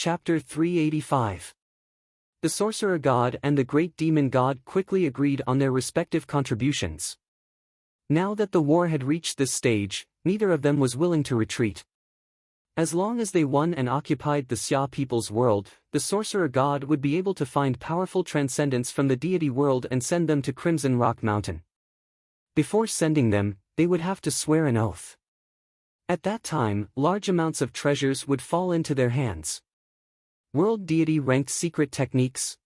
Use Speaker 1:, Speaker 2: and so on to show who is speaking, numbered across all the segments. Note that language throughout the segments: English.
Speaker 1: Chapter 385. The sorcerer god and the great demon god quickly agreed on their respective contributions. Now that the war had reached this stage, neither of them was willing to retreat. As long as they won and occupied the Xia people's world, the sorcerer god would be able to find powerful transcendence from the deity world and send them to Crimson Rock Mountain. Before sending them, they would have to swear an oath. At that time, large amounts of treasures would fall into their hands. World deity ranked secret techniques.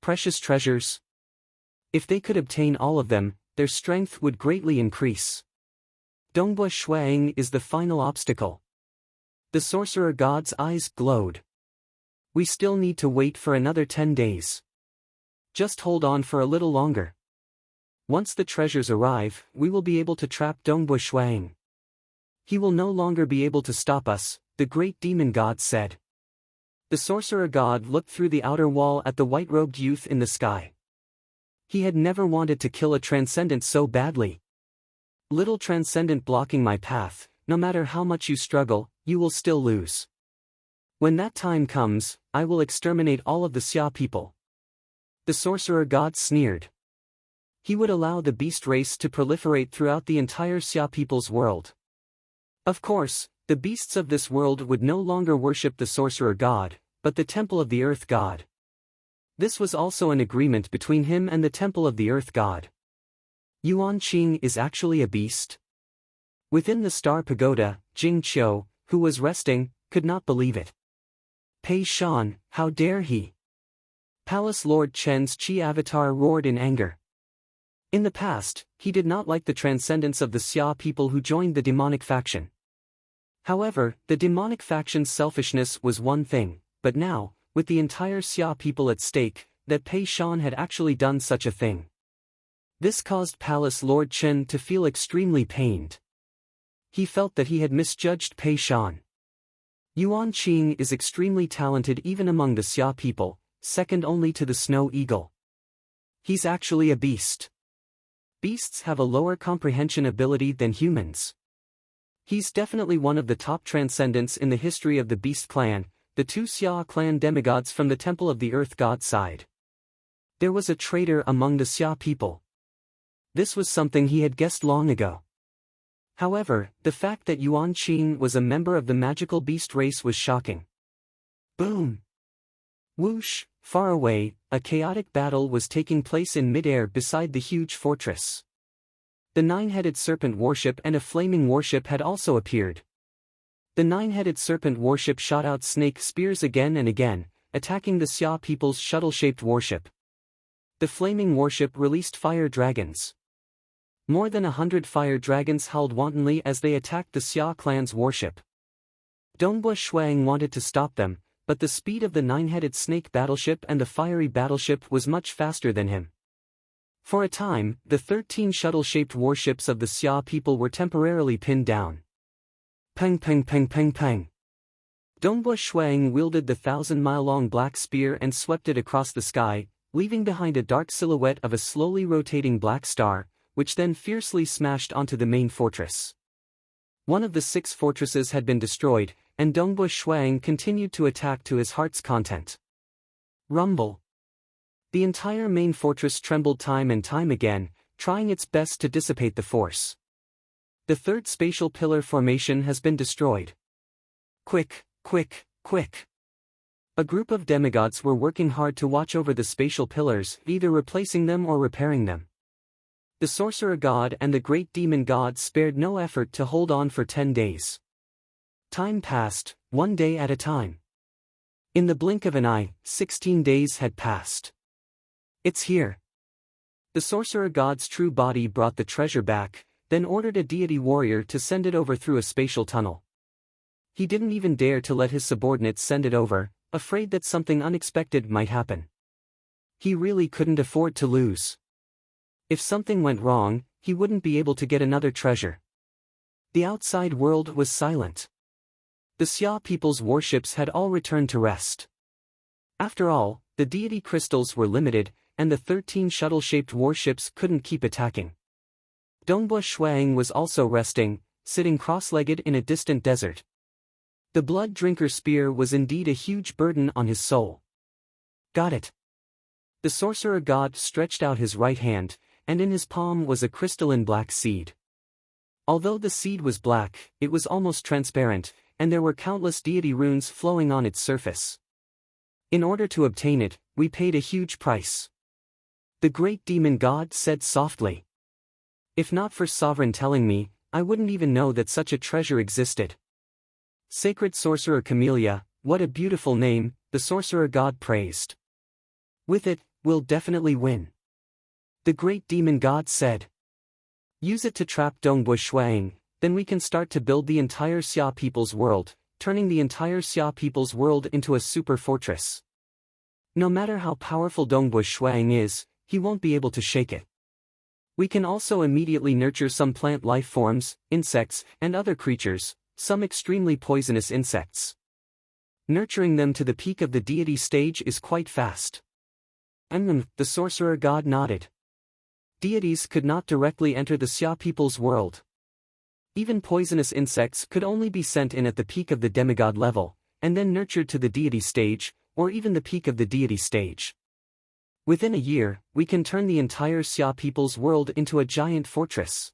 Speaker 1: Precious treasures. If they could obtain all of them, their strength would greatly increase. Dongbua Shuang is the final obstacle. The sorcerer god's eyes glowed. We still need to wait for another 10 days. Just hold on for a little longer. Once the treasures arrive, we will be able to trap Dongbua Shuang. He will no longer be able to stop us, the great demon god said. The sorcerer god looked through the outer wall at the white-robed youth in the sky. He had never wanted to kill a transcendent so badly. Little transcendent blocking my path, no matter how much you struggle, you will still lose. When that time comes, I will exterminate all of the Xia people. The sorcerer god sneered. He would allow the beast race to proliferate throughout the entire Xia people's world. Of course, the beasts of this world would no longer worship the sorcerer god, but the temple of the earth god. This was also an agreement between him and the temple of the earth god. Yuan Qing is actually a beast? Within the star pagoda, Jing Qiu, who was resting, could not believe it. Pei Shan, how dare he? Palace Lord Chen's Qi avatar roared in anger. In the past, he did not like the transcendence of the Xia people who joined the demonic faction. However, the demonic faction's selfishness was one thing, but now, with the entire Xia people at stake, that Pei Shan had actually done such a thing. This caused Palace Lord Chen to feel extremely pained. He felt that he had misjudged Pei Shan. Yuan Qing is extremely talented even among the Xia people, second only to the snow eagle. He's actually a beast. Beasts have a lower comprehension ability than humans. He's definitely one of the top transcendents in the history of the Beast Clan, the two Xia clan demigods from the Temple of the Earth God side. There was a traitor among the Xia people. This was something he had guessed long ago. However, the fact that Yuan Qing was a member of the magical beast race was shocking. Boom! Whoosh! Far away, a chaotic battle was taking place in midair beside the huge fortress. The nine-headed serpent warship and a flaming warship had also appeared. The nine-headed serpent warship shot out snake spears again and again, attacking the Xia people's shuttle-shaped warship. The flaming warship released fire dragons. More than 100 fire dragons howled wantonly as they attacked the Xia clan's warship. Dongbua Shuang wanted to stop them, but the speed of the nine-headed snake battleship and the fiery battleship was much faster than him. For a time, the 13 shuttle-shaped warships of the Xia people were temporarily pinned down. Peng peng peng peng peng. Dongbua Shuang wielded the 1,000-mile-long black spear and swept it across the sky, leaving behind a dark silhouette of a slowly rotating black star, which then fiercely smashed onto the main fortress. One of the 6 fortresses had been destroyed, and Dongbua Shuang continued to attack to his heart's content. Rumble. The entire main fortress trembled time and time again, trying its best to dissipate the force. The third spatial pillar formation has been destroyed. Quick, quick, quick. A group of demigods were working hard to watch over the spatial pillars, either replacing them or repairing them. The sorcerer god and the great demon god spared no effort to hold on for 10 days. Time passed, one day at a time. In the blink of an eye, 16 days had passed. It's here. The sorcerer god's true body brought the treasure back, then ordered a deity warrior to send it over through a spatial tunnel. He didn't even dare to let his subordinates send it over, afraid that something unexpected might happen. He really couldn't afford to lose. If something went wrong, he wouldn't be able to get another treasure. The outside world was silent. The Xia people's warships had all returned to rest. After all, the deity crystals were limited, and the 13 shuttle-shaped warships couldn't keep attacking. Dongbua Shuang was also resting, sitting cross-legged in a distant desert. The blood drinker spear was indeed a huge burden on his soul. Got it. The sorcerer god stretched out his right hand, and in his palm was a crystalline black seed. Although the seed was black, it was almost transparent, and there were countless deity runes flowing on its surface. In order to obtain it, we paid a huge price. The great demon god said softly. If not for Sovereign telling me, I wouldn't even know that such a treasure existed. Sacred Sorcerer Camellia, what a beautiful name, the sorcerer god praised. With it, we'll definitely win. The great demon god said. Use it to trap Dongbu Shuang, then we can start to build the entire Xia people's world, turning the entire Xia people's world into a super fortress. No matter how powerful Dongbu Shuang is, he won't be able to shake it. We can also immediately nurture some plant life forms, insects, and other creatures, some extremely poisonous insects. Nurturing them to the peak of the deity stage is quite fast. The sorcerer god nodded. Deities could not directly enter the Xia people's world. Even poisonous insects could only be sent in at the peak of the demigod level, and then nurtured to the deity stage, or even the peak of the deity stage. Within a year, we can turn the entire Xia people's world into a giant fortress.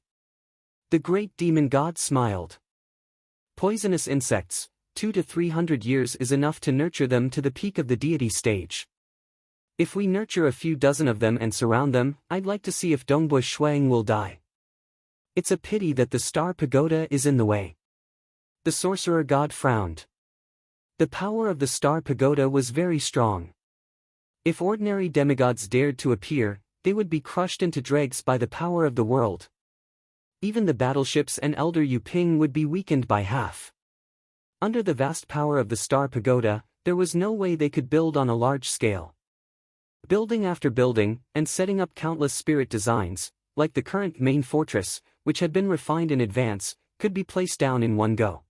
Speaker 1: The great demon god smiled. Poisonous insects, 200 to 300 years is enough to nurture them to the peak of the deity stage. If we nurture a few dozen of them and surround them, I'd like to see if Dongbu Shuang will die. It's a pity that the star pagoda is in the way. The sorcerer god frowned. The power of the star pagoda was very strong. If ordinary demigods dared to appear, they would be crushed into dregs by the power of the world. Even the battleships and Elder Yu Ping would be weakened by half. Under the vast power of the star pagoda, there was no way they could build on a large scale. Building after building, and setting up countless spirit designs, like the current main fortress, which had been refined in advance, could be placed down in one go.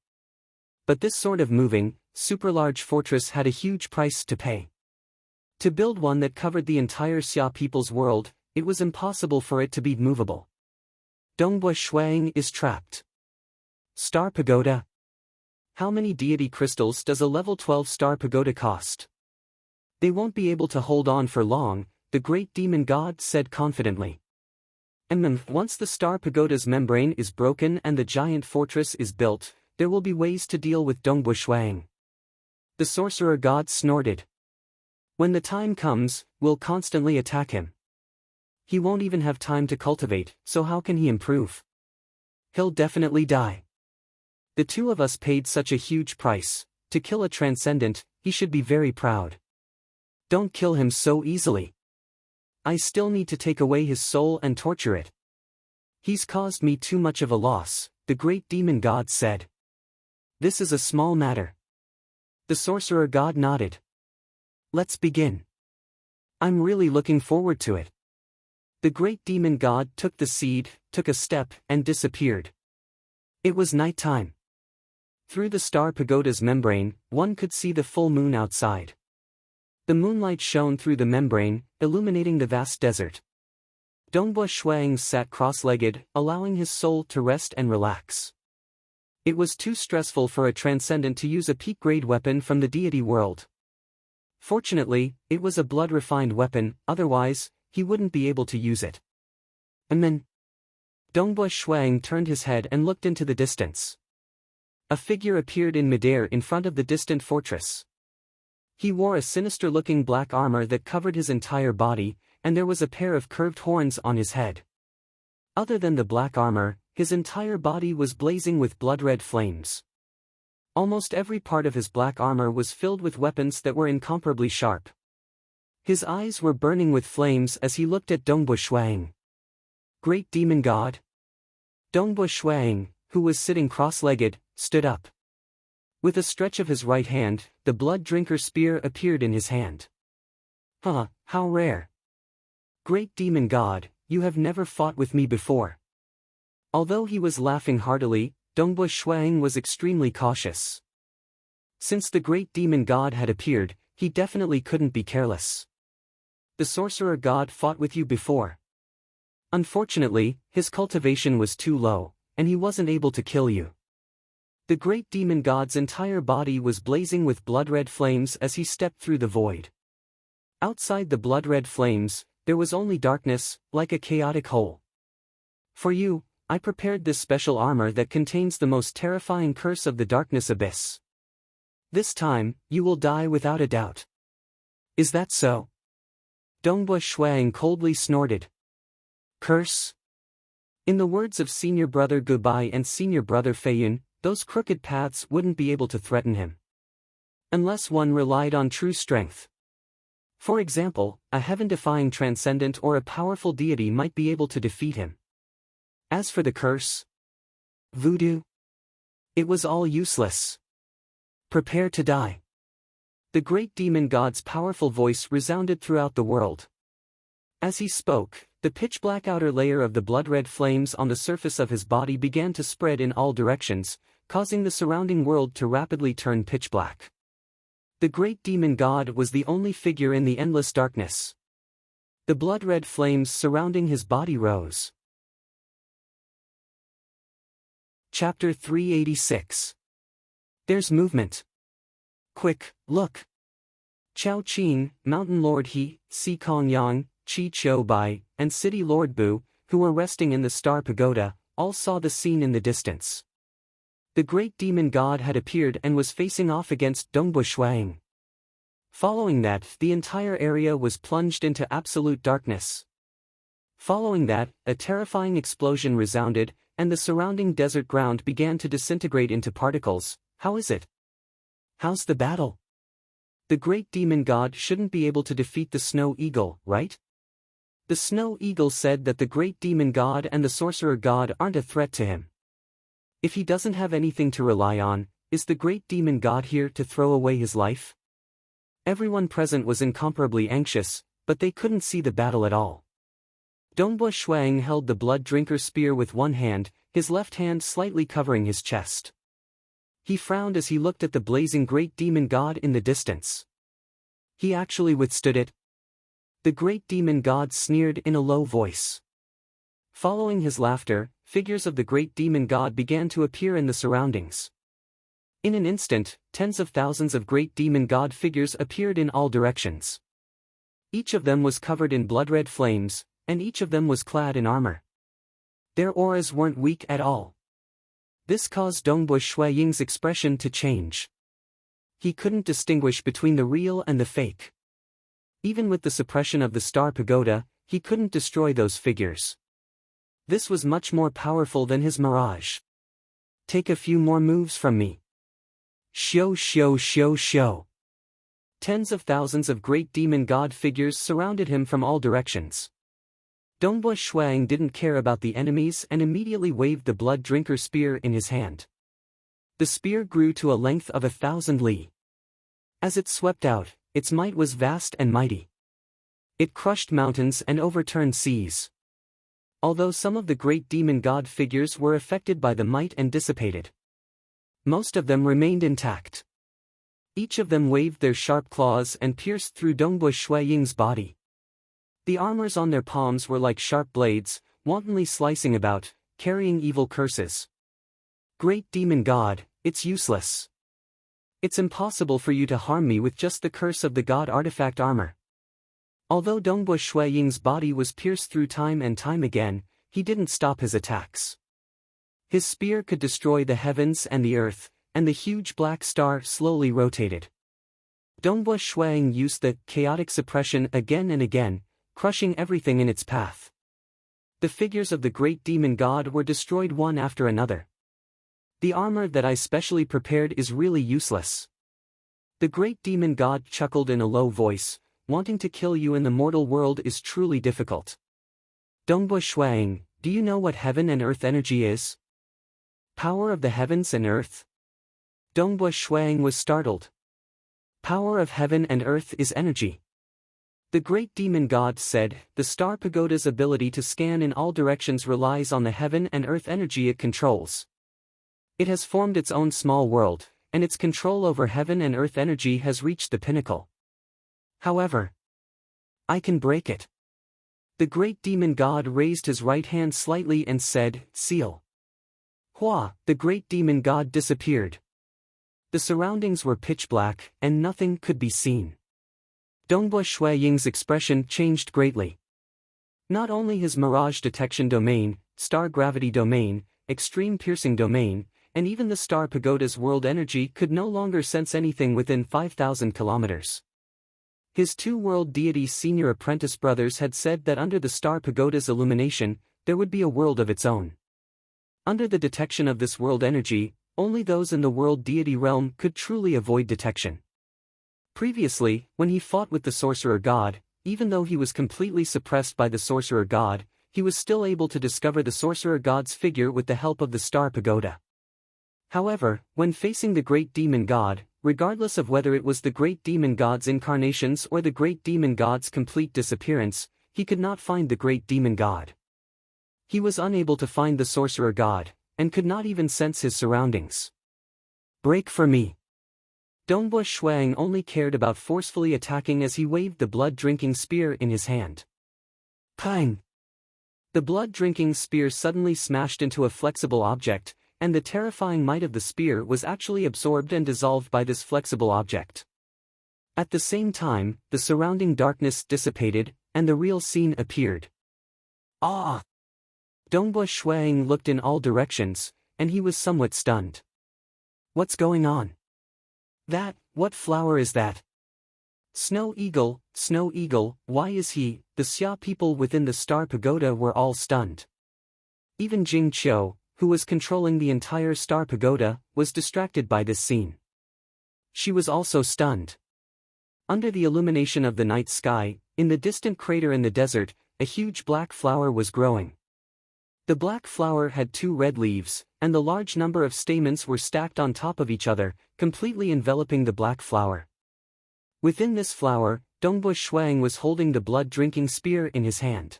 Speaker 1: But this sort of moving, super-large fortress had a huge price to pay. To build one that covered the entire Xia people's world, it was impossible for it to be movable. Dongbu Shuang is trapped. Star Pagoda. How many deity crystals does a level 12 Star Pagoda cost? They won't be able to hold on for long, the great demon god said confidently. And then, once the Star Pagoda's membrane is broken and the giant fortress is built, there will be ways to deal with Dongbu Shuang. The sorcerer god snorted. When the time comes, we'll constantly attack him. He won't even have time to cultivate, so how can he improve? He'll definitely die. The two of us paid such a huge price. To kill a transcendent, he should be very proud. Don't kill him so easily. I still need to take away his soul and torture it. He's caused me too much of a loss, the great demon god said. This is a small matter. The sorcerer god nodded. Let's begin. I'm really looking forward to it. The great demon god took the seed, took a step, and disappeared. It was night time. Through the star pagoda's membrane, one could see the full moon outside. The moonlight shone through the membrane, illuminating the vast desert. Dongbu Shuang sat cross-legged, allowing his soul to rest and relax. It was too stressful for a transcendent to use a peak-grade weapon from the deity world. Fortunately, it was a blood-refined weapon, otherwise, he wouldn't be able to use it. And then, Dongbu Shuang turned his head and looked into the distance. A figure appeared in midair in front of the distant fortress. He wore a sinister-looking black armor that covered his entire body, and there was a pair of curved horns on his head. Other than the black armor, his entire body was blazing with blood-red flames. Almost every part of his black armor was filled with weapons that were incomparably sharp. His eyes were burning with flames as he looked at Dongbu Shuang. Great demon god. Dongbu Shuang, who was sitting cross-legged, stood up. With a stretch of his right hand, the blood drinker spear appeared in his hand. How rare. Great demon god, you have never fought with me before. Although he was laughing heartily, Dongbu Shuang was extremely cautious. Since the great demon god had appeared, he definitely couldn't be careless. The sorcerer god fought with you before. Unfortunately, his cultivation was too low, and he wasn't able to kill you. The great demon god's entire body was blazing with blood-red flames as he stepped through the void. Outside the blood-red flames, there was only darkness, like a chaotic hole. For you, I prepared this special armor that contains the most terrifying curse of the darkness abyss. This time, you will die without a doubt. Is that so? Dongbua Shuang coldly snorted. Curse? In the words of Senior Brother Gubai and Senior Brother Feiyun, those crooked paths wouldn't be able to threaten him. Unless one relied on true strength. For example, a heaven-defying transcendent or a powerful deity might be able to defeat him. As for the curse, voodoo, it was all useless. Prepare to die. The great demon god's powerful voice resounded throughout the world. As he spoke, the pitch-black outer layer of the blood-red flames on the surface of his body began to spread in all directions, causing the surrounding world to rapidly turn pitch-black. The great demon god was the only figure in the endless darkness. The blood-red flames surrounding his body rose. Chapter 386. There's movement. Quick, look. Chao Qing, Mountain Lord He, Si Kong Yang, Chi Chou Bai, and City Lord Bu, who were resting in the Star Pagoda, all saw the scene in the distance. The great demon god had appeared and was facing off against Dongbua Shuang. Following that, the entire area was plunged into absolute darkness. Following that, a terrifying explosion resounded, and the surrounding desert ground began to disintegrate into particles. How is it? How's the battle? The great demon god shouldn't be able to defeat the Snow Eagle, right? The Snow Eagle said that the great demon god and the sorcerer god aren't a threat to him. If he doesn't have anything to rely on, is the great demon god here to throw away his life? Everyone present was incomparably anxious, but they couldn't see the battle at all. Dongbua Shuang held the blood drinker spear with one hand, his left hand slightly covering his chest. He frowned as he looked at the blazing great demon god in the distance. He actually withstood it. The great demon god sneered in a low voice. Following his laughter, figures of the great demon god began to appear in the surroundings. In an instant, tens of thousands of great demon god figures appeared in all directions. Each of them was covered in blood-red flames, and each of them was clad in armor. Their auras weren't weak at all. This caused Dongbua Shuaying's expression to change. He couldn't distinguish between the real and the fake. Even with the suppression of the Star Pagoda, he couldn't destroy those figures. This was much more powerful than his mirage. Take a few more moves from me. Shio. Tens of thousands of great demon god figures surrounded him from all directions. Dongbua Shuang didn't care about the enemies and immediately waved the blood drinker spear in his hand. The spear grew to a length of 1,000 li. As it swept out, its might was vast and mighty. It crushed mountains and overturned seas. Although some of the great demon god figures were affected by the might and dissipated, most of them remained intact. Each of them waved their sharp claws and pierced through Dongbua Shuaying's body. The armors on their palms were like sharp blades, wantonly slicing about, carrying evil curses. Great demon god, it's useless. It's impossible for you to harm me with just the curse of the god artifact armor. Although Dongbua Shuaying's body was pierced through time and time again, he didn't stop his attacks. His spear could destroy the heavens and the earth, and the huge black star slowly rotated. Dongbua Shuaying used the chaotic suppression again and again, crushing everything in its path. The figures of the great demon god were destroyed one after another. The armor that I specially prepared is really useless. The great demon god chuckled in a low voice. Wanting to kill you in the mortal world is truly difficult. Dongbua Shuang, do you know what heaven and earth energy is? Power of the heavens and earth? Dongbua Shuang was startled. Power of heaven and earth is energy. The great demon god said, the Star Pagoda's ability to scan in all directions relies on the heaven and earth energy it controls. It has formed its own small world, and its control over heaven and earth energy has reached the pinnacle. However, I can break it. The great demon god raised his right hand slightly and said, seal. Hua, the great demon god disappeared. The surroundings were pitch black, and nothing could be seen. Dongbo Shui Ying's expression changed greatly. Not only his mirage detection domain, star gravity domain, extreme piercing domain, and even the star pagoda's world energy could no longer sense anything within 5,000 kilometers. His two world deities' senior apprentice brothers had said that under the star pagoda's illumination, there would be a world of its own. Under the detection of this world energy, only those in the world deity realm could truly avoid detection. Previously, when he fought with the sorcerer god, even though he was completely suppressed by the sorcerer god, he was still able to discover the sorcerer god's figure with the help of the star pagoda. However, when facing the great demon god, regardless of whether it was the great demon god's incarnations or the great demon god's complete disappearance, he could not find the great demon god. He was unable to find the sorcerer god, and could not even sense his surroundings. Break for me. Dongbo Shuang only cared about forcefully attacking as he waved the blood-drinking spear in his hand. Pang! The blood-drinking spear suddenly smashed into a flexible object, and the terrifying might of the spear was actually absorbed and dissolved by this flexible object. At the same time, the surrounding darkness dissipated, and the real scene appeared. Ah! Dongbo Shuang looked in all directions, and he was somewhat stunned. What's going on? What flower is that? Snow Eagle, why is he? The Xia people within the Star Pagoda were all stunned. Even Jing Qiu, who was controlling the entire Star Pagoda, was distracted by this scene. She was also stunned. Under the illumination of the night sky, in the distant crater in the desert, a huge black flower was growing. The black flower had 2 red leaves, and the large number of stamens were stacked on top of each other, completely enveloping the black flower. Within this flower, Dongbo Shuang was holding the blood-drinking spear in his hand.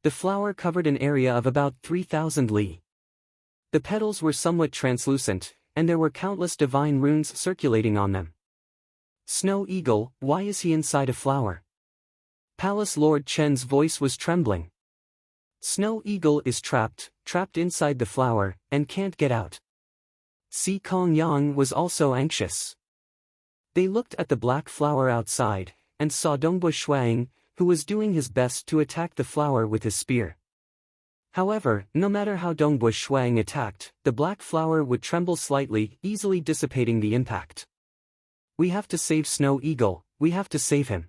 Speaker 1: The flower covered an area of about 3,000 li. The petals were somewhat translucent, and there were countless divine runes circulating on them. Snow Eagle, why is he inside a flower? Palace Lord Chen's voice was trembling. Snow Eagle is trapped inside the flower, and can't get out. Si Kong Yang was also anxious. They looked at the black flower outside, and saw Dongbo Shuang, who was doing his best to attack the flower with his spear. However, no matter how Dongbo Shuang attacked, the black flower would tremble slightly, easily dissipating the impact. We have to save Snow Eagle, we have to save him.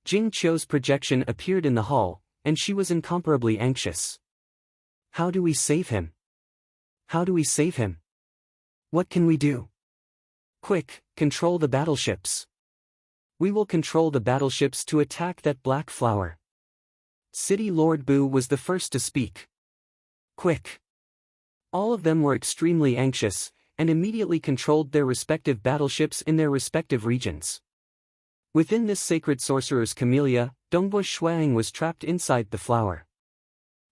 Speaker 1: Jing Qiu's projection appeared in the hall, and she was incomparably anxious. How do we save him? How do we save him? What can we do? Quick, control the battleships. We will control the battleships to attack that black flower. City Lord Bu was the first to speak. Quick. All of them were extremely anxious, and immediately controlled their respective battleships in their respective regions. Within this sacred sorcerer's camellia, Dongbo Shuang was trapped inside the flower.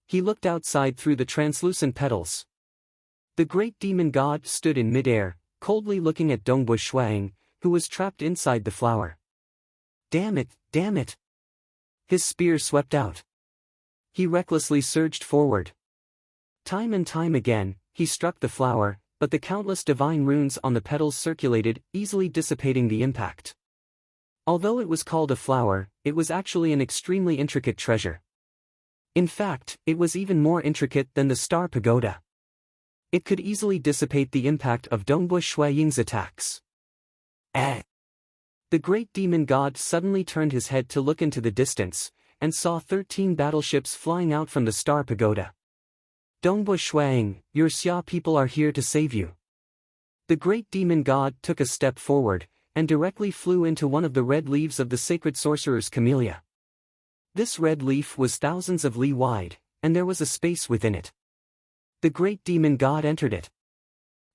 Speaker 1: He looked outside through the translucent petals. The great demon god stood in midair, coldly looking at Dongbo Shuang, who was trapped inside the flower. Damn it, damn it! His spear swept out. He recklessly surged forward. Time and time again, he struck the flower, but the countless divine runes on the petals circulated, easily dissipating the impact. Although it was called a flower, it was actually an extremely intricate treasure. In fact, it was even more intricate than the Star Pagoda. It could easily dissipate the impact of Dongbo Shuaying's attacks. The great demon god suddenly turned his head to look into the distance, and saw 13 battleships flying out from the Star Pagoda. Dongbo Shuaying, your Xia people are here to save you. The great demon god took a step forward, and directly flew into one of the red leaves of the sacred sorcerer's camellia. This red leaf was thousands of li wide, and there was a space within it. The great demon god entered it.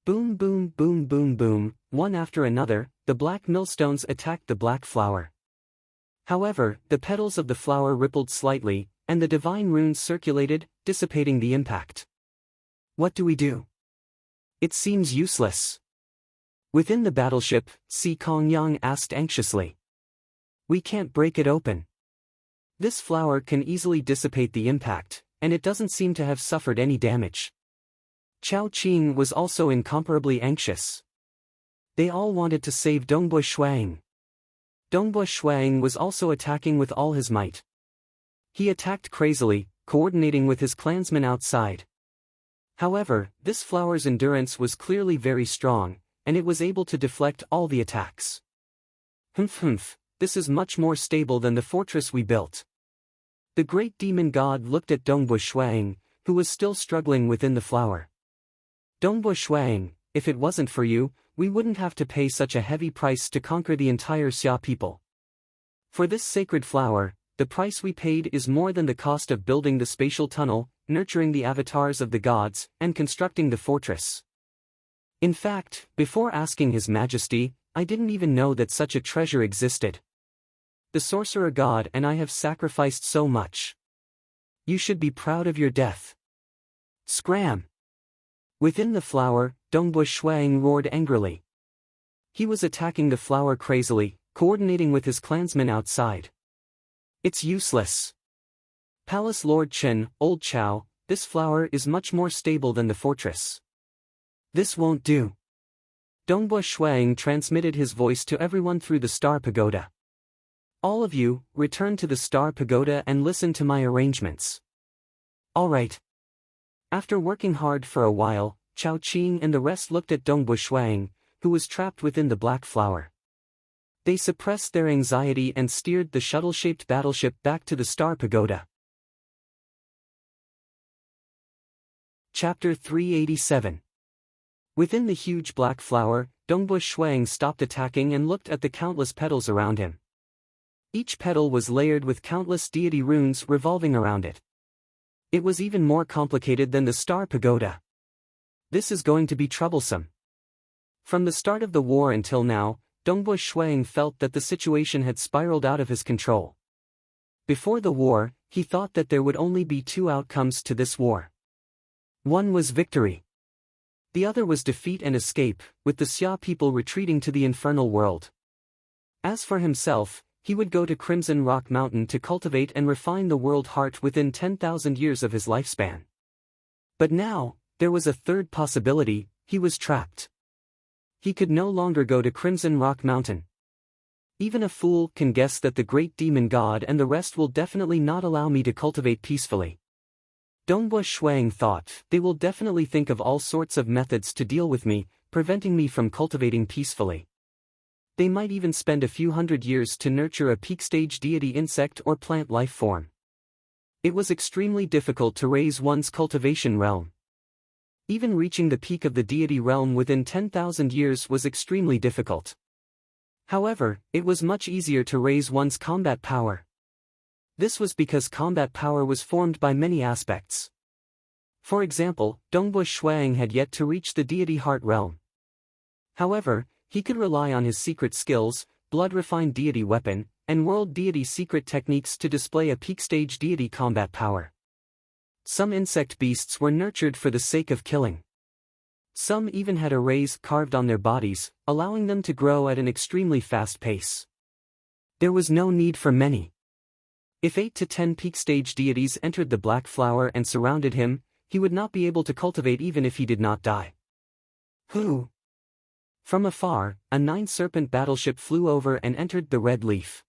Speaker 1: Boom boom boom boom boom, one after another, the black millstones attacked the black flower. However, the petals of the flower rippled slightly, and the divine runes circulated, dissipating the impact. What do we do? It seems useless. Within the battleship, Si Kong Yang asked anxiously. We can't break it open. This flower can easily dissipate the impact, and it doesn't seem to have suffered any damage. Chao Qing was also incomparably anxious. They all wanted to save Dongbo Shuang. Dongbo Shuang was also attacking with all his might. He attacked crazily, coordinating with his clansmen outside. However, this flower's endurance was clearly very strong, and it was able to deflect all the attacks. Humph, this is much more stable than the fortress we built. The great demon god looked at Dongbo Shuang, who was still struggling within the flower. Dongbo Shuang, if it wasn't for you, we wouldn't have to pay such a heavy price to conquer the entire Xia people. For this sacred flower, the price we paid is more than the cost of building the spatial tunnel, nurturing the avatars of the gods, and constructing the fortress. In fact, before asking His Majesty, I didn't even know that such a treasure existed. The sorcerer god and I have sacrificed so much. You should be proud of your death. Scram! Within the flower, Dongbo Shuang roared angrily. He was attacking the flower crazily, coordinating with his clansmen outside. It's useless. Palace Lord Chen, Old Chow, this flower is much more stable than the fortress. This won't do. Dongbo Shuang transmitted his voice to everyone through the Star Pagoda. All of you, return to the Star Pagoda and listen to my arrangements. All right. After working hard for a while, Chao Qing and the rest looked at Dongbo Shuang, who was trapped within the black flower. They suppressed their anxiety and steered the shuttle-shaped battleship back to the Star Pagoda. Chapter 387. Within the huge black flower, Dongbo Shuang stopped attacking and looked at the countless petals around him. Each petal was layered with countless deity runes revolving around it. It was even more complicated than the Star Pagoda. This is going to be troublesome. From the start of the war until now, Dongbo Shuang felt that the situation had spiraled out of his control. Before the war, he thought that there would only be two outcomes to this war. One was victory. The other was defeat and escape, with the Xia people retreating to the infernal world. As for himself, he would go to Crimson Rock Mountain to cultivate and refine the world heart within 10,000 years of his lifespan. But now, there was a third possibility: he was trapped. He could no longer go to Crimson Rock Mountain. Even a fool can guess that the great demon god and the rest will definitely not allow me to cultivate peacefully. Dongbo Shuang thought, they will definitely think of all sorts of methods to deal with me, preventing me from cultivating peacefully. They might even spend a few hundred years to nurture a peak-stage deity insect or plant life form. It was extremely difficult to raise one's cultivation realm. Even reaching the peak of the deity realm within 10,000 years was extremely difficult. However, it was much easier to raise one's combat power. This was because combat power was formed by many aspects. For example, Dongbo Shuang had yet to reach the deity heart realm. However, he could rely on his secret skills, blood-refined deity weapon, and world deity secret techniques to display a peak-stage deity combat power. Some insect beasts were nurtured for the sake of killing. Some even had arrays carved on their bodies, allowing them to grow at an extremely fast pace. There was no need for many. If 8 to 10 peak-stage deities entered the black flower and surrounded him, he would not be able to cultivate even if he did not die. Who? From afar, a 9-serpent battleship flew over and entered the red leaf.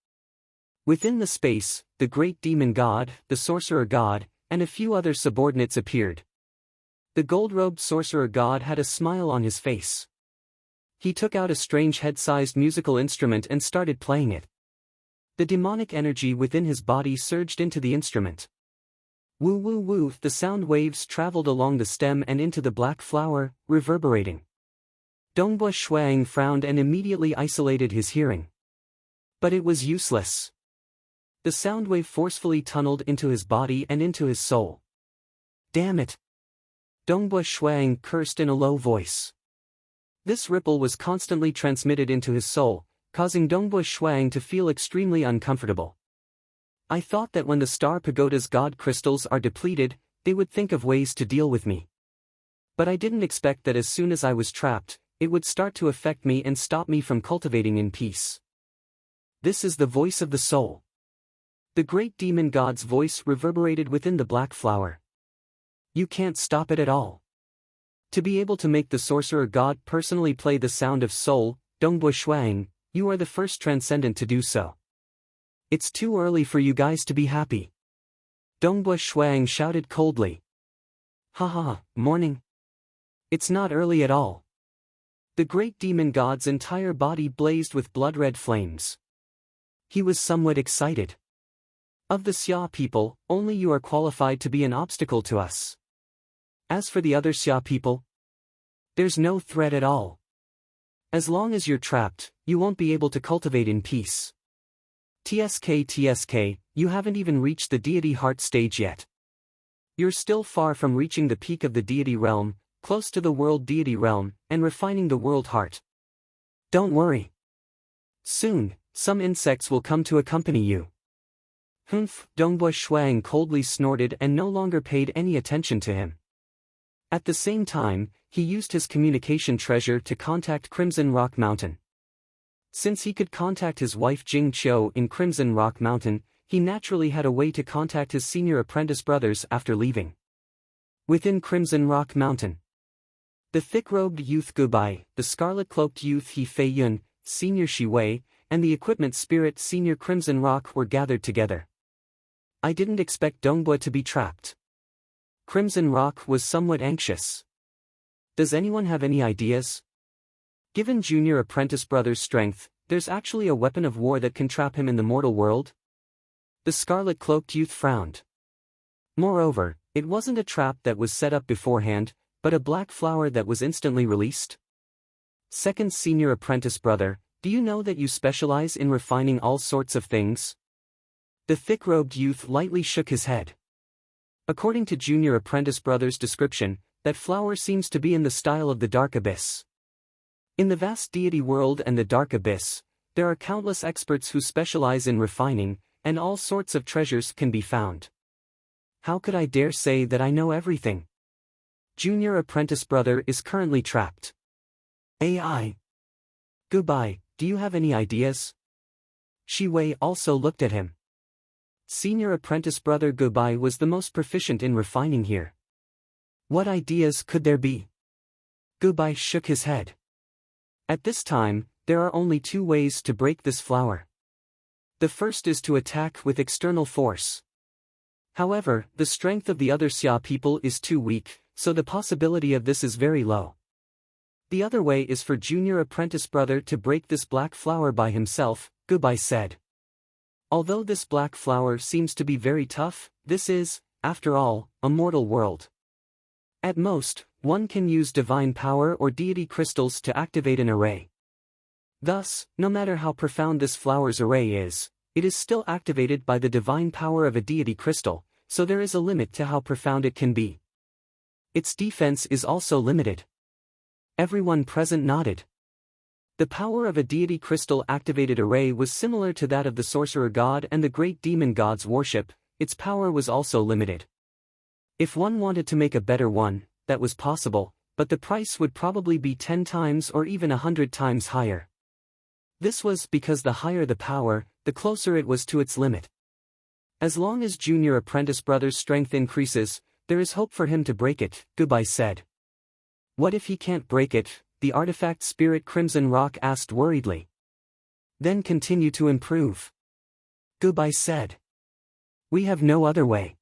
Speaker 1: Within the space, the great demon god, the sorcerer god, and a few other subordinates appeared. The gold-robed sorcerer god had a smile on his face. He took out a strange head-sized musical instrument and started playing it. The demonic energy within his body surged into the instrument. Woo woo woo, the sound waves traveled along the stem and into the black flower, reverberating. Dongbo Shuang frowned and immediately isolated his hearing. But it was useless. The sound wave forcefully tunneled into his body and into his soul. Damn it! Dongbo Shuang cursed in a low voice. This ripple was constantly transmitted into his soul, causing Dongbo Shuang to feel extremely uncomfortable. I thought that when the Star Pagoda's god crystals are depleted, they would think of ways to deal with me. But I didn't expect that as soon as I was trapped, it would start to affect me and stop me from cultivating in peace. This is the voice of the soul. The great demon god's voice reverberated within the black flower. You can't stop it at all. To be able to make the sorcerer god personally play the sound of soul, Dongbo Shuang, you are the first transcendent to do so. It's too early for you guys to be happy. Dongbo Shuang shouted coldly. Haha, morning. It's not early at all. The great demon god's entire body blazed with blood-red flames. He was somewhat excited. Of the Xia people, only you are qualified to be an obstacle to us. As for the other Xia people, there's no threat at all. As long as you're trapped, you won't be able to cultivate in peace. TSK, you haven't even reached the deity heart stage yet. You're still far from reaching the peak of the deity realm, close to the world deity realm, and refining the world heart. Don't worry. Soon, some insects will come to accompany you. Humph, Dongbo Shuang coldly snorted and no longer paid any attention to him. At the same time, he used his communication treasure to contact Crimson Rock Mountain. Since he could contact his wife Jing Qiu in Crimson Rock Mountain, he naturally had a way to contact his senior apprentice brothers after leaving. Within Crimson Rock Mountain, the thick-robed youth Gubai, the scarlet-cloaked youth He Fei Yun, senior Shi Wei, and the equipment spirit senior Crimson Rock were gathered together. I didn't expect Dongbo to be trapped. Crimson Rock was somewhat anxious. Does anyone have any ideas? Given Junior Apprentice Brother's strength, there's actually a weapon of war that can trap him in the mortal world? The scarlet-cloaked youth frowned. Moreover, it wasn't a trap that was set up beforehand, but a black flower that was instantly released. Second Senior Apprentice Brother, do you know that you specialize in refining all sorts of things? The thick-robed youth lightly shook his head. According to Junior Apprentice Brother's description, that flower seems to be in the style of the Dark Abyss. In the vast deity world and the Dark Abyss, there are countless experts who specialize in refining, and all sorts of treasures can be found. How could I dare say that I know everything? Junior Apprentice Brother is currently trapped. AI. Goodbye, do you have any ideas? Shi Wei also looked at him. Senior Apprentice Brother Goodbye was the most proficient in refining here. What ideas could there be? Goodbye shook his head. At this time, there are only two ways to break this flower. The first is to attack with external force. However, the strength of the other Xia people is too weak, so the possibility of this is very low. The other way is for Junior Apprentice Brother to break this black flower by himself, Goodbye said. Although this black flower seems to be very tough, this is, after all, a mortal world. At most, one can use divine power or deity crystals to activate an array. Thus, no matter how profound this flower's array is, it is still activated by the divine power of a deity crystal, so there is a limit to how profound it can be. Its defense is also limited. Everyone present nodded. The power of a deity crystal-activated array was similar to that of the sorcerer god and the great demon god's worship, its power was also limited. If one wanted to make a better one, that was possible, but the price would probably be 10 times or even 100 times higher. This was because the higher the power, the closer it was to its limit. As long as Junior Apprentice Brother's strength increases, there is hope for him to break it, Goodbye said. What if he can't break it? The artifact spirit Crimson Rock asked worriedly. Then continue to improve. Goodbye said. We have no other way.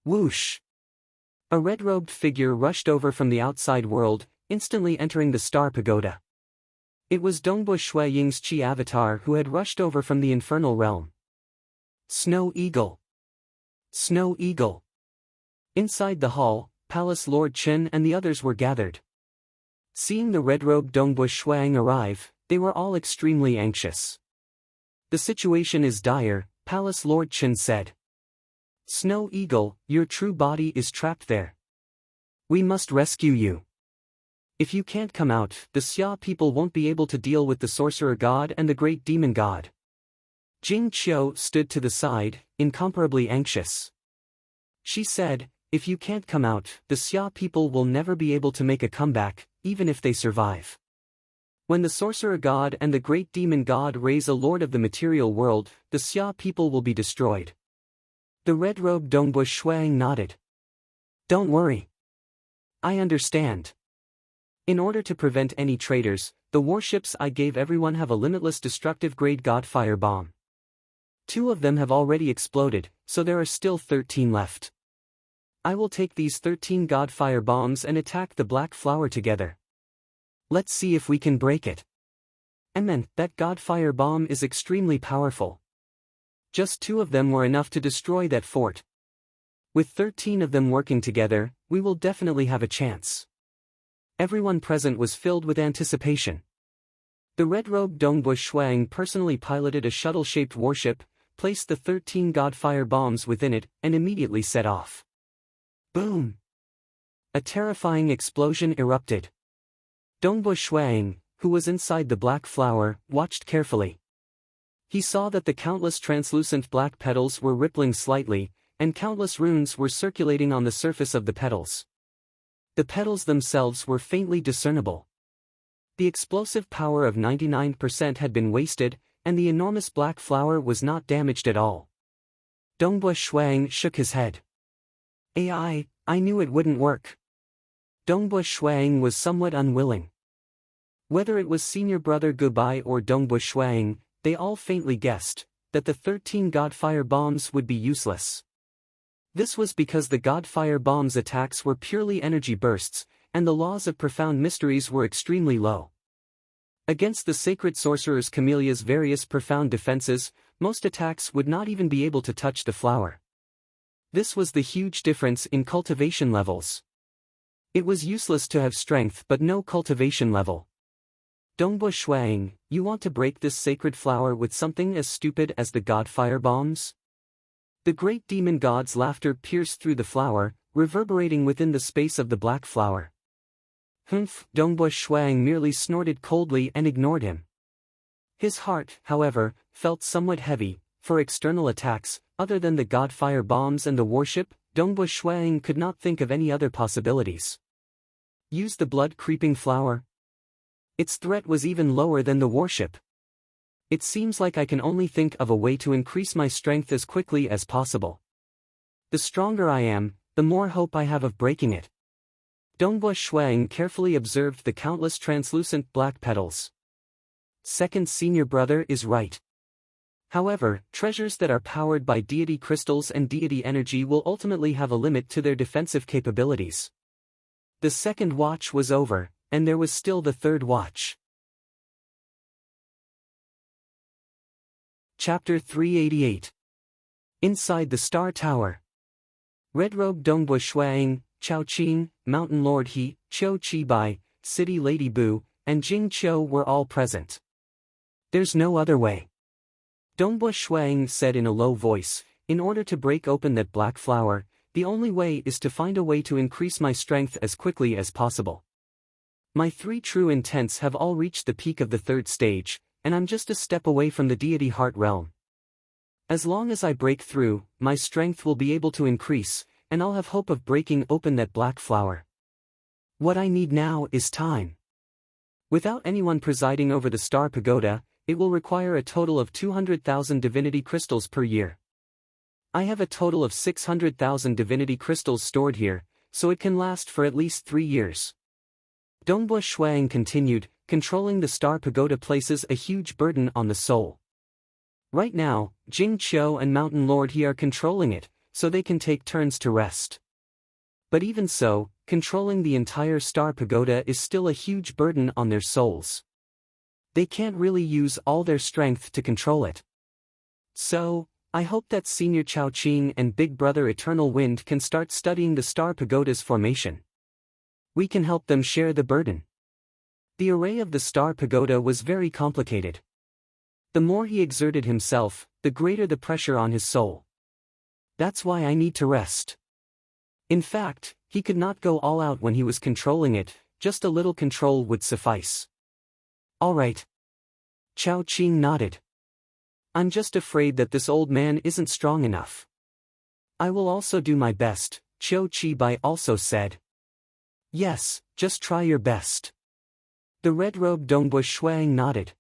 Speaker 1: Whoosh! A red-robed figure rushed over from the outside world, instantly entering the Star Pagoda. It was Dongbo Shui Ying's Chi avatar who had rushed over from the infernal realm. Snow Eagle! Snow Eagle! Inside the hall, Palace Lord Chen and the others were gathered. Seeing the red-robed Dongbo Shuang arrive, they were all extremely anxious. The situation is dire, Palace Lord Chen said. Snow Eagle, your true body is trapped there. We must rescue you. If you can't come out, the Xia people won't be able to deal with the sorcerer god and the great demon god. Jing Qiu stood to the side, incomparably anxious. She said, if you can't come out, the Xia people will never be able to make a comeback, even if they survive. When the sorcerer god and the great demon god raise a lord of the material world, the Xia people will be destroyed. The red-robed Dongbo Shuang nodded. Don't worry. I understand. In order to prevent any traitors, the warships I gave everyone have a limitless destructive grade God Fire Bomb. 2 of them have already exploded, so there are still 13 left. I will take these 13 God Fire Bombs and attack the Black Flower together. Let's see if we can break it. And then, that God Fire Bomb is extremely powerful. Just 2 of them were enough to destroy that fort. With 13 of them working together, we will definitely have a chance. Everyone present was filled with anticipation. The red-robed Dongbush Shuang personally piloted a shuttle-shaped warship, placed the 13 God Fire Bombs within it, and immediately set off. Boom! A terrifying explosion erupted. Dongbush Shuang, who was inside the Black Flower, watched carefully. He saw that the countless translucent black petals were rippling slightly, and countless runes were circulating on the surface of the petals. The petals themselves were faintly discernible. The explosive power of 99% had been wasted, and the enormous black flower was not damaged at all. Dongbush Shuang shook his head. I knew it wouldn't work. Dongbush Shuang was somewhat unwilling. Whether it was senior brother Gubai or Dongbush Shuang, they all faintly guessed that the 13 God Fire Bombs would be useless. This was because the God Fire Bombs' attacks were purely energy bursts, and the laws of profound mysteries were extremely low. Against the sacred sorcerer's Camellia's various profound defenses, most attacks would not even be able to touch the flower. This was the huge difference in cultivation levels. It was useless to have strength but no cultivation level. Dongbush Shuang, you want to break this sacred flower with something as stupid as the God Fire Bombs? The great demon god's laughter pierced through the flower, reverberating within the space of the black flower. Humph! Dongbush Shuang merely snorted coldly and ignored him. His heart, however, felt somewhat heavy. For external attacks, other than the God Fire Bombs and the warship, Dongbush Shuang could not think of any other possibilities. Use the blood-creeping flower? Its threat was even lower than the warship. It seems like I can only think of a way to increase my strength as quickly as possible. The stronger I am, the more hope I have of breaking it. Dongbush Shuang carefully observed the countless translucent black petals. Second senior brother is right. However, treasures that are powered by deity crystals and deity energy will ultimately have a limit to their defensive capabilities. The second watch was over, and there was still the third watch. Chapter 388. Inside the Star Tower. Red-robed Dongbush Shuang, Chao Qing, Mountain Lord He, Qiu Qibai, City Lady Bu, and Jing Qiu were all present. There's no other way. Dongbush Shuang said in a low voice, in order to break open that black flower, the only way is to find a way to increase my strength as quickly as possible. My 3 true intents have all reached the peak of the 3rd stage, and I'm just a step away from the deity heart realm. As long as I break through, my strength will be able to increase, and I'll have hope of breaking open that black flower. What I need now is time. Without anyone presiding over the Star Pagoda, it will require a total of 200,000 divinity crystals per year. I have a total of 600,000 divinity crystals stored here, so it can last for at least 3 years. Dongbush Shuang continued, controlling the Star Pagoda places a huge burden on the soul. Right now, Jing Qiu and Mountain Lord He are controlling it, so they can take turns to rest. But even so, controlling the entire Star Pagoda is still a huge burden on their souls. They can't really use all their strength to control it. So, I hope that Senior Chao Qing and Big Brother Eternal Wind can start studying the Star Pagoda's formation. We can help them share the burden. The array of the Star Pagoda was very complicated. The more he exerted himself, the greater the pressure on his soul. That's why I need to rest. In fact, he could not go all out when he was controlling it, just a little control would suffice. All right. Chao Qing nodded. I'm just afraid that this old man isn't strong enough. I will also do my best, Qiu Qibai also said. Yes, just try your best. The red-robed Dongbush Shuang nodded.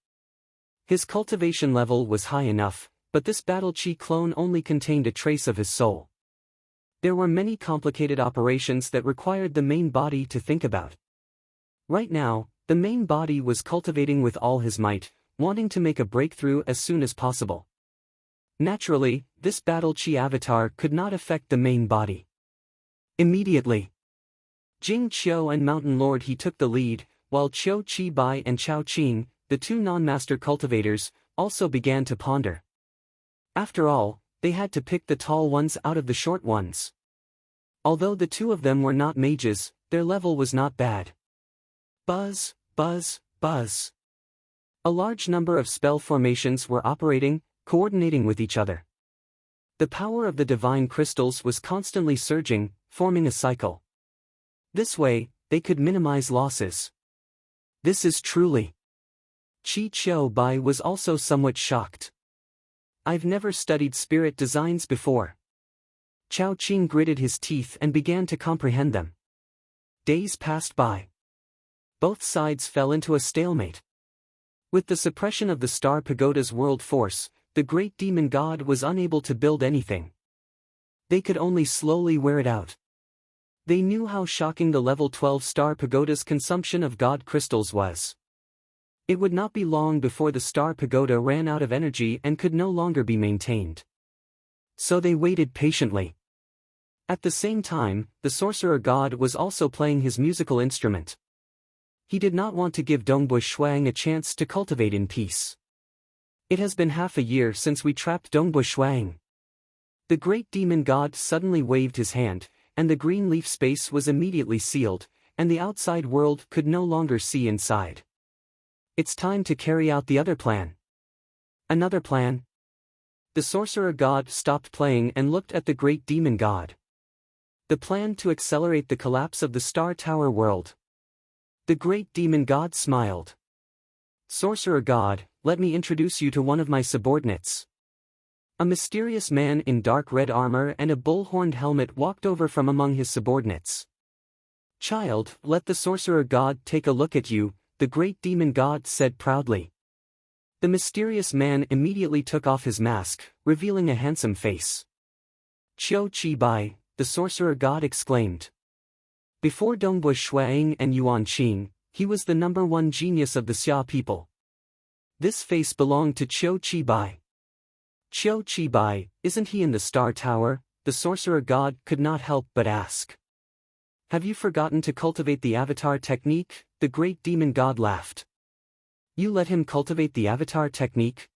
Speaker 1: His cultivation level was high enough, but this battle chi clone only contained a trace of his soul. There were many complicated operations that required the main body to think about. Right now, the main body was cultivating with all his might, wanting to make a breakthrough as soon as possible. Naturally, this battle chi avatar could not affect the main body. Immediately, Jing Qiu and Mountain Lord He took the lead, while Qiu Qi Bai and Chao Qing, the two non-master cultivators, also began to ponder. After all, they had to pick the tall ones out of the short ones. Although the two of them were not mages, their level was not bad. Buzz, buzz, buzz. A large number of spell formations were operating, coordinating with each other. The power of the divine crystals was constantly surging, forming a cycle. This way, they could minimize losses. This is truly. Qi Qiu Bai was also somewhat shocked. I've never studied spirit designs before. Chao Qing gritted his teeth and began to comprehend them. Days passed by. Both sides fell into a stalemate. With the suppression of the Star Pagoda's world force, the great demon god was unable to build anything. They could only slowly wear it out. They knew how shocking the level 12 Star Pagoda's consumption of god crystals was. It would not be long before the Star Pagoda ran out of energy and could no longer be maintained. So they waited patiently. At the same time, the sorcerer god was also playing his musical instrument. He did not want to give Dongbu Shuang a chance to cultivate in peace. It has been half a year since we trapped Dongbu Shuang. The great demon god suddenly waved his hand, and the green leaf space was immediately sealed, and the outside world could no longer see inside. It's time to carry out the other plan. Another plan? The sorcerer god stopped playing and looked at the great demon god. The plan to accelerate the collapse of the Star Tower world. The great demon god smiled. Sorcerer god, let me introduce you to one of my subordinates. A mysterious man in dark red armor and a bull-horned helmet walked over from among his subordinates. Child, let the sorcerer god take a look at you, the great demon god said proudly. The mysterious man immediately took off his mask, revealing a handsome face. Qiu Qi Bai, the sorcerer god exclaimed. Before Dongbu Shuang and Yuan Qing, he was the #1 genius of the Xia people. This face belonged to Qiu Qi Bai. Qiu Qi Bai, isn't he in the Star Tower? The sorcerer god could not help but ask. Have you forgotten to cultivate the avatar technique? The great demon god laughed. You let him cultivate the avatar technique?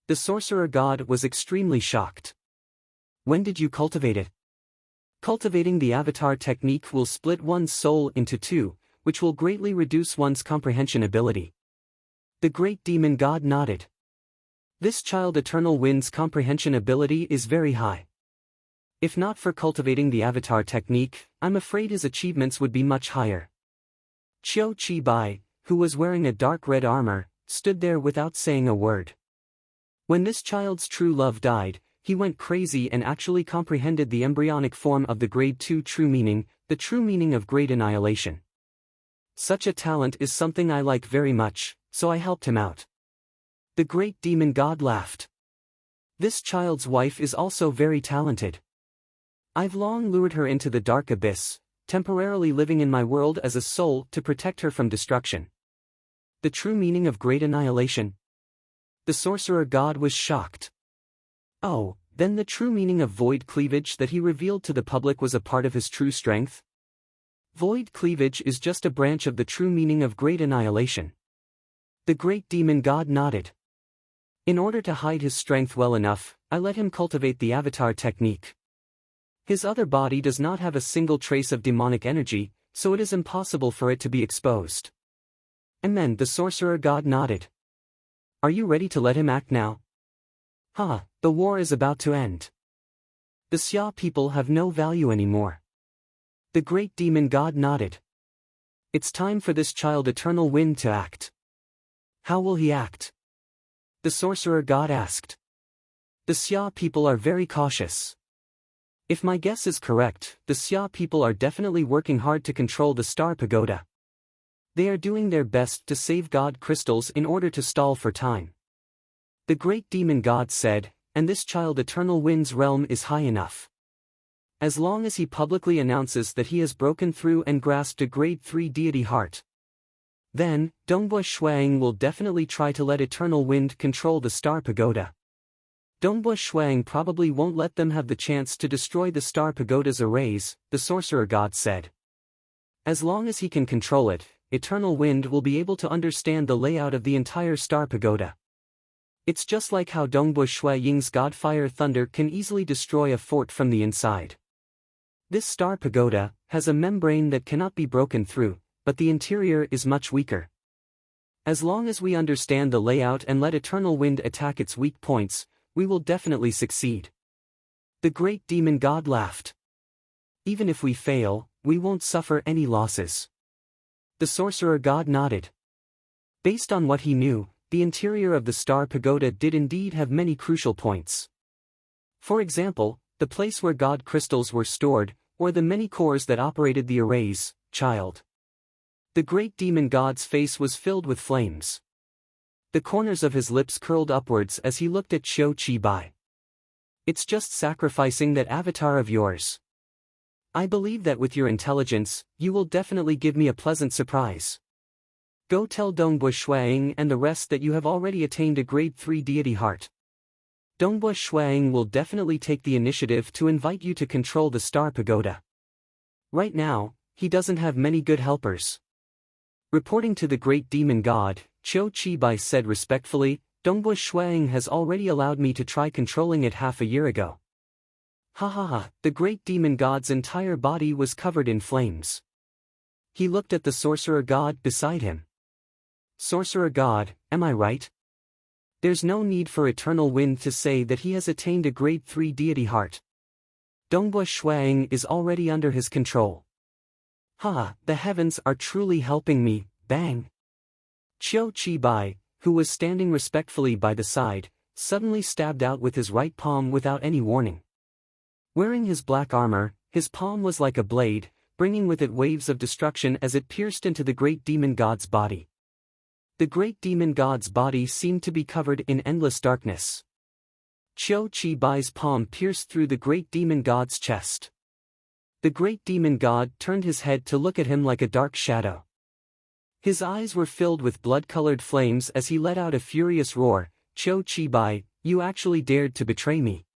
Speaker 1: The sorcerer god was extremely shocked. When did you cultivate it? Cultivating the avatar technique will split one's soul into two, which will greatly reduce one's comprehension ability. The great demon god nodded. This child Eternal Wind's comprehension ability is very high. If not for cultivating the avatar technique, I'm afraid his achievements would be much higher. Qiu Qi Bai, who was wearing a dark red armor, stood there without saying a word. When this child's true love died, he went crazy and actually comprehended the embryonic form of the grade 2 true meaning, the true meaning of great annihilation. Such a talent is something I like very much, so I helped him out. The great demon god laughed. This child's wife is also very talented. I've long lured her into the dark abyss, temporarily living in my world as a soul to protect her from destruction. The true meaning of great annihilation? The sorcerer god was shocked. Oh, then the true meaning of void cleavage that he revealed to the public was a part of his true strength? Void cleavage is just a branch of the true meaning of great annihilation. The great demon god nodded. In order to hide his strength well enough, I let him cultivate the avatar technique. His other body does not have a single trace of demonic energy, so it is impossible for it to be exposed. And then the sorcerer god nodded. Are you ready to let him act now? The war is about to end. The Xia people have no value anymore. The great demon god nodded. It's time for this child Eternal Wind to act. How will he act? The sorcerer god asked. The Xia people are very cautious. If my guess is correct, the Xia people are definitely working hard to control the Star Pagoda. They are doing their best to save god crystals in order to stall for time. The great demon god said, and this child Eternal Wind's realm is high enough. As long as he publicly announces that he has broken through and grasped a grade 3 deity heart. Then, Dongbua Shuang will definitely try to let Eternal Wind control the Star Pagoda. Dongbua Shuang probably won't let them have the chance to destroy the Star Pagoda's arrays, the Sorcerer God said. As long as he can control it, Eternal Wind will be able to understand the layout of the entire Star Pagoda. It's just like how Dongbua Shui Ying's God Fire Thunder can easily destroy a fort from the inside. This Star Pagoda has a membrane that cannot be broken through, but the interior is much weaker. As long as we understand the layout and let Eternal Wind attack its weak points, we will definitely succeed. The great demon god laughed. Even if we fail, we won't suffer any losses. The sorcerer god nodded. Based on what he knew, the interior of the Star Pagoda did indeed have many crucial points. For example, the place where god crystals were stored, or the many cores that operated the arrays, child. The great demon god's face was filled with flames. The corners of his lips curled upwards as he looked at Qiu Qi. It's just sacrificing that avatar of yours. I believe that with your intelligence, you will definitely give me a pleasant surprise. Go tell Dongbua Shuang and the rest that you have already attained a grade 3 deity heart. Dongbua Shuang will definitely take the initiative to invite you to control the Star Pagoda. Right now, he doesn't have many good helpers. Reporting to the great demon god, Qiu Qi said respectfully, Dongbua Shuang has already allowed me to try controlling it half a year ago. Ha ha ha, the great demon god's entire body was covered in flames. He looked at the sorcerer god beside him. Sorcerer god, am I right? There's no need for Eternal Wind to say that he has attained a grade 3 deity heart. Dongbua Shuang is already under his control. Ha, the heavens are truly helping me, bang. Qiu Qi, who was standing respectfully by the side, suddenly stabbed out with his right palm without any warning. Wearing his black armor, his palm was like a blade, bringing with it waves of destruction as it pierced into the great demon god's body. The great demon god's body seemed to be covered in endless darkness. Qiu Qi's palm pierced through the great demon god's chest. The great demon god turned his head to look at him like a dark shadow. His eyes were filled with blood-colored flames as he let out a furious roar, Qiu Qi, you actually dared to betray me.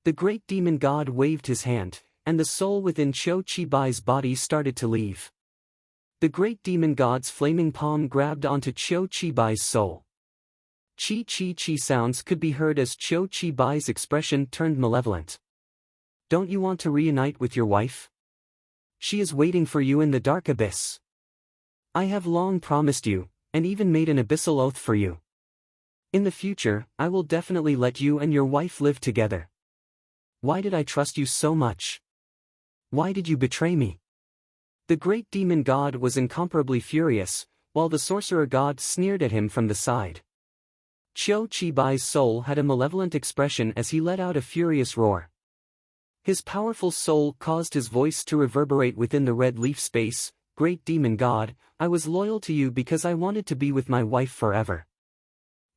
Speaker 1: The great demon god waved his hand, and the soul within Qiu Qi's body started to leave. The great demon god's flaming palm grabbed onto Qiu Qi's soul. Chi sounds could be heard as Qiu Qi's expression turned malevolent. Don't you want to reunite with your wife? She is waiting for you in the dark abyss. I have long promised you, and even made an abyssal oath for you. In the future, I will definitely let you and your wife live together. Why did I trust you so much? Why did you betray me? The great demon god was incomparably furious, while the sorcerer god sneered at him from the side. Qiu Qi's soul had a malevolent expression as he let out a furious roar. His powerful soul caused his voice to reverberate within the red leaf space. Great demon god, I was loyal to you because I wanted to be with my wife forever.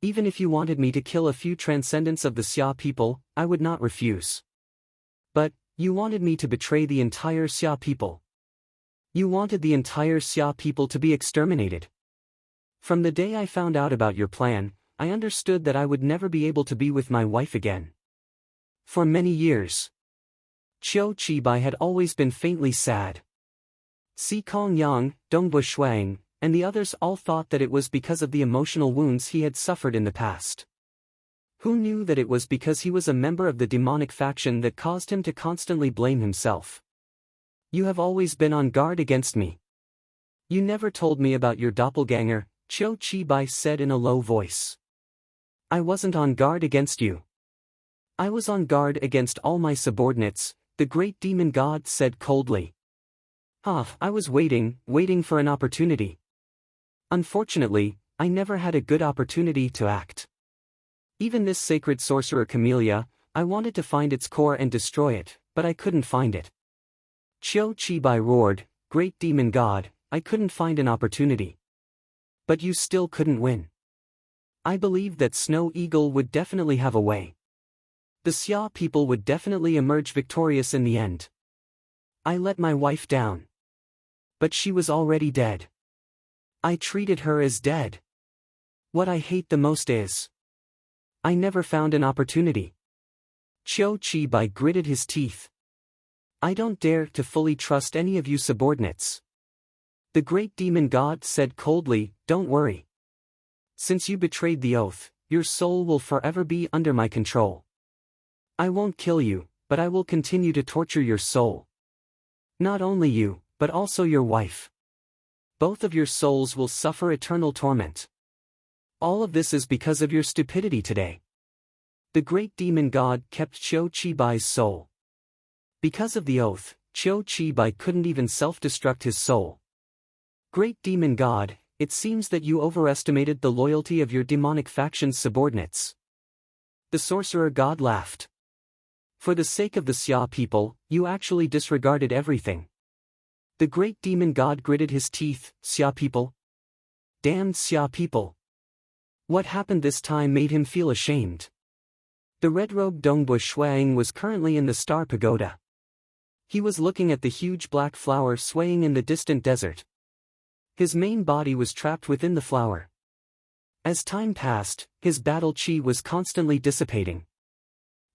Speaker 1: Even if you wanted me to kill a few transcendents of the Xia people, I would not refuse. But, you wanted me to betray the entire Xia people. You wanted the entire Xia people to be exterminated. From the day I found out about your plan, I understood that I would never be able to be with my wife again. For many years, Qiu Qi had always been faintly sad. Si Kongyang, Dongbua Shuang, and the others all thought that it was because of the emotional wounds he had suffered in the past. Who knew that it was because he was a member of the demonic faction that caused him to constantly blame himself? You have always been on guard against me. You never told me about your doppelganger, Qiu Qi said in a low voice. I wasn't on guard against you. I was on guard against all my subordinates, the great demon god said coldly. I was waiting for an opportunity. Unfortunately, I never had a good opportunity to act. Even this sacred sorcerer camellia, I wanted to find its core and destroy it, but I couldn't find it. Qiu Qi roared, Great demon god, I couldn't find an opportunity. But you still couldn't win. I believed that Snow Eagle would definitely have a way. The Xia people would definitely emerge victorious in the end. I let my wife down. But she was already dead. I treated her as dead. What I hate the most is I never found an opportunity. Qiu Qibai gritted his teeth. I don't dare to fully trust any of you subordinates. The great demon god said coldly, don't worry. Since you betrayed the oath, your soul will forever be under my control. I won't kill you, but I will continue to torture your soul. Not only you, but also your wife. Both of your souls will suffer eternal torment. All of this is because of your stupidity today. The great demon god kept Qiu Qibai's soul. Because of the oath, Qiu Qibai couldn't even self-destruct his soul. Great demon god, it seems that you overestimated the loyalty of your demonic faction's subordinates. The sorcerer god laughed. For the sake of the Xia people, you actually disregarded everything. The great demon god gritted his teeth. Xia people? Damned Xia people. What happened this time made him feel ashamed. The red-robed Dongbu Shuang was currently in the Star Pagoda. He was looking at the huge black flower swaying in the distant desert. His main body was trapped within the flower. As time passed, his battle chi was constantly dissipating.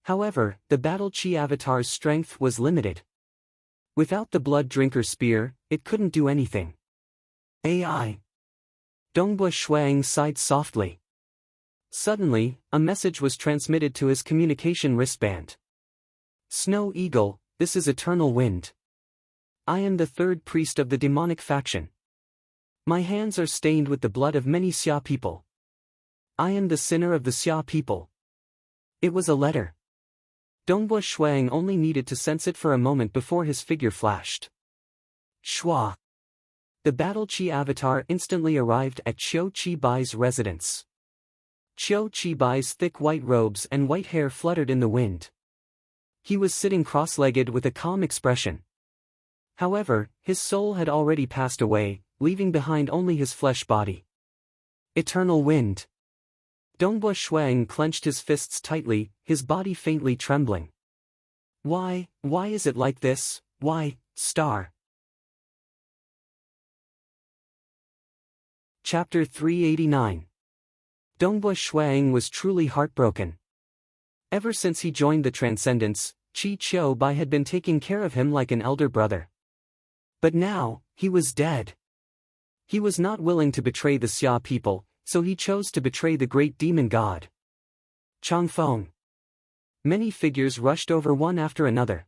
Speaker 1: However, the battle chi avatar's strength was limited. Without the blood drinker spear, it couldn't do anything. AI. Dongbu Shuang sighed softly. Suddenly, a message was transmitted to his communication wristband. Snow Eagle, this is Eternal Wind. I am the third priest of the demonic faction. My hands are stained with the blood of many Xia people. I am the sinner of the Xia people. It was a letter. Dongbu Shuang only needed to sense it for a moment before his figure flashed. Shua. The battle chi avatar instantly arrived at Qiu Qibai's residence. Qiu Qibai's thick white robes and white hair fluttered in the wind. He was sitting cross-legged with a calm expression. However, his soul had already passed away, leaving behind only his flesh body. Eternal Wind. Dongbu Shuang clenched his fists tightly, his body faintly trembling. Why is it like this? Why, Star? Chapter 389. Dongbu Shuang was truly heartbroken. Ever since he joined the Transcendence, Qi Qiubai had been taking care of him like an elder brother. But now, he was dead. He was not willing to betray the Xia people, so he chose to betray the great demon god. Changfeng. Many figures rushed over one after another.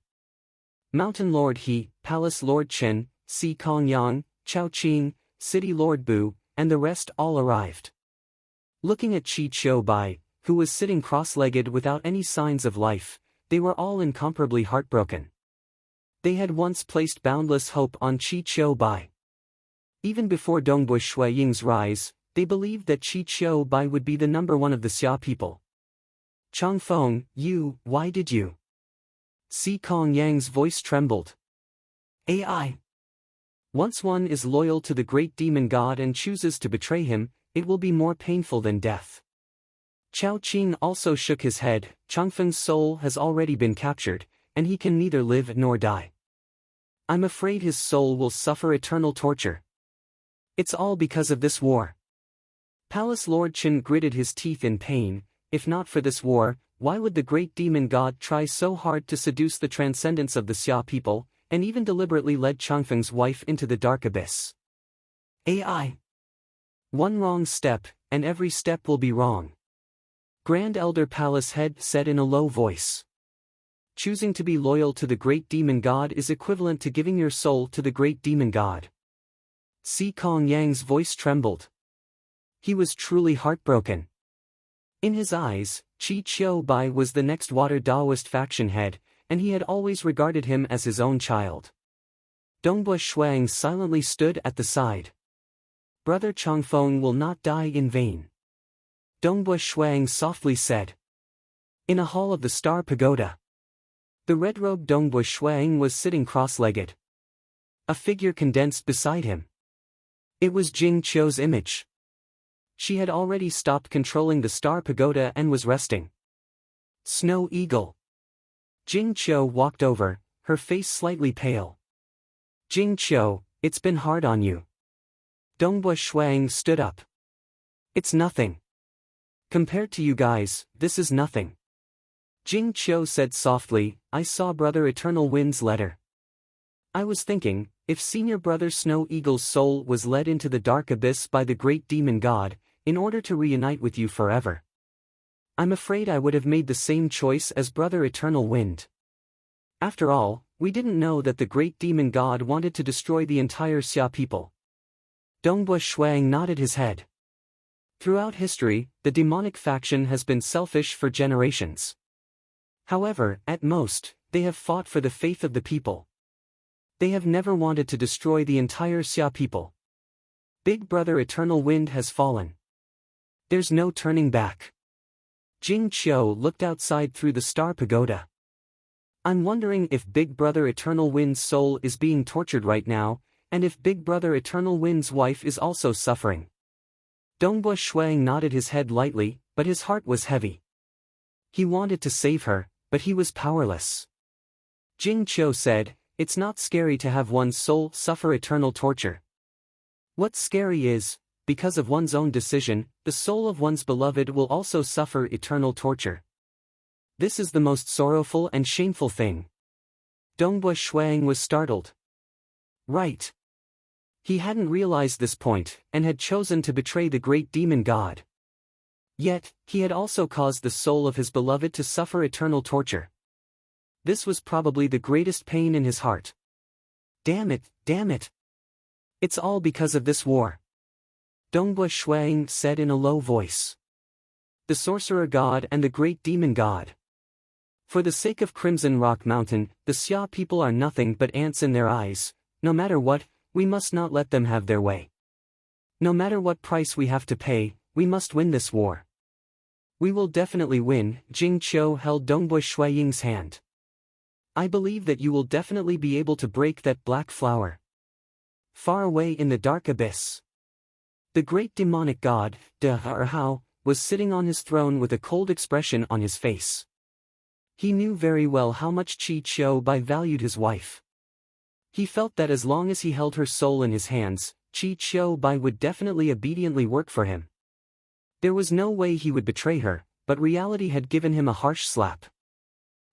Speaker 1: Mountain Lord He, Palace Lord Chen, Si Kongyang, Chao Qing, City Lord Bu, and the rest all arrived. Looking at Qi Qiubai, who was sitting cross-legged without any signs of life, they were all incomparably heartbroken. They had once placed boundless hope on Qi Qiubai. Even before Dongbu Shuiying's rise, they believed that Qi Qiubai would be the number one of the Xia people. Changfeng, why did you? Si Kongyang's voice trembled. AI. Once one is loyal to the great demon god and chooses to betray him, it will be more painful than death. Chao Qing also shook his head. Changfeng's soul has already been captured, and he can neither live nor die. I'm afraid his soul will suffer eternal torture. It's all because of this war. Palace Lord Chen gritted his teeth in pain. If not for this war, why would the great demon god try so hard to seduce the transcendence of the Xia people, and even deliberately led Changfeng's wife into the dark abyss? AI. One wrong step, and every step will be wrong. Grand Elder Palace Head said in a low voice. Choosing to be loyal to the great demon god is equivalent to giving your soul to the great demon god. Si Kongyang's voice trembled. He was truly heartbroken. In his eyes, Qi Qiubai was the next Water Daoist faction head, and he had always regarded him as his own child. Dongbu Shuang silently stood at the side. Brother Changfeng will not die in vain. Dongbu Shuang softly said. In a hall of the Star Pagoda. The red-robed Dongbu Shuang was sitting cross-legged. A figure condensed beside him. It was Jing Qiu's image. She had already stopped controlling the Star Pagoda and was resting. Snow Eagle. Jing Qiu walked over, her face slightly pale. Jing Qiu, it's been hard on you. Dongbua Shuang stood up. It's nothing. Compared to you guys, this is nothing. Jing Qiu said softly, I saw Brother Eternal Wind's letter. I was thinking, if Senior Brother Snow Eagle's soul was led into the dark abyss by the great demon god, in order to reunite with you forever. I'm afraid I would have made the same choice as Brother Eternal Wind. After all, we didn't know that the great demon god wanted to destroy the entire Xia people. Dongbua Shuang nodded his head. Throughout history, the demonic faction has been selfish for generations. However, at most, they have fought for the faith of the people. They have never wanted to destroy the entire Xia people. Big Brother Eternal Wind has fallen. There's no turning back. Jing Qiu looked outside through the star pagoda. I'm wondering if Big Brother Eternal Wind's soul is being tortured right now, and if Big Brother Eternal Wind's wife is also suffering. Dongbua Shuang nodded his head lightly, but his heart was heavy. He wanted to save her, but he was powerless. Jing Qiu said, it's not scary to have one's soul suffer eternal torture. What's scary is, because of one's own decision, the soul of one's beloved will also suffer eternal torture. This is the most sorrowful and shameful thing. Dongbua Shuang was startled. Right. He hadn't realized this point, and had chosen to betray the great demon god. Yet, he had also caused the soul of his beloved to suffer eternal torture. This was probably the greatest pain in his heart. Damn it, damn it. It's all because of this war. Dongbua Shuang said in a low voice. The sorcerer god and the great demon god. For the sake of Crimson Rock Mountain, the Xia people are nothing but ants in their eyes. No matter what, we must not let them have their way. No matter what price we have to pay, we must win this war. We will definitely win. Jing Qiu held Dongbua Shuang's hand. I believe that you will definitely be able to break that black flower. Far away in the dark abyss. The great demonic god, Hao, was sitting on his throne with a cold expression on his face. He knew very well how much Qi Qiu Bai valued his wife. He felt that as long as he held her soul in his hands, Qi Qiu Bai would definitely obediently work for him. There was no way he would betray her, but reality had given him a harsh slap.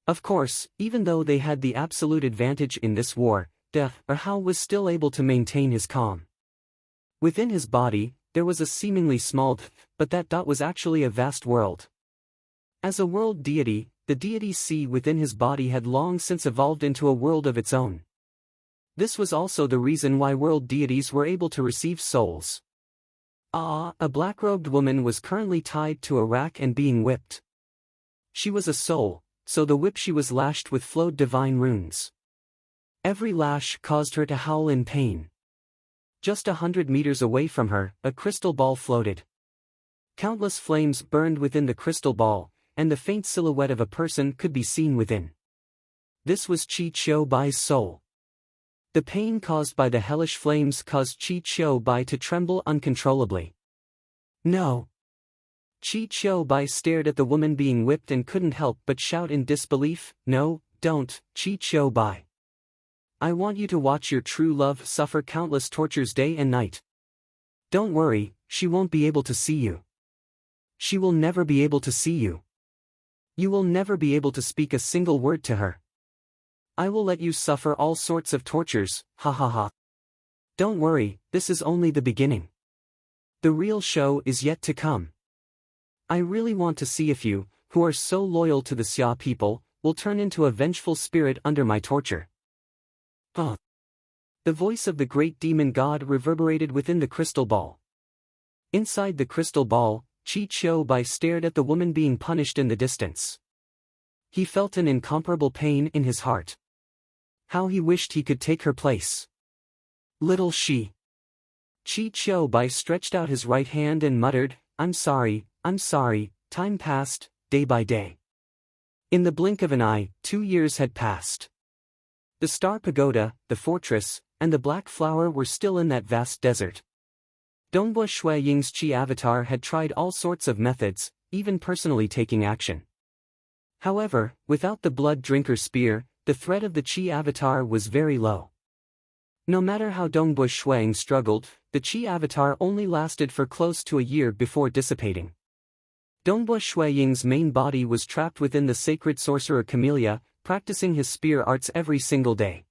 Speaker 1: Of course, even though they had the absolute advantage in this war, Hao was still able to maintain his calm. Within his body, there was a seemingly small but that dot was actually a vast world. As a world deity, the deity C within his body had long since evolved into a world of its own. This was also the reason why world deities were able to receive souls. A black-robed woman was currently tied to a rack and being whipped. She was a soul, so the whip she was lashed with flowed divine runes. Every lash caused her to howl in pain. Just 100 meters away from her, a crystal ball floated. Countless flames burned within the crystal ball, and the faint silhouette of a person could be seen within. This was Qi Qiu Bai's soul. The pain caused by the hellish flames caused Qi Qiu Bai to tremble uncontrollably. No. Qi Qiu Bai stared at the woman being whipped and couldn't help but shout in disbelief, no, don't, Qi Qiu Bai. I want you to watch your true love suffer countless tortures day and night. Don't worry, she won't be able to see you. She will never be able to see you. You will never be able to speak a single word to her. I will let you suffer all sorts of tortures, ha ha ha. Don't worry, this is only the beginning. The real show is yet to come. I really want to see if you, who are so loyal to the Xia people, will turn into a vengeful spirit under my torture. The voice of the great demon god reverberated within the crystal ball. Inside the crystal ball, Qi Qiu Bai stared at the woman being punished in the distance. He felt an incomparable pain in his heart. How he wished he could take her place. Little she. Qi Qiu Bai stretched out his right hand and muttered, I'm sorry, time passed, day by day. In the blink of an eye, 2 years had passed. The star pagoda, the fortress, and the black flower were still in that vast desert. Dongbua Shuaying's Qi avatar had tried all sorts of methods, even personally taking action. However, without the blood drinker spear, the threat of the Qi avatar was very low. No matter how Dongbu Shuang struggled, the Qi avatar only lasted for close to a year before dissipating. Dongbu Shuaying's main body was trapped within the sacred sorcerer Camellia, practicing his spear arts every single day.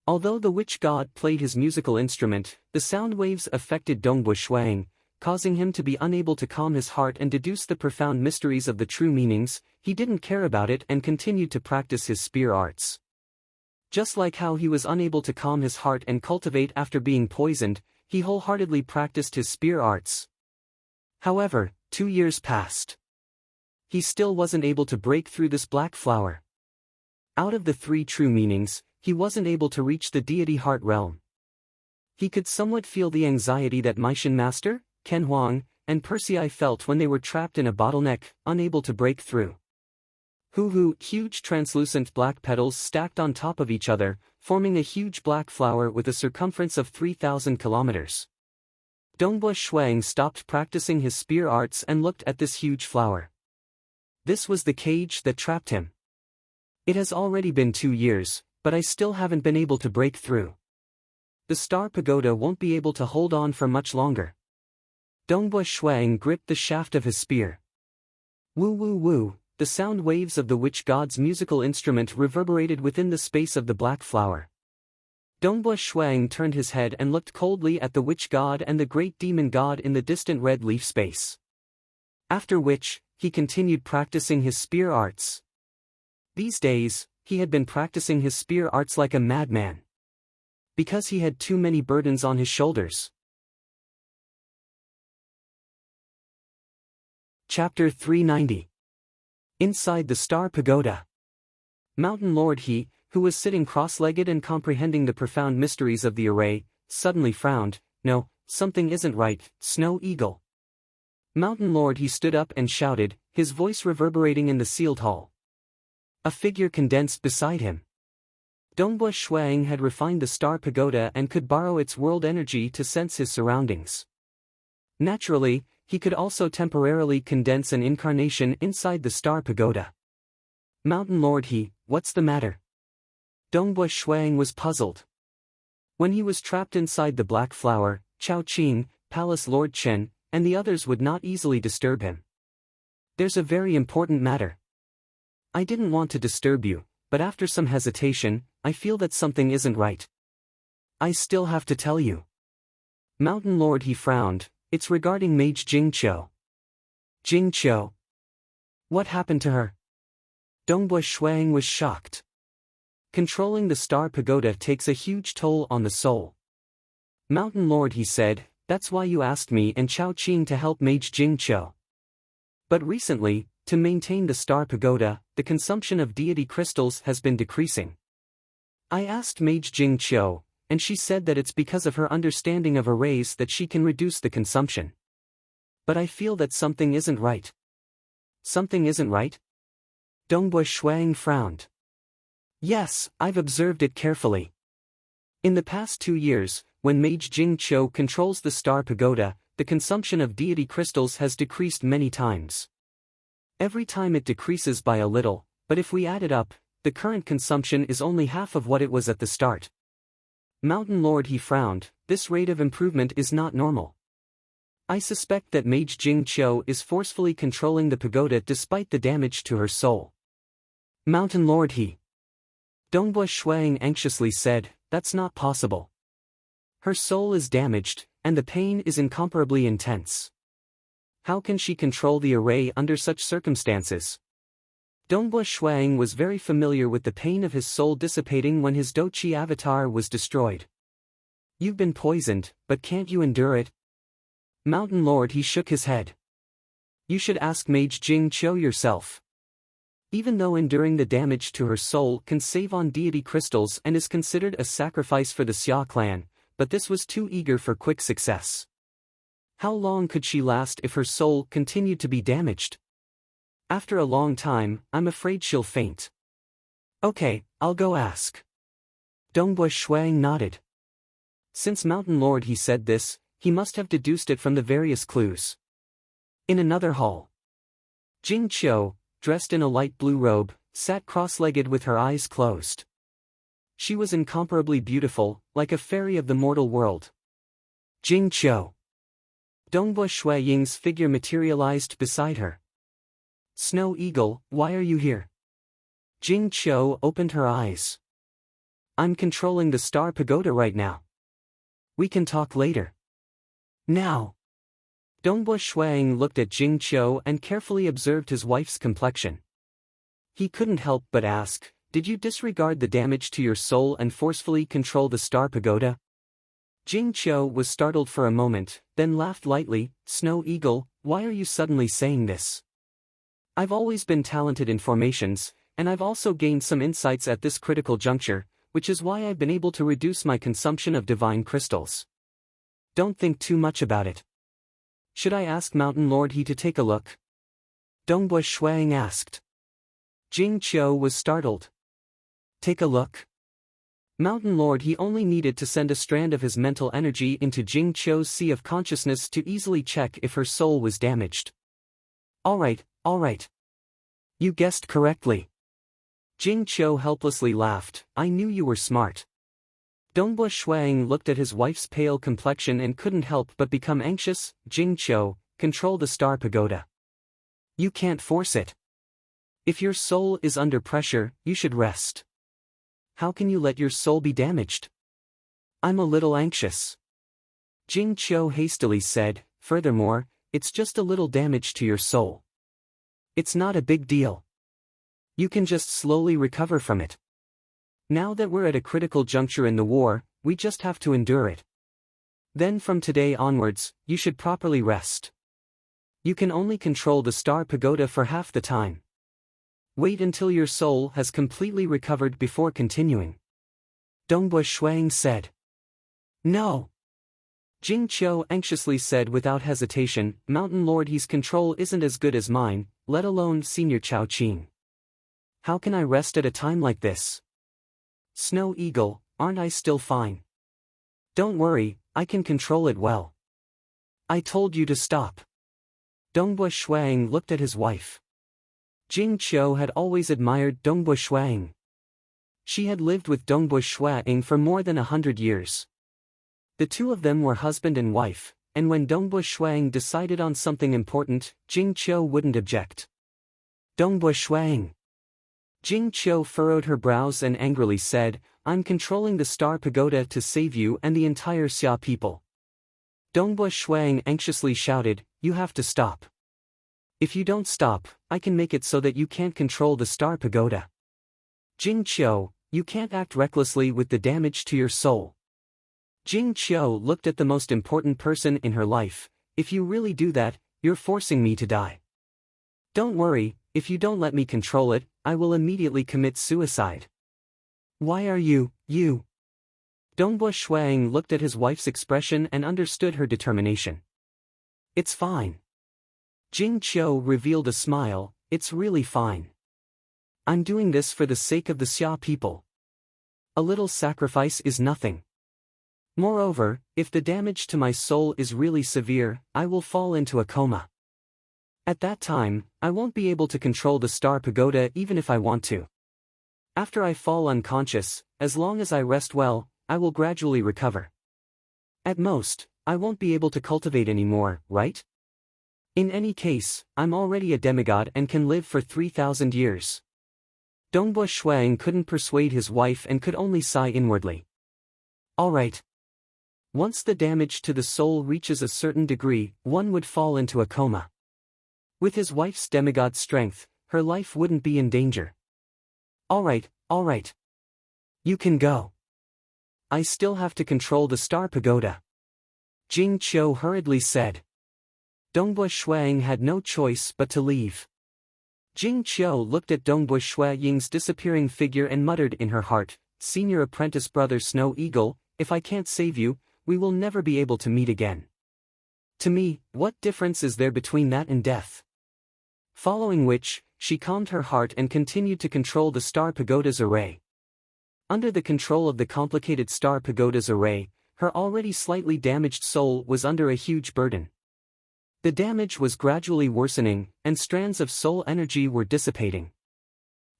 Speaker 1: Although the witch god played his musical instrument, the sound waves affected Dongbu Shuang, causing him to be unable to calm his heart and deduce the profound mysteries of the true meanings. He didn't care about it and continued to practice his spear arts. Just like how he was unable to calm his heart and cultivate after being poisoned, he wholeheartedly practiced his spear arts. However, 2 years passed. He still wasn't able to break through this black flower. Out of the 3 true meanings, he wasn't able to reach the deity heart realm. He could somewhat feel the anxiety that Meishan Master, Ken Huang, and Persei felt when they were trapped in a bottleneck, unable to break through. Huge translucent black petals stacked on top of each other, forming a huge black flower with a circumference of 3,000 kilometers. Dongbu Shuang stopped practicing his spear arts and looked at this huge flower. This was the cage that trapped him. It has already been 2 years, but I still haven't been able to break through. The star pagoda won't be able to hold on for much longer. Dongbu Shuang gripped the shaft of his spear. Woo woo woo. The sound waves of the witch god's musical instrument reverberated within the space of the black flower. Dongbu Shuang turned his head and looked coldly at the witch god and the great demon god in the distant red leaf space. After which, he continued practicing his spear arts. These days, he had been practicing his spear arts like a madman. Because he had too many burdens on his shoulders. Chapter 390. Inside the Star Pagoda. Mountain Lord He, who was sitting cross-legged and comprehending the profound mysteries of the array, suddenly frowned. No, something isn't right, Snow Eagle. Mountain Lord He stood up and shouted, his voice reverberating in the sealed hall. A figure condensed beside him. Dongbu Shuang had refined the Star Pagoda and could borrow its world energy to sense his surroundings. Naturally, he could also temporarily condense an incarnation inside the Star Pagoda. Mountain Lord He, what's the matter? Dongbu Shuang was puzzled. When he was trapped inside the Black Flower, Chao Qing, Palace Lord Chen, and the others would not easily disturb him. There's a very important matter. I didn't want to disturb you, but after some hesitation, I feel that something isn't right. I still have to tell you. Mountain Lord He frowned. It's regarding Mage Jingqiu. Jingqiu? What happened to her? Dongbu Shuang was shocked. Controlling the Star Pagoda takes a huge toll on the soul. Mountain Lord He said, that's why you asked me and Chao Qing to help Mage Jingqiu. But recently, to maintain the Star Pagoda, the consumption of deity crystals has been decreasing. I asked Mage Jingqiu, and she said that it's because of her understanding of arrays that she can reduce the consumption. But I feel that something isn't right. Something isn't right? Dongbu Shuang frowned. Yes, I've observed it carefully. In the past 2 years, when Mage Jingqiu controls the Star Pagoda, the consumption of deity crystals has decreased many times. Every time it decreases by a little, but if we add it up, the current consumption is only half of what it was at the start. Mountain Lord He frowned, this rate of improvement is not normal. I suspect that Mage Jingqiu is forcefully controlling the pagoda despite the damage to her soul. Mountain Lord He. Dongbu Shuang anxiously said, that's not possible. Her soul is damaged, and the pain is incomparably intense. How can she control the array under such circumstances? Dongbu Shuang was very familiar with the pain of his soul dissipating when his Doqi avatar was destroyed. You've been poisoned, but can't you endure it? Mountain Lord He shook his head. You should ask Mage Jingqiu yourself. Even though enduring the damage to her soul can save on deity crystals and is considered a sacrifice for the Xia clan, but this was too eager for quick success. How long could she last if her soul continued to be damaged? After a long time, I'm afraid she'll faint. Okay, I'll go ask. Dongbu Shuang nodded. Since Mountain Lord He said this, he must have deduced it from the various clues. In another hall, Jingqiu, dressed in a light blue robe, sat cross-legged with her eyes closed. She was incomparably beautiful, like a fairy of the mortal world. Jing Qiu. Dongbo Shui Ying's figure materialized beside her. Snow Eagle, why are you here? Jing Qiu opened her eyes. I'm controlling the Star Pagoda right now. We can talk later. Now. Dongbo Shuang looked at Jing Qiu and carefully observed his wife's complexion. He couldn't help but ask, did you disregard the damage to your soul and forcefully control the Star Pagoda? Jing Qiu was startled for a moment, then laughed lightly. Snow Eagle, why are you suddenly saying this? I've always been talented in formations, and I've also gained some insights at this critical juncture, which is why I've been able to reduce my consumption of divine crystals. Don't think too much about it. Should I ask Mountain Lord He to take a look? Dongbo Shuang asked. Jing Qiu was startled. Take a look? Mountain Lord He only needed to send a strand of his mental energy into Jing Qiu's sea of consciousness to easily check if her soul was damaged. Alright. You guessed correctly. Jing Qiu helplessly laughed. I knew you were smart. Dongbo Shuang looked at his wife's pale complexion and couldn't help but become anxious. Jing Qiu, control the Star Pagoda. You can't force it. If your soul is under pressure, you should rest. How can you let your soul be damaged? I'm a little anxious. Jing Qiu hastily said, furthermore, it's just a little damage to your soul. It's not a big deal. You can just slowly recover from it. Now that we're at a critical juncture in the war, we just have to endure it. Then from today onwards, you should properly rest. You can only control the Star Pagoda for half the time. Wait until your soul has completely recovered before continuing. Dongbo Shuang said. No. Jing Qiu anxiously said without hesitation, Mountain Lord He's control isn't as good as mine, let alone Senior Chao Qing. How can I rest at a time like this? Snow Eagle, aren't I still fine? Don't worry, I can control it well. I told you to stop. Dongbo Shuang looked at his wife. Jing Qiu had always admired Dongbo Shuang. She had lived with Dongbo Shuang for more than 100 years. The two of them were husband and wife, and when Dongbo Shuang decided on something important, Jing Qiu wouldn't object. Dongbo Shuang. Jing Qiu furrowed her brows and angrily said, I'm controlling the Star Pagoda to save you and the entire Xia people. Dongbo Shuang anxiously shouted, you have to stop. If you don't stop, I can make it so that you can't control the Star Pagoda. Jing Qiu, you can't act recklessly with the damage to your soul. Jing Qiu looked at the most important person in her life. If you really do that, you're forcing me to die. Don't worry, if you don't let me control it, I will immediately commit suicide. Why are you? Dongbo Shuang looked at his wife's expression and understood her determination. It's fine. Jing Qiu revealed a smile, it's really fine. I'm doing this for the sake of the Xia people. A little sacrifice is nothing. Moreover, if the damage to my soul is really severe, I will fall into a coma. At that time, I won't be able to control the Star Pagoda even if I want to. After I fall unconscious, as long as I rest well, I will gradually recover. At most, I won't be able to cultivate anymore, right? In any case, I'm already a demigod and can live for 3,000 years. Dongbo Shuang couldn't persuade his wife and could only sigh inwardly. Alright. Once the damage to the soul reaches a certain degree, one would fall into a coma. With his wife's demigod strength, her life wouldn't be in danger. Alright. You can go. I still have to control the Star Pagoda. Jing Qiu hurriedly said. Dongbo Shuang had no choice but to leave. Jing Qiu looked at Dongbo Shuang's disappearing figure and muttered in her heart, Senior apprentice brother Snow Eagle, if I can't save you, we will never be able to meet again. To me, what difference is there between that and death? Following which, she calmed her heart and continued to control the Star Pagoda's array. Under the control of the complicated Star Pagoda's array, her already slightly damaged soul was under a huge burden. The damage was gradually worsening, and strands of soul energy were dissipating.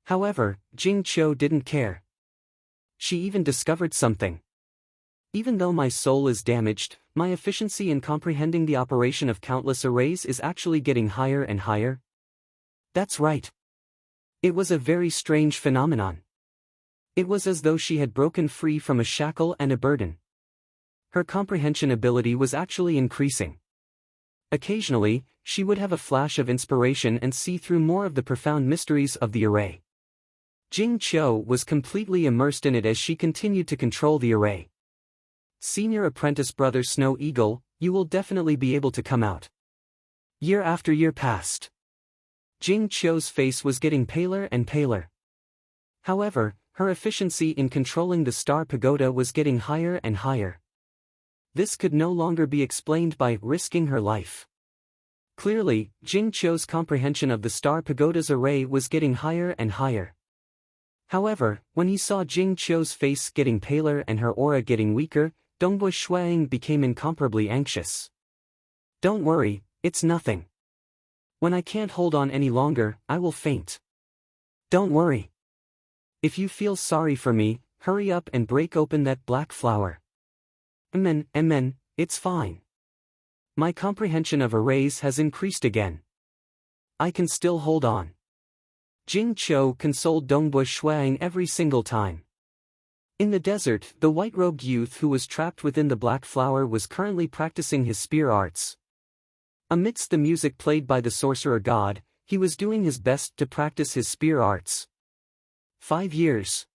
Speaker 1: However, Jing Qiu didn't care. She even discovered something. Even though my soul is damaged, my efficiency in comprehending the operation of countless arrays is actually getting higher and higher. That's right. It was a very strange phenomenon. It was as though she had broken free from a shackle and a burden. Her comprehension ability was actually increasing. Occasionally, she would have a flash of inspiration and see through more of the profound mysteries of the array. Jing Qiu was completely immersed in it as she continued to control the array. Senior apprentice brother Snow Eagle, you will definitely be able to come out. Year after year passed. Jing Qiu's face was getting paler and paler. However, her efficiency in controlling the star pagoda was getting higher and higher. This could no longer be explained by risking her life. Clearly, Jing Qiu's comprehension of the star pagoda's array was getting higher and higher. However, when he saw Jing Qiu's face getting paler and her aura getting weaker, Dongbui Shuang became incomparably anxious. Don't worry, it's nothing. When I can't hold on any longer, I will faint. Don't worry. If you feel sorry for me, hurry up and break open that black flower. Amen, it's fine. My comprehension of arrays has increased again. I can still hold on. Jing Qiu consoled Dongbui Shuang every single time. In the desert, the white-robed youth who was trapped within the black flower was currently practicing his spear arts. Amidst the music played by the sorcerer god, he was doing his best to practice his spear arts. 5 years.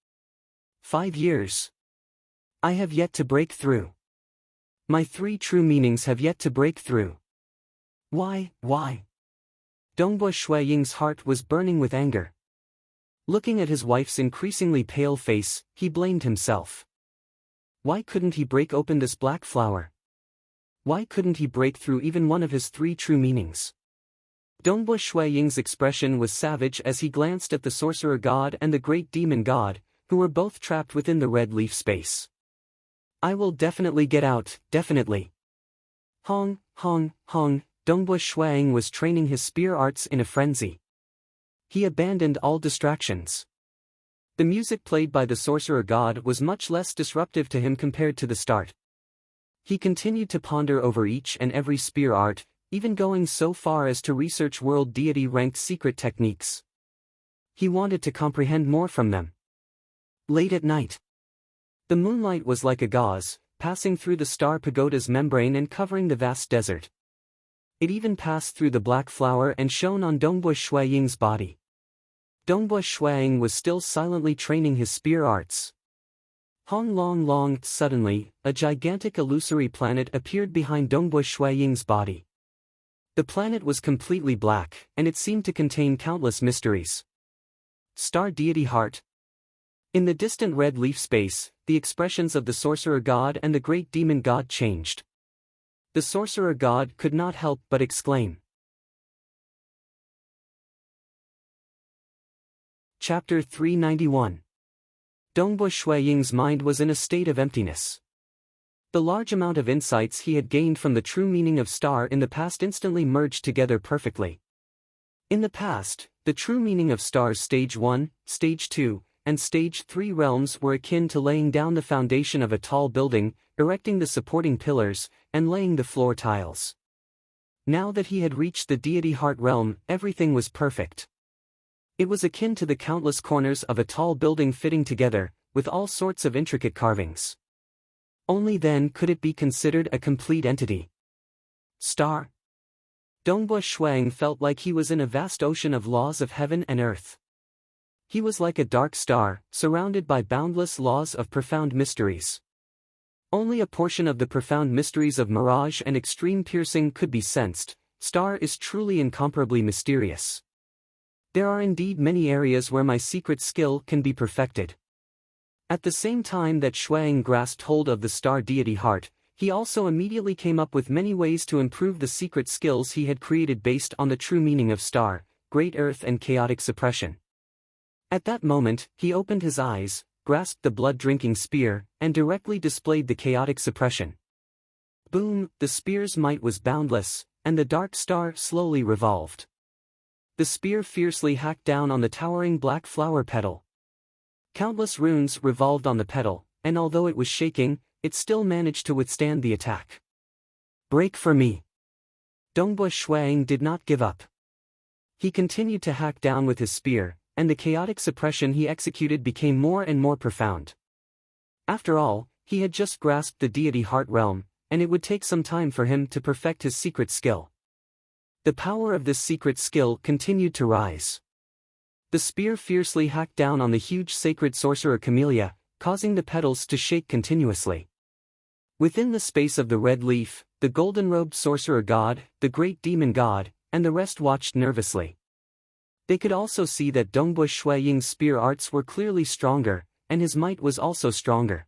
Speaker 1: 5 years. I have yet to break through. My 3 true meanings have yet to break through. Why? Dongbui Shuaying's heart was burning with anger. Looking at his wife's increasingly pale face, he blamed himself. Why couldn't he break open this black flower? Why couldn't he break through even one of his 3 true meanings? Dongbui Shuaying's expression was savage as he glanced at the sorcerer god and the great demon god, who were both trapped within the red leaf space. I will definitely get out, definitely. Hong, Dongbui Shuaying was training his spear arts in a frenzy. He abandoned all distractions. The music played by the sorcerer god was much less disruptive to him compared to the start. He continued to ponder over each and every spear art, even going so far as to research world deity-ranked secret techniques. He wanted to comprehend more from them. Late at night. The moonlight was like a gauze, passing through the star pagoda's membrane and covering the vast desert. It even passed through the black flower and shone on Dongbui Shuaying's body. Dongbui Shuaying was still silently training his spear arts. Suddenly, a gigantic illusory planet appeared behind Dongbui Shuaying's body. The planet was completely black, and it seemed to contain countless mysteries. Star Deity Heart. In the distant red leaf space, the expressions of the sorcerer god and the great demon god changed. The sorcerer god could not help but exclaim. Chapter 391. Dongbui Shuaying's mind was in a state of emptiness. The large amount of insights he had gained from the true meaning of star in the past instantly merged together perfectly. In the past, the true meaning of stars Stage 1, Stage 2, and Stage 3 realms were akin to laying down the foundation of a tall building, erecting the supporting pillars, and laying the floor tiles. Now that he had reached the deity heart realm, everything was perfect. It was akin to the countless corners of a tall building fitting together, with all sorts of intricate carvings. Only then could it be considered a complete entity. Star. Dongbui Shuang felt like he was in a vast ocean of laws of heaven and earth. He was like a dark star, surrounded by boundless laws of profound mysteries. Only a portion of the profound mysteries of mirage and extreme piercing could be sensed. Star is truly incomparably mysterious. There are indeed many areas where my secret skill can be perfected. At the same time that Shuang grasped hold of the star deity heart, he also immediately came up with many ways to improve the secret skills he had created based on the true meaning of star, great earth and chaotic suppression. At that moment, he opened his eyes, grasped the blood-drinking spear, and directly displayed the chaotic suppression. Boom, the spear's might was boundless, and the dark star slowly revolved. The spear fiercely hacked down on the towering black flower petal. Countless runes revolved on the petal, and although it was shaking, it still managed to withstand the attack. Break for me. Dongba Shuang did not give up. He continued to hack down with his spear, and the chaotic suppression he executed became more and more profound. After all, he had just grasped the deity heart realm, and it would take some time for him to perfect his secret skill. The power of this secret skill continued to rise. The spear fiercely hacked down on the huge sacred sorcerer camellia, causing the petals to shake continuously. Within the space of the red leaf, the golden-robed sorcerer god, the great demon god, and the rest watched nervously. They could also see that Dongba Shuiying's spear arts were clearly stronger, and his might was also stronger.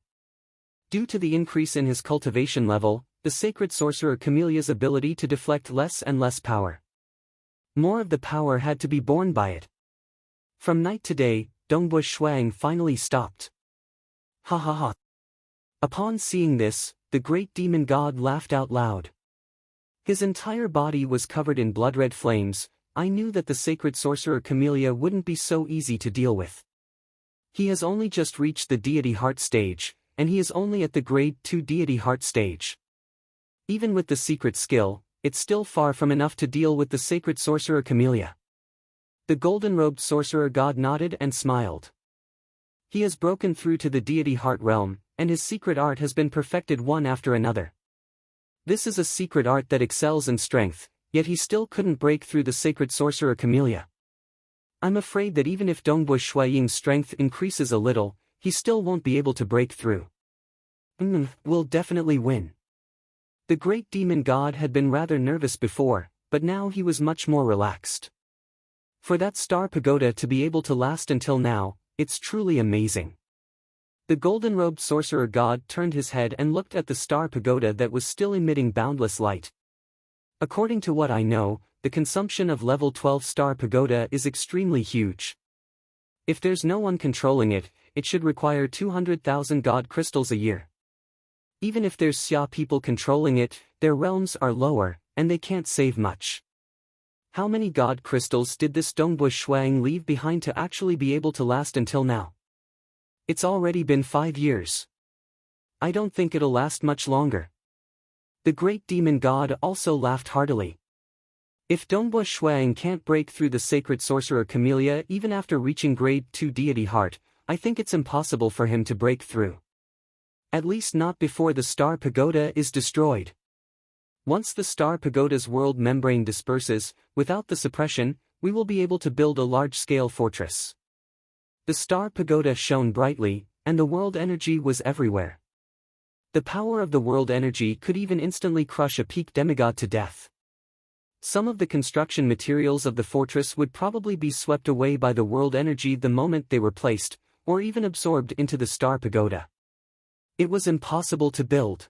Speaker 1: Due to the increase in his cultivation level, the sacred sorcerer camellia's ability to deflect less and less power. More of the power had to be borne by it. From night to day, Dongba Shuang finally stopped. Ha ha ha. Upon seeing this, the great demon god laughed out loud. His entire body was covered in blood-red flames. I knew that the sacred sorcerer camellia wouldn't be so easy to deal with. He has only just reached the deity heart stage, and he is only at the grade 2 deity heart stage. Even with the secret skill, it's still far from enough to deal with the sacred sorcerer camellia. The golden-robed sorcerer god nodded and smiled. He has broken through to the deity heart realm, and his secret art has been perfected one after another. This is a secret art that excels in strength, yet he still couldn't break through the sacred sorcerer camellia. I'm afraid that even if Dongba Shuiying's strength increases a little, he still won't be able to break through. We'll definitely win. The great demon god had been rather nervous before, but now he was much more relaxed. For that star pagoda to be able to last until now, it's truly amazing. The golden-robed sorcerer god turned his head and looked at the star pagoda that was still emitting boundless light. According to what I know, the consumption of level 12 star pagoda is extremely huge. If there's no one controlling it, it should require 200,000 god crystals a year. Even if there's Xia people controlling it, their realms are lower, and they can't save much. How many god crystals did this Dongba Shuang leave behind to actually be able to last until now? It's already been 5 years. I don't think it'll last much longer. The great demon god also laughed heartily. If Dongba Shuang can't break through the sacred sorcerer camellia even after reaching grade 2 deity heart, I think it's impossible for him to break through. At least not before the star pagoda is destroyed. Once the star pagoda's world membrane disperses, without the suppression, we will be able to build a large-scale fortress. The star pagoda shone brightly, and the world energy was everywhere. The power of the world energy could even instantly crush a peak demigod to death. Some of the construction materials of the fortress would probably be swept away by the world energy the moment they were placed, or even absorbed into the star pagoda. It was impossible to build.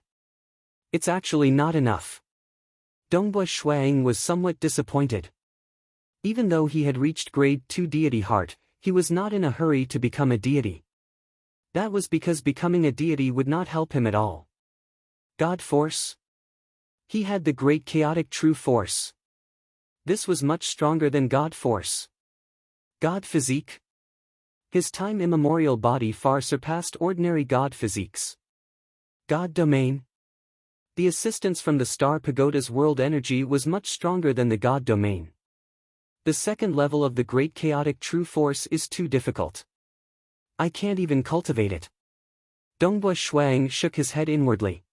Speaker 1: It's actually not enough. Dongba Shuang was somewhat disappointed. Even though he had reached grade 2 deity heart, he was not in a hurry to become a deity. That was because becoming a deity would not help him at all. God Force? He had the great chaotic true force. This was much stronger than God Force. God Physique? His time immemorial body far surpassed ordinary God physiques. God Domain? The assistance from the star pagoda's world energy was much stronger than the God Domain. The second level of the great chaotic true force is too difficult. I can't even cultivate it. Dongba Shuang shook his head inwardly.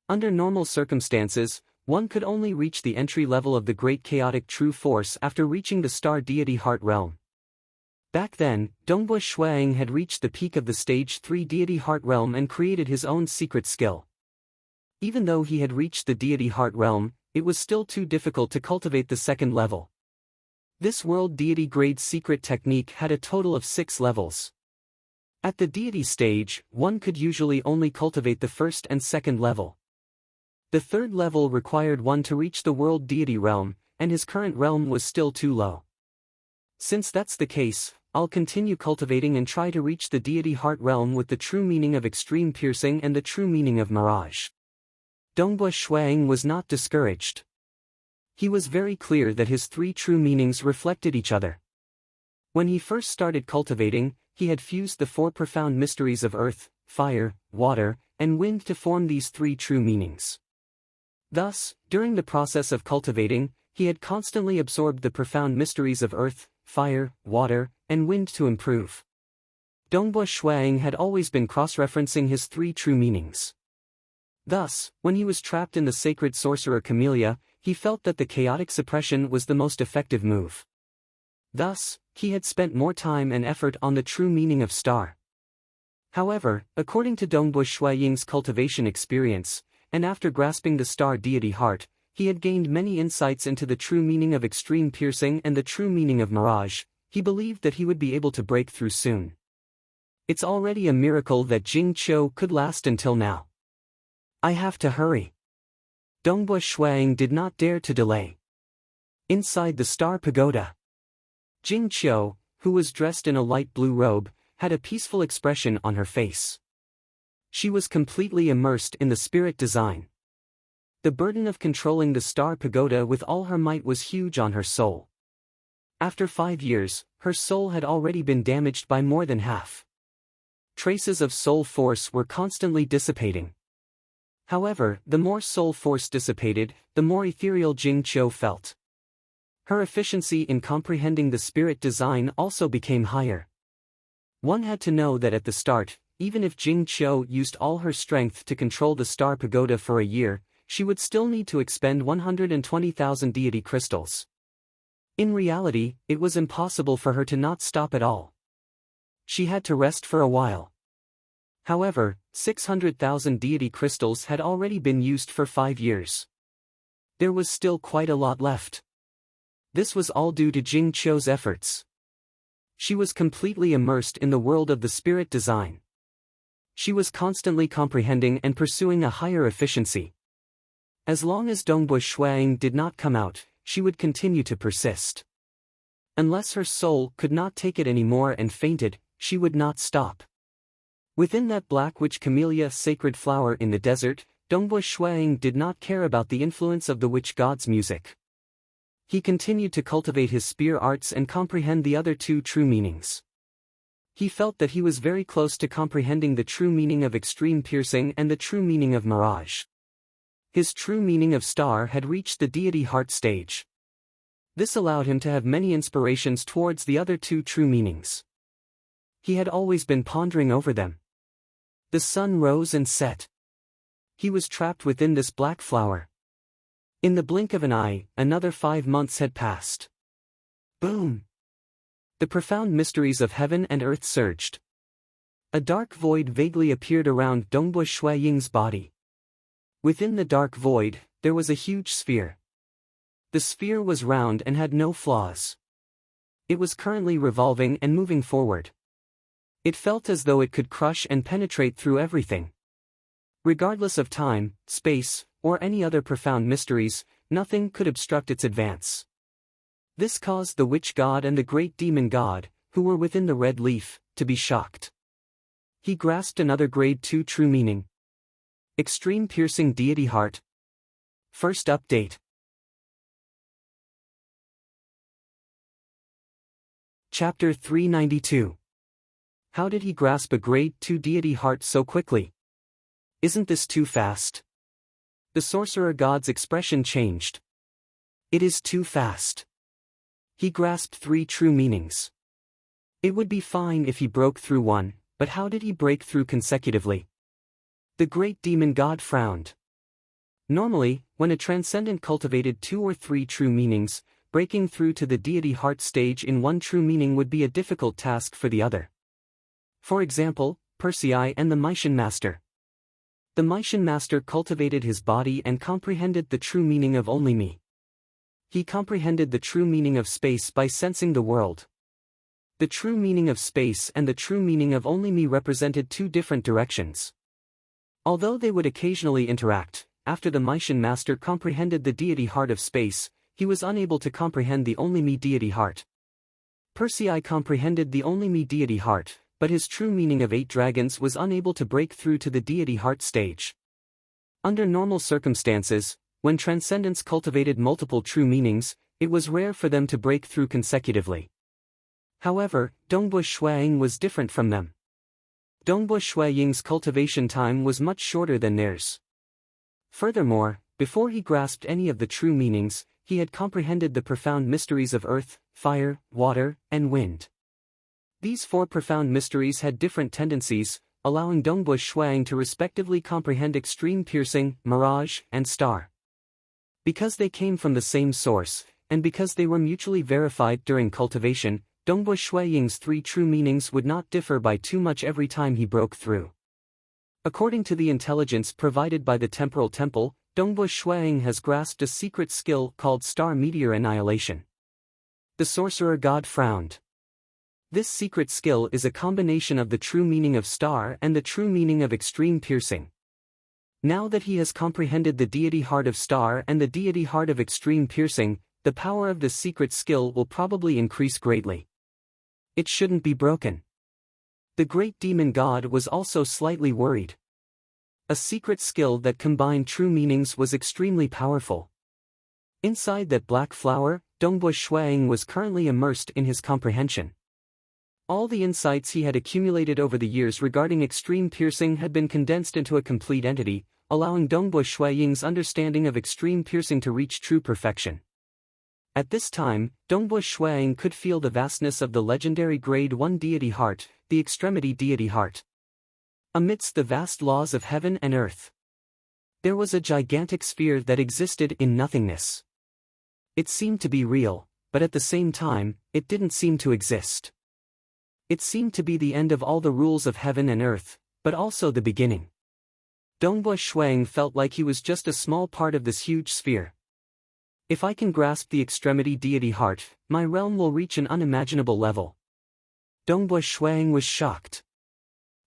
Speaker 1: Under normal circumstances, one could only reach the entry level of the great chaotic true force after reaching the star deity heart realm. Back then, Dongba Shuang had reached the peak of the stage 3 deity heart realm and created his own secret skill. Even though he had reached the deity heart realm, it was still too difficult to cultivate the second level. This world deity grade secret technique had a total of 6 levels. At the deity stage, one could usually only cultivate the first and second level. The third level required one to reach the world deity realm, and his current realm was still too low. Since that's the case, I'll continue cultivating and try to reach the deity heart realm with the true meaning of extreme piercing and the true meaning of mirage. Dongba Shuang was not discouraged. He was very clear that his 3 true meanings reflected each other. When he first started cultivating, he had fused the four profound mysteries of earth, fire, water, and wind to form these three true meanings. Thus, during the process of cultivating, he had constantly absorbed the profound mysteries of earth, fire, water, and wind to improve. Dongbo Shuang had always been cross-referencing his three true meanings. Thus, when he was trapped in the sacred sorcerer camellia, he felt that the chaotic suppression was the most effective move. Thus, he had spent more time and effort on the true meaning of star. However, according to Dongbo Shuaying's cultivation experience, and after grasping the star deity heart, he had gained many insights into the true meaning of extreme piercing and the true meaning of mirage. He believed that he would be able to break through soon. It's already a miracle that Jing Qiu could last until now. I have to hurry. Dongbo Shuang did not dare to delay. Inside the star pagoda, Jing Qiu, who was dressed in a light blue robe, had a peaceful expression on her face. She was completely immersed in the spirit design. The burden of controlling the star pagoda with all her might was huge on her soul. After 5 years, her soul had already been damaged by more than half. Traces of soul force were constantly dissipating. However, the more soul force dissipated, the more ethereal Jing Qiu felt. Her efficiency in comprehending the spirit design also became higher. One had to know that at the start, even if Jing Qiu used all her strength to control the star pagoda for a year, she would still need to expend 120,000 deity crystals. In reality, it was impossible for her to not stop at all. She had to rest for a while. However, 600,000 deity crystals had already been used for 5 years. There was still quite a lot left. This was all due to Jing Qiu's efforts. She was completely immersed in the world of the spirit design. She was constantly comprehending and pursuing a higher efficiency. As long as Dongbo Shuang did not come out, she would continue to persist. Unless her soul could not take it anymore and fainted, she would not stop. Within that black witch camellia sacred flower in the desert, Dongbo Shuang did not care about the influence of the witch god's music. He continued to cultivate his spear arts and comprehend the other two true meanings. He felt that he was very close to comprehending the true meaning of extreme piercing and the true meaning of mirage. His true meaning of star had reached the deity heart stage. This allowed him to have many inspirations towards the other two true meanings. He had always been pondering over them. The sun rose and set. He was trapped within this black flower. In the blink of an eye, another 5 months had passed. Boom! The profound mysteries of heaven and earth surged. A dark void vaguely appeared around Dongbo Shuaying's body. Within the dark void, there was a huge sphere. The sphere was round and had no flaws. It was currently revolving and moving forward. It felt as though it could crush and penetrate through everything. Regardless of time, space, or any other profound mysteries, nothing could obstruct its advance. This caused the witch god and the great demon god, who were within the red leaf, to be shocked. He grasped another grade 2 true meaning. Extreme piercing deity heart. First update. Chapter 392. How did he grasp a grade 2 deity heart so quickly? Isn't this too fast? The sorcerer god's expression changed. It is too fast. He grasped 3 true meanings. It would be fine if he broke through one, but how did he break through consecutively? The great demon god frowned. Normally, when a transcendent cultivated 2 or 3 true meanings, breaking through to the deity heart stage in one true meaning would be a difficult task for the other. For example, Persei and the Maishan master. The Maishan master cultivated his body and comprehended the true meaning of only me. He comprehended the true meaning of space by sensing the world. The true meaning of space and the true meaning of only me represented 2 different directions. Although they would occasionally interact, after the Maishan master comprehended the deity heart of space, he was unable to comprehend the only me deity heart. Persei comprehended the only me deity heart, but his true meaning of 8 dragons was unable to break through to the deity heart stage. Under normal circumstances, when transcendents cultivated multiple true meanings, it was rare for them to break through consecutively. However, Dongbu Shuang was different from them. Dongbu Shuaying's cultivation time was much shorter than theirs. Furthermore, before he grasped any of the true meanings, he had comprehended the profound mysteries of earth, fire, water, and wind. These four profound mysteries had different tendencies, allowing Dongbu Shuang to respectively comprehend extreme piercing, mirage, and star. Because they came from the same source, and because they were mutually verified during cultivation, Dongbu Shuaying's three true meanings would not differ by too much every time he broke through. According to the intelligence provided by the temporal temple, Dongbu Shuang has grasped a secret skill called star meteor annihilation. The sorcerer god frowned. This secret skill is a combination of the true meaning of star and the true meaning of extreme piercing. Now that he has comprehended the deity heart of star and the deity heart of extreme piercing, the power of this secret skill will probably increase greatly. It shouldn't be broken. The great demon god was also slightly worried. A secret skill that combined true meanings was extremely powerful. Inside that black flower, Dongbu Shuang was currently immersed in his comprehension. All the insights he had accumulated over the years regarding extreme piercing had been condensed into a complete entity, allowing Dongbu Shuaying's understanding of extreme piercing to reach true perfection. At this time, Dongbu Shuang could feel the vastness of the legendary Grade 1 deity heart, the extremity deity heart. Amidst the vast laws of heaven and earth, there was a gigantic sphere that existed in nothingness. It seemed to be real, but at the same time, it didn't seem to exist. It seemed to be the end of all the rules of heaven and earth, but also the beginning. Dongbu Shuang felt like he was just a small part of this huge sphere. If I can grasp the extremity deity heart, my realm will reach an unimaginable level. Dongbu Shuang was shocked.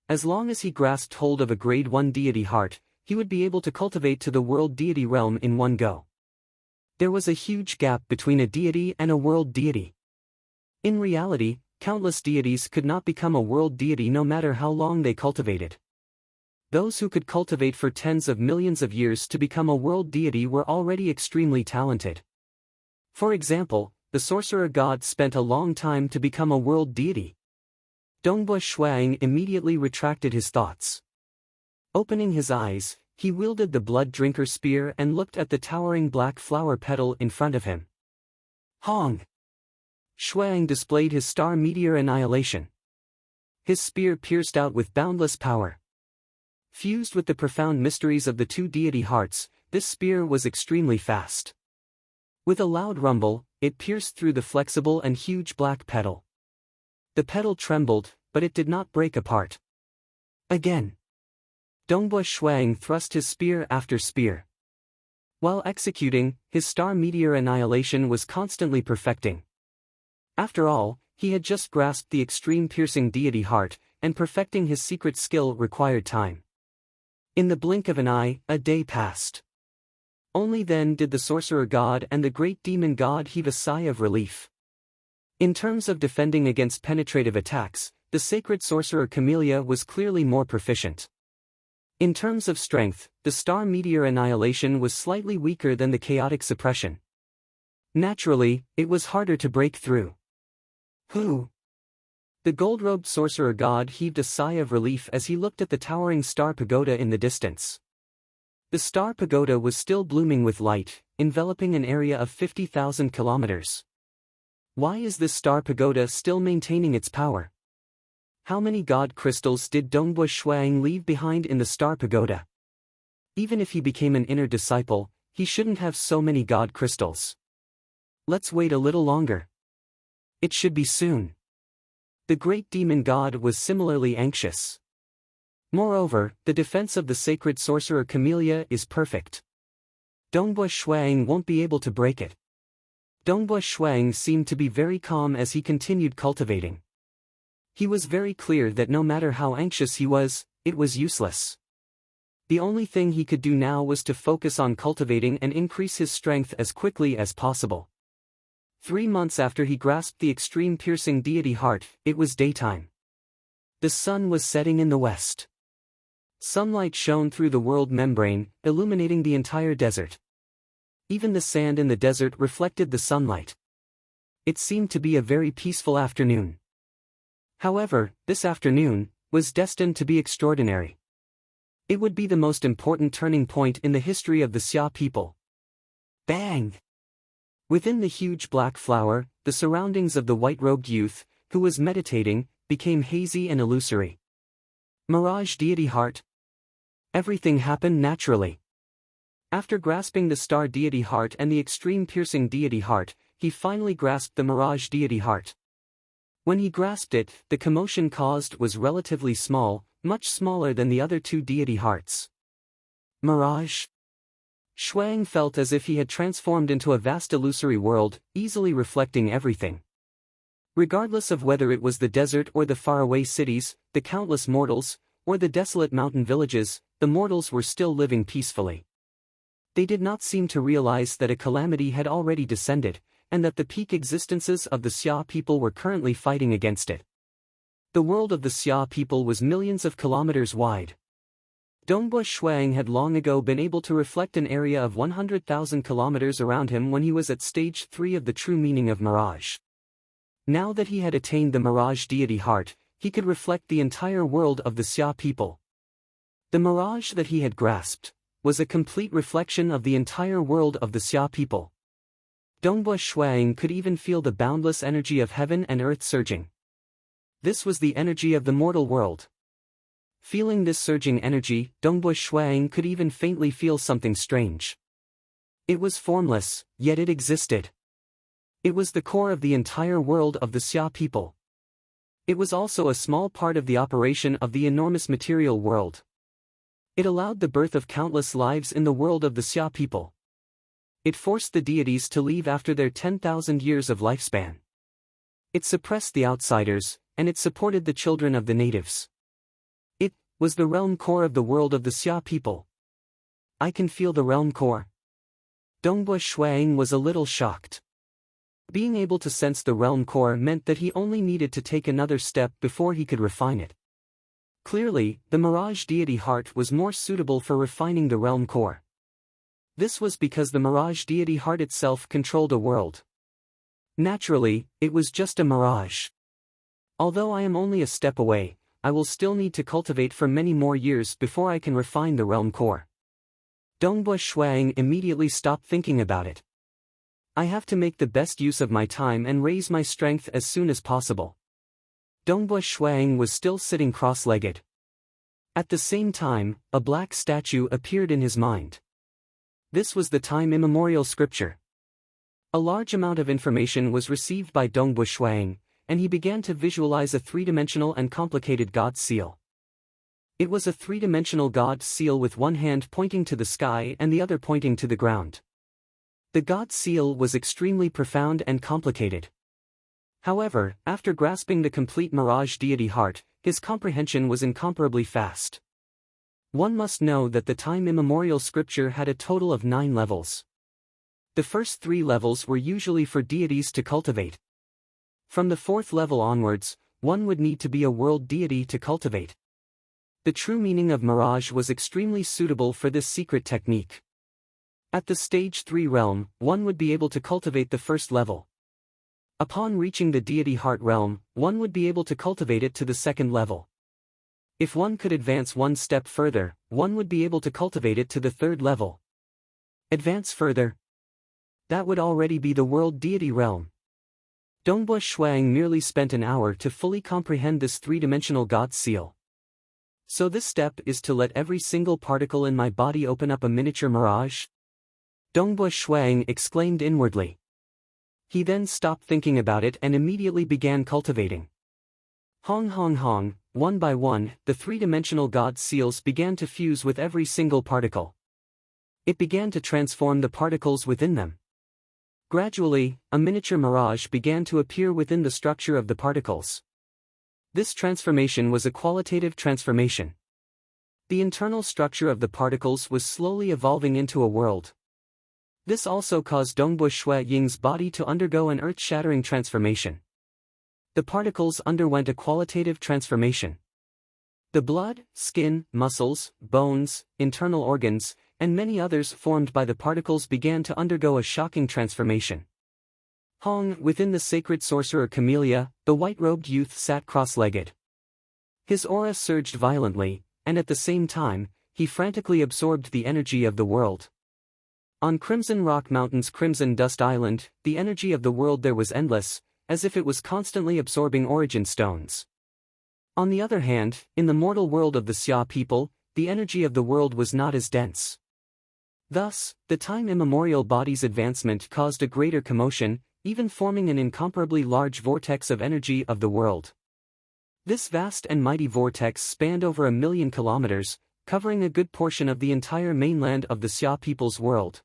Speaker 1: As long as he grasped hold of a Grade 1 deity heart, he would be able to cultivate to the world deity realm in one go. There was a huge gap between a deity and a world deity. In reality, countless deities could not become a world deity no matter how long they cultivated. Those who could cultivate for tens of millions of years to become a world deity were already extremely talented. For example, the sorcerer god spent a long time to become a world deity. Dongbu Shuang immediately retracted his thoughts. Opening his eyes, he wielded the blood drinker spear and looked at the towering black flower petal in front of him. Hong! Shuang displayed his star meteor annihilation. His spear pierced out with boundless power. Fused with the profound mysteries of the two deity hearts, this spear was extremely fast. With a loud rumble, it pierced through the flexible and huge black petal. The petal trembled, but it did not break apart. Again. Dongbu Shuang thrust his spear after spear. While executing, his star meteor annihilation was constantly perfecting. After all, he had just grasped the extreme piercing deity heart, and perfecting his secret skill required time. In the blink of an eye, a day passed. Only then did the sorcerer god and the great demon god heave a sigh of relief. In terms of defending against penetrative attacks, the sacred sorcerer Camellia was clearly more proficient. In terms of strength, the star meteor annihilation was slightly weaker than the chaotic suppression. Naturally, it was harder to break through. Who? The gold-robed sorcerer god heaved a sigh of relief as he looked at the towering star pagoda in the distance. The star pagoda was still blooming with light, enveloping an area of 50,000 kilometers. Why is this star pagoda still maintaining its power? How many god crystals did Dongbu Shuang leave behind in the star pagoda? Even if he became an inner disciple, he shouldn't have so many god crystals. Let's wait a little longer. It should be soon. The great demon god was similarly anxious. Moreover, the defense of the sacred sorcerer Camellia is perfect. Dongbu Shuang won't be able to break it. Dongbu Shuang seemed to be very calm as he continued cultivating. He was very clear that no matter how anxious he was, it was useless. The only thing he could do now was to focus on cultivating and increase his strength as quickly as possible. 3 months after he grasped the extreme piercing deity heart, it was daytime. The sun was setting in the west. Sunlight shone through the world membrane, illuminating the entire desert. Even the sand in the desert reflected the sunlight. It seemed to be a very peaceful afternoon. However, this afternoon was destined to be extraordinary. It would be the most important turning point in the history of the Xia people. Bang! Within the huge black flower, the surroundings of the white-robed youth, who was meditating, became hazy and illusory. Mirage deity heart. Everything happened naturally. After grasping the star deity heart and the extreme piercing deity heart, he finally grasped the mirage deity heart. When he grasped it, the commotion caused was relatively small, much smaller than the other two deity hearts. Mirage. Shuang felt as if he had transformed into a vast illusory world, easily reflecting everything. Regardless of whether it was the desert or the faraway cities, the countless mortals, or the desolate mountain villages, the mortals were still living peacefully. They did not seem to realize that a calamity had already descended, and that the peak existences of the Xia people were currently fighting against it. The world of the Xia people was millions of kilometers wide. Dongbua Shuang had long ago been able to reflect an area of 100,000 kilometers around him when he was at stage 3 of the true meaning of mirage. Now that he had attained the mirage deity heart, he could reflect the entire world of the Xia people. The mirage that he had grasped was a complete reflection of the entire world of the Xia people. Dongbua Shuang could even feel the boundless energy of heaven and earth surging. This was the energy of the mortal world. Feeling this surging energy, Dongbua Shuang could even faintly feel something strange. It was formless, yet it existed. It was the core of the entire world of the Xia people. It was also a small part of the operation of the enormous material world. It allowed the birth of countless lives in the world of the Xia people. It forced the deities to leave after their 10,000 years of lifespan. It suppressed the outsiders, and it supported the children of the natives. It was the realm core of the world of the Xia people. I can feel the realm core. Dongbua Shuang was a little shocked. Being able to sense the realm core meant that he only needed to take another step before he could refine it. Clearly, the mirage deity heart was more suitable for refining the realm core. This was because the mirage deity heart itself controlled a world. Naturally, it was just a mirage. Although I am only a step away, I will still need to cultivate for many more years before I can refine the realm core. Dongbua Shuang immediately stopped thinking about it. I have to make the best use of my time and raise my strength as soon as possible. Dongbua Shuang was still sitting cross-legged. At the same time, a black statue appeared in his mind. This was the time immemorial scripture. A large amount of information was received by Dongbua Shuang, and he began to visualize a three-dimensional and complicated god seal. It was a three-dimensional god seal with one hand pointing to the sky and the other pointing to the ground. The god seal was extremely profound and complicated. However, after grasping the complete mirage deity heart, his comprehension was incomparably fast. One must know that the time immemorial scripture had a total of 9 levels. The first 3 levels were usually for deities to cultivate. From the 4th level onwards, one would need to be a world deity to cultivate. The true meaning of mirage was extremely suitable for this secret technique. At the stage 3 realm, one would be able to cultivate the first level. Upon reaching the deity heart realm, one would be able to cultivate it to the 2nd level. If one could advance one step further, one would be able to cultivate it to the 3rd level. Advance further. That would already be the world deity realm. Dongbua Shuang merely spent an hour to fully comprehend this three-dimensional god seal. So this step is to let every single particle in my body open up a miniature mirage? Dongbua Shuang exclaimed inwardly. He then stopped thinking about it and immediately began cultivating. Hong hong hong, one by one, the three-dimensional god seals began to fuse with every single particle. It began to transform the particles within them. Gradually, a miniature mirage began to appear within the structure of the particles. This transformation was a qualitative transformation. The internal structure of the particles was slowly evolving into a world. This also caused Dongbua Ying's body to undergo an earth-shattering transformation. The particles underwent a qualitative transformation. The blood, skin, muscles, bones, internal organs, and many others formed by the particles began to undergo a shocking transformation. Hong, within the sacred sorcerer camellia, the white-robed youth sat cross-legged. His aura surged violently, and at the same time, he frantically absorbed the energy of the world. On Crimson Rock Mountain's Crimson Dust Island, the energy of the world there was endless, as if it was constantly absorbing origin stones. On the other hand, in the mortal world of the Xia people, the energy of the world was not as dense. Thus, the time-immemorial body's advancement caused a greater commotion, even forming an incomparably large vortex of energy of the world. This vast and mighty vortex spanned over 1,000,000 kilometers, covering a good portion of the entire mainland of the Xia people's world.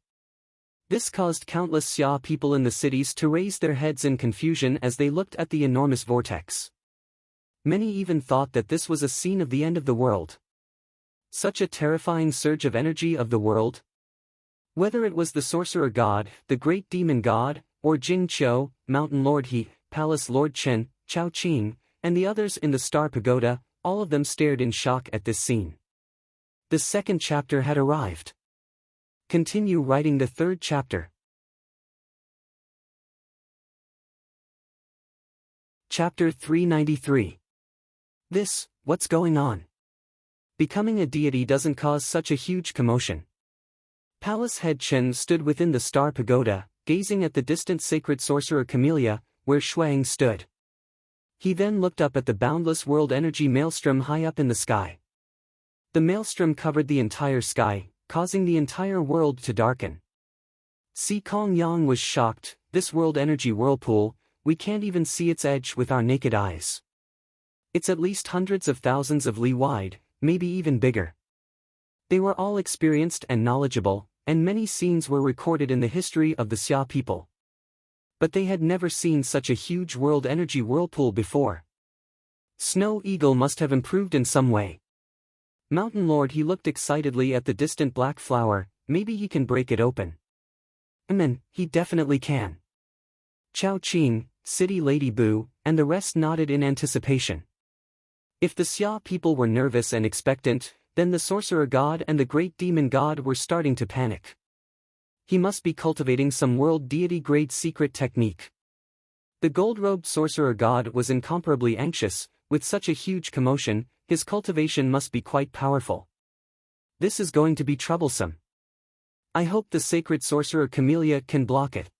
Speaker 1: This caused countless Xia people in the cities to raise their heads in confusion as they looked at the enormous vortex. Many even thought that this was a scene of the end of the world. Such a terrifying surge of energy of the world. Whether it was the sorcerer god, the great demon god, or Jing Qiu, Mountain Lord He, Palace Lord Chen, Chao Qing, and the others in the Star Pagoda, all of them stared in shock at this scene. The second chapter had arrived. Continue writing the third chapter. Chapter 393. What's going on? Becoming a deity doesn't cause such a huge commotion. Palace head Chen stood within the Star Pagoda, gazing at the distant sacred sorcerer camellia, where Shuang stood. He then looked up at the boundless world energy maelstrom high up in the sky. The maelstrom covered the entire sky, causing the entire world to darken. Si Kong Yang was shocked. This world energy whirlpool, we can't even see its edge with our naked eyes. It's at least hundreds of thousands of li wide, maybe even bigger. They were all experienced and knowledgeable, and many scenes were recorded in the history of the Xia people. But they had never seen such a huge world energy whirlpool before. Snow Eagle must have improved in some way. Mountain Lord He looked excitedly at the distant black flower. Maybe he can break it open. He definitely can. Chao Qing, City Lady Boo, and the rest nodded in anticipation. If the Xia people were nervous and expectant, then the sorcerer god and the great demon god were starting to panic. He must be cultivating some world deity-grade secret technique. The gold-robed sorcerer god was incomparably anxious. With such a huge commotion, his cultivation must be quite powerful. This is going to be troublesome. I hope the sacred sorcerer camellia can block it.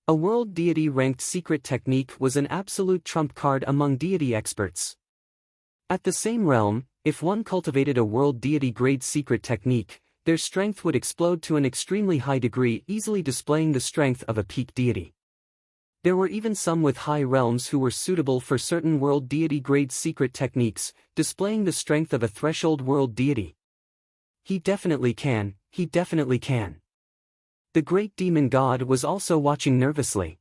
Speaker 1: A world deity-ranked secret technique was an absolute trump card among deity experts. At the same realm, if one cultivated a world deity-grade secret technique, their strength would explode to an extremely high degree, easily displaying the strength of a peak deity. There were even some with high realms who were suitable for certain world deity-grade secret techniques, displaying the strength of a threshold world deity. He definitely can, he definitely can. The great demon god was also watching nervously.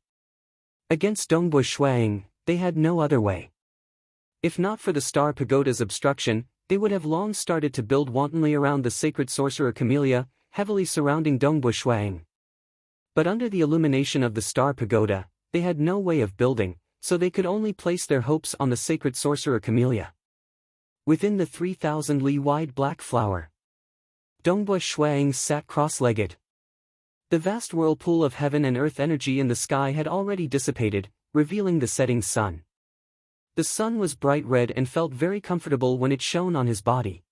Speaker 1: Against Dongbu Shuang, they had no other way. If not for the Star Pagoda's obstruction, they would have long started to build wantonly around the sacred sorcerer camellia, heavily surrounding Dongbu Shuang. But under the illumination of the Star Pagoda, they had no way of building, so they could only place their hopes on the sacred sorcerer camellia. Within the 3,000 li wide black flower, Dongbu Shuang sat cross-legged. The vast whirlpool of heaven and earth energy in the sky had already dissipated, revealing the setting sun. The sun was bright red and felt very comfortable when it shone on his body.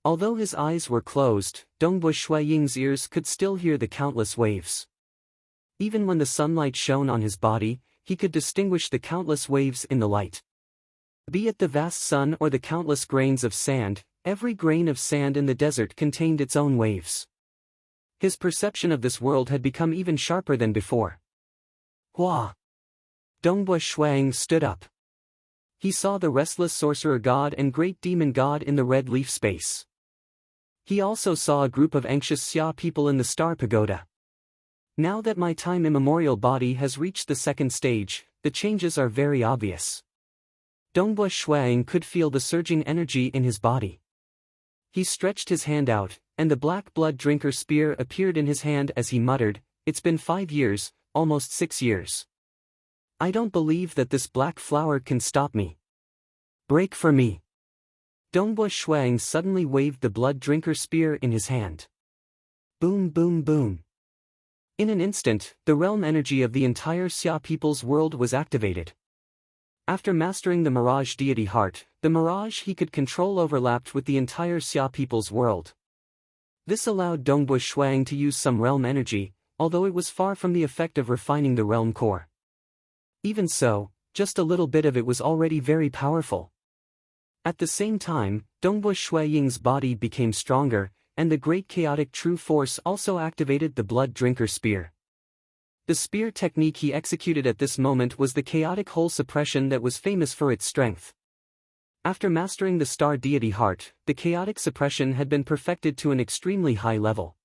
Speaker 1: Although his eyes were closed, Dongbu Shuaying's ears could still hear the countless waves. Even when the sunlight shone on his body, he could distinguish the countless waves in the light. Be it the vast sun or the countless grains of sand, every grain of sand in the desert contained its own waves. His perception of this world had become even sharper than before. Hua! Dongbu Shuang stood up. He saw the restless sorcerer god and great demon god in the red leaf space. He also saw a group of anxious Xia people in the Star Pagoda. Now that my time immemorial body has reached the second stage, the changes are very obvious. Dongbu Shuang could feel the surging energy in his body. He stretched his hand out, and the black blood drinker spear appeared in his hand as he muttered, "It's been 5 years, almost 6 years. I don't believe that this black flower can stop me. Break for me." Dongbu Shuang suddenly waved the blood drinker spear in his hand. Boom boom boom. In an instant, the realm energy of the entire Xia people's world was activated. After mastering the Mirage deity heart, the mirage he could control overlapped with the entire Xia people's world. This allowed Dongbu Shuang to use some realm energy, although it was far from the effect of refining the realm core. Even so, just a little bit of it was already very powerful. At the same time, Dongbu Shuaying's body became stronger, and the great chaotic true force also activated the blood drinker spear. The spear technique he executed at this moment was the chaotic hole suppression that was famous for its strength. After mastering the star deity heart, the chaotic suppression had been perfected to an extremely high level.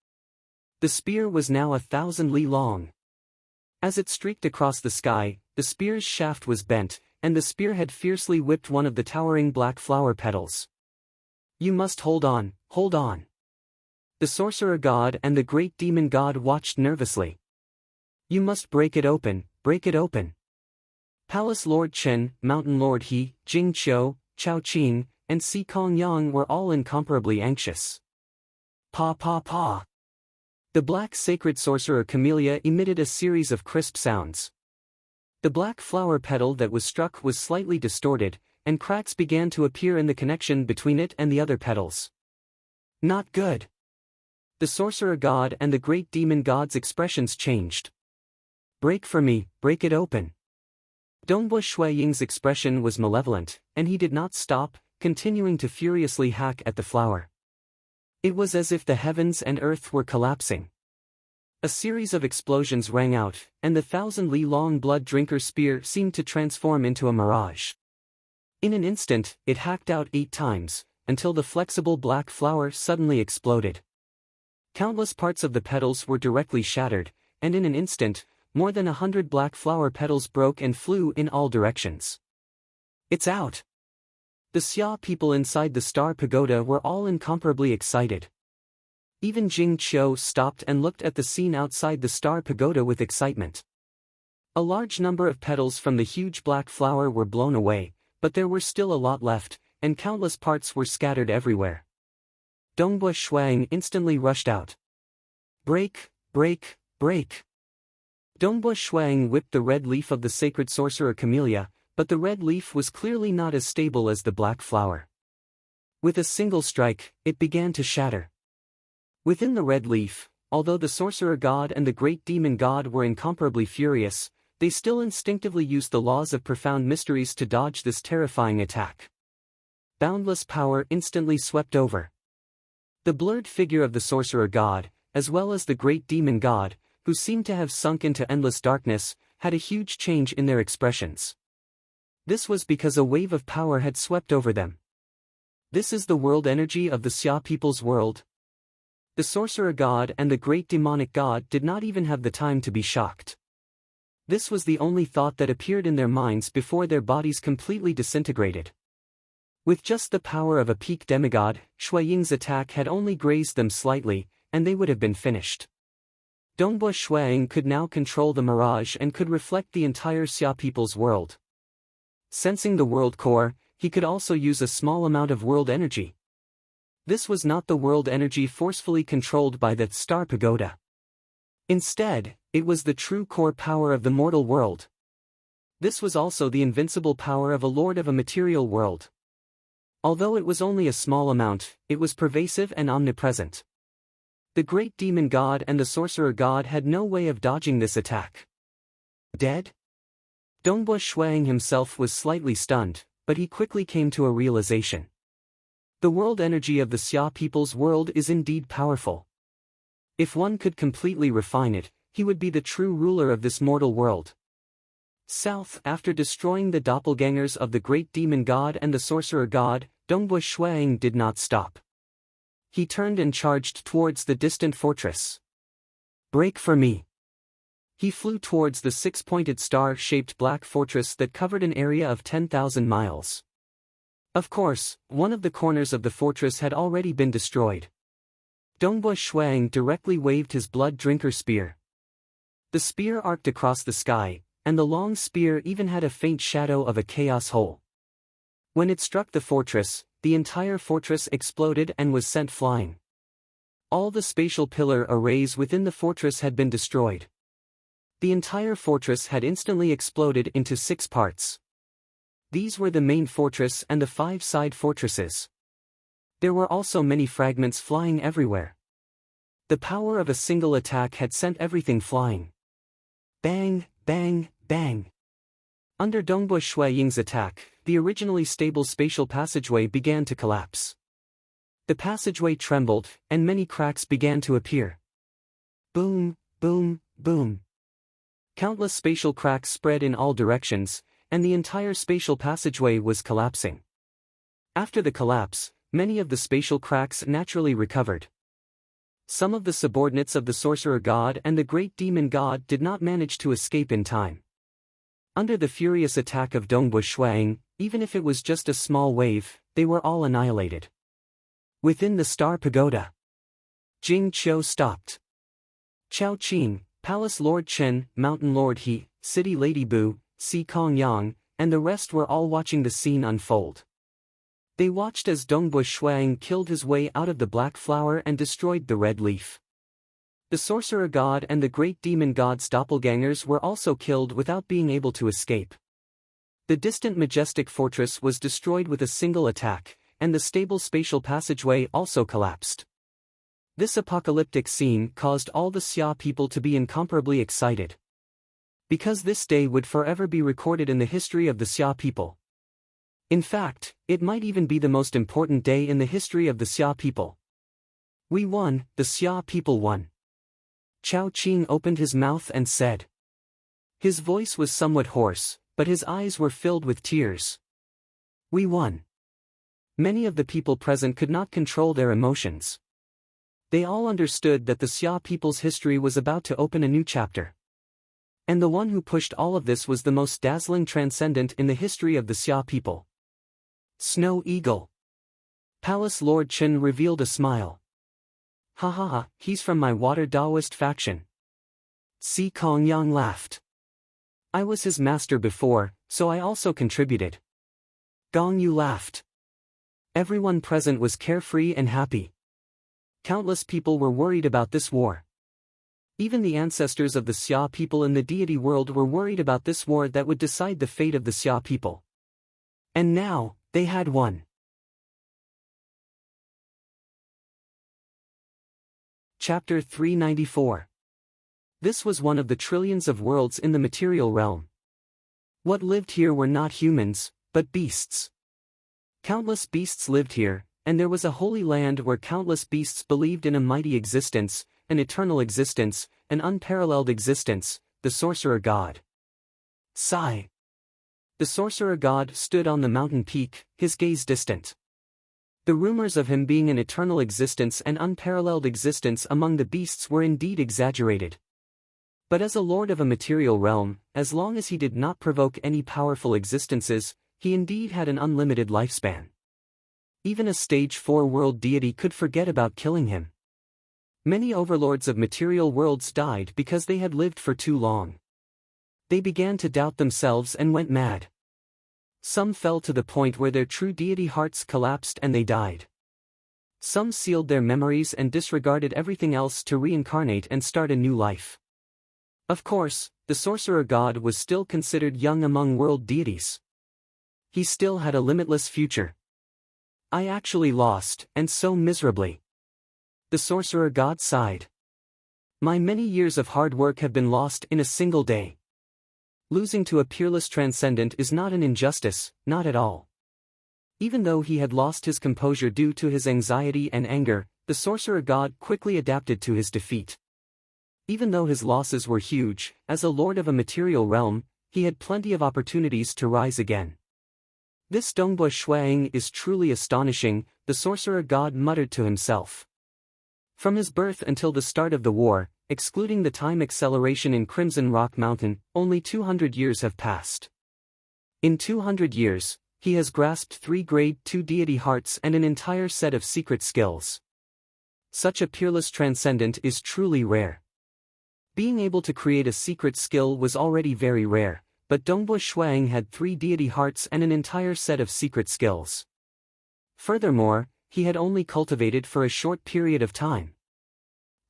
Speaker 1: The spear was now 1,000 li long. As it streaked across the sky, the spear's shaft was bent, and the spearhead fiercely whipped one of the towering black flower petals. "You must hold on, hold on." The sorcerer god and the great demon god watched nervously. "You must break it open, break it open." Palace Lord Chen, Mountain Lord He, Jing Qiu, Chao Qing, and Si Kong Yang were all incomparably anxious. "Pa pa pa." The black sacred sorcerer camellia emitted a series of crisp sounds. The black flower petal that was struck was slightly distorted, and cracks began to appear in the connection between it and the other petals. "Not good." The sorcerer god and the great demon god's expressions changed. "Break for me, break it open." Dongbu Shuaying's expression was malevolent, and he did not stop, continuing to furiously hack at the flower. It was as if the heavens and earth were collapsing. A series of explosions rang out, and the 1,000 li long blood drinker spear seemed to transform into a mirage. In an instant, it hacked out 8 times, until the flexible black flower suddenly exploded. Countless parts of the petals were directly shattered, and in an instant, more than 100 black flower petals broke and flew in all directions. "It's out!" The Xia people inside the Star Pagoda were all incomparably excited. Even Jing Qiu stopped and looked at the scene outside the Star Pagoda with excitement. A large number of petals from the huge black flower were blown away, but there were still a lot left, and countless parts were scattered everywhere. Dongbu Shuang instantly rushed out. "Break, break, break." Dongbu Shuang whipped the red leaf of the sacred sorcerer camellia, but the red leaf was clearly not as stable as the black flower. With a single strike, it began to shatter. Within the red leaf, although the sorcerer god and the great demon god were incomparably furious, they still instinctively used the laws of profound mysteries to dodge this terrifying attack. Boundless power instantly swept over. The blurred figure of the sorcerer god, as well as the great demon god, who seemed to have sunk into endless darkness, had a huge change in their expressions. This was because a wave of power had swept over them. This is the world energy of the Xia people's world. The sorcerer god and the great demonic god did not even have the time to be shocked. This was the only thought that appeared in their minds before their bodies completely disintegrated. With just the power of a peak demigod, Shuaying's attack had only grazed them slightly, and they would have been finished. Dongbu Shuaying could now control the mirage and could reflect the entire Xia people's world. Sensing the world core, he could also use a small amount of world energy. This was not the world energy forcefully controlled by the Star Pagoda. Instead, it was the true core power of the mortal world. This was also the invincible power of a lord of a material world. Although it was only a small amount, it was pervasive and omnipresent. The great demon god and the sorcerer god had no way of dodging this attack. Dead? Dongbu Shuang himself was slightly stunned, but he quickly came to a realization. The world energy of the Xia people's world is indeed powerful. If one could completely refine it, he would be the true ruler of this mortal world. South. After destroying the doppelgangers of the great demon god and the sorcerer god, Dongbu Shuang did not stop. He turned and charged towards the distant fortress. "Break for me." He flew towards the 6-pointed star-shaped black fortress that covered an area of 10,000 miles. Of course, one of the corners of the fortress had already been destroyed. Dongbu Shuang directly waved his blood drinker spear. The spear arced across the sky, and the long spear even had a faint shadow of a chaos hole. When it struck the fortress, the entire fortress exploded and was sent flying. All the spatial pillar arrays within the fortress had been destroyed. The entire fortress had instantly exploded into 6 parts. These were the main fortress and the 5 side fortresses. There were also many fragments flying everywhere. The power of a single attack had sent everything flying. Bang, bang, bang. Under Dongbu Shui Ying's attack, the originally stable spatial passageway began to collapse. The passageway trembled, and many cracks began to appear. Boom, boom, boom. Countless spatial cracks spread in all directions, and the entire spatial passageway was collapsing. After the collapse, many of the spatial cracks naturally recovered. Some of the subordinates of the sorcerer god and the great demon god did not manage to escape in time. Under the furious attack of Dongbu Shuang, even if it was just a small wave, they were all annihilated. Within the Star Pagoda, Jing Qiu stopped. Chao Qing, Palace Lord Chen, Mountain Lord He, City Lady Bu, Si Kong Yang, and the rest were all watching the scene unfold. They watched as Dongbu Shuang killed his way out of the black flower and destroyed the red leaf. The sorcerer god and the great demon god's doppelgangers were also killed without being able to escape. The distant majestic fortress was destroyed with a single attack, and the stable spatial passageway also collapsed. This apocalyptic scene caused all the Xia people to be incomparably excited. Because this day would forever be recorded in the history of the Xia people. In fact, it might even be the most important day in the history of the Xia people. We won, the Xia people won. Chao Qing opened his mouth and said. His voice was somewhat hoarse, but his eyes were filled with tears. We won. Many of the people present could not control their emotions. They all understood that the Xia people's history was about to open a new chapter. And the one who pushed all of this was the most dazzling transcendent in the history of the Xia people. Snow Eagle. Palace Lord Chen revealed a smile. Ha ha ha, he's from my Water Daoist faction. Si Kong Yang laughed. I was his master before, so I also contributed. Gong Yu laughed. Everyone present was carefree and happy. Countless people were worried about this war. Even the ancestors of the Xia people in the deity world were worried about this war that would decide the fate of the Xia people. And now, they had won. Chapter 394. This was one of the trillions of worlds in the material realm. What lived here were not humans, but beasts. Countless beasts lived here, and there was a holy land where countless beasts believed in a mighty existence, an eternal existence, an unparalleled existence, the sorcerer god. Sigh. The sorcerer god stood on the mountain peak, his gaze distant. The rumors of him being an eternal existence and unparalleled existence among the beasts were indeed exaggerated. But as a lord of a material realm, as long as he did not provoke any powerful existences, he indeed had an unlimited lifespan. Even a stage 4 world deity could forget about killing him. Many overlords of material worlds died because they had lived for too long. They began to doubt themselves and went mad. Some fell to the point where their true deity hearts collapsed and they died. Some sealed their memories and disregarded everything else to reincarnate and start a new life. Of course, the sorcerer god was still considered young among world deities. He still had a limitless future. I actually lost, and so miserably. The sorcerer god sighed. My many years of hard work have been lost in a single day. Losing to a peerless transcendent is not an injustice, not at all. Even though he had lost his composure due to his anxiety and anger, the sorcerer god quickly adapted to his defeat. Even though his losses were huge, as a lord of a material realm, he had plenty of opportunities to rise again. This Dongbu Shuang is truly astonishing, the sorcerer god muttered to himself. From his birth until the start of the war, excluding the time acceleration in Crimson Rock Mountain, only 200 years have passed. In 200 years, he has grasped 3 grade 2 deity hearts and an entire set of secret skills. Such a peerless transcendent is truly rare. Being able to create a secret skill was already very rare, but Dongbu Shuang had 3 deity hearts and an entire set of secret skills. Furthermore, he had only cultivated for a short period of time.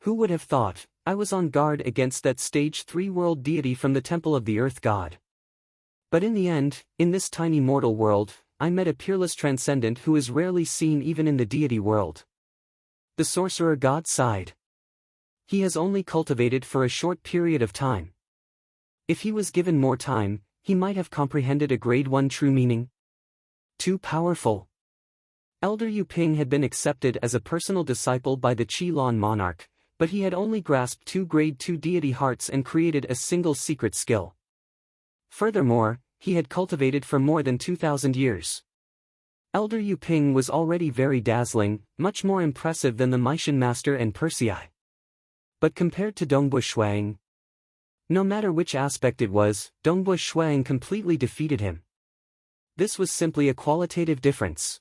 Speaker 1: Who would have thought, I was on guard against that stage 3 world deity from the temple of the earth god. But in the end, in this tiny mortal world, I met a peerless transcendent who is rarely seen even in the deity world. The sorcerer god sighed. He has only cultivated for a short period of time. If he was given more time, he might have comprehended a grade 1 true meaning. Too powerful. Elder Yu Ping had been accepted as a personal disciple by the Qilin monarch, but he had only grasped 2 grade 2 deity hearts and created a single secret skill. Furthermore, he had cultivated for more than 2,000 years. Elder Yu Ping was already very dazzling, much more impressive than the Meishan master and Persei. But compared to Dongbui Shuang, no matter which aspect it was, Dongbui Shuang completely defeated him. This was simply a qualitative difference.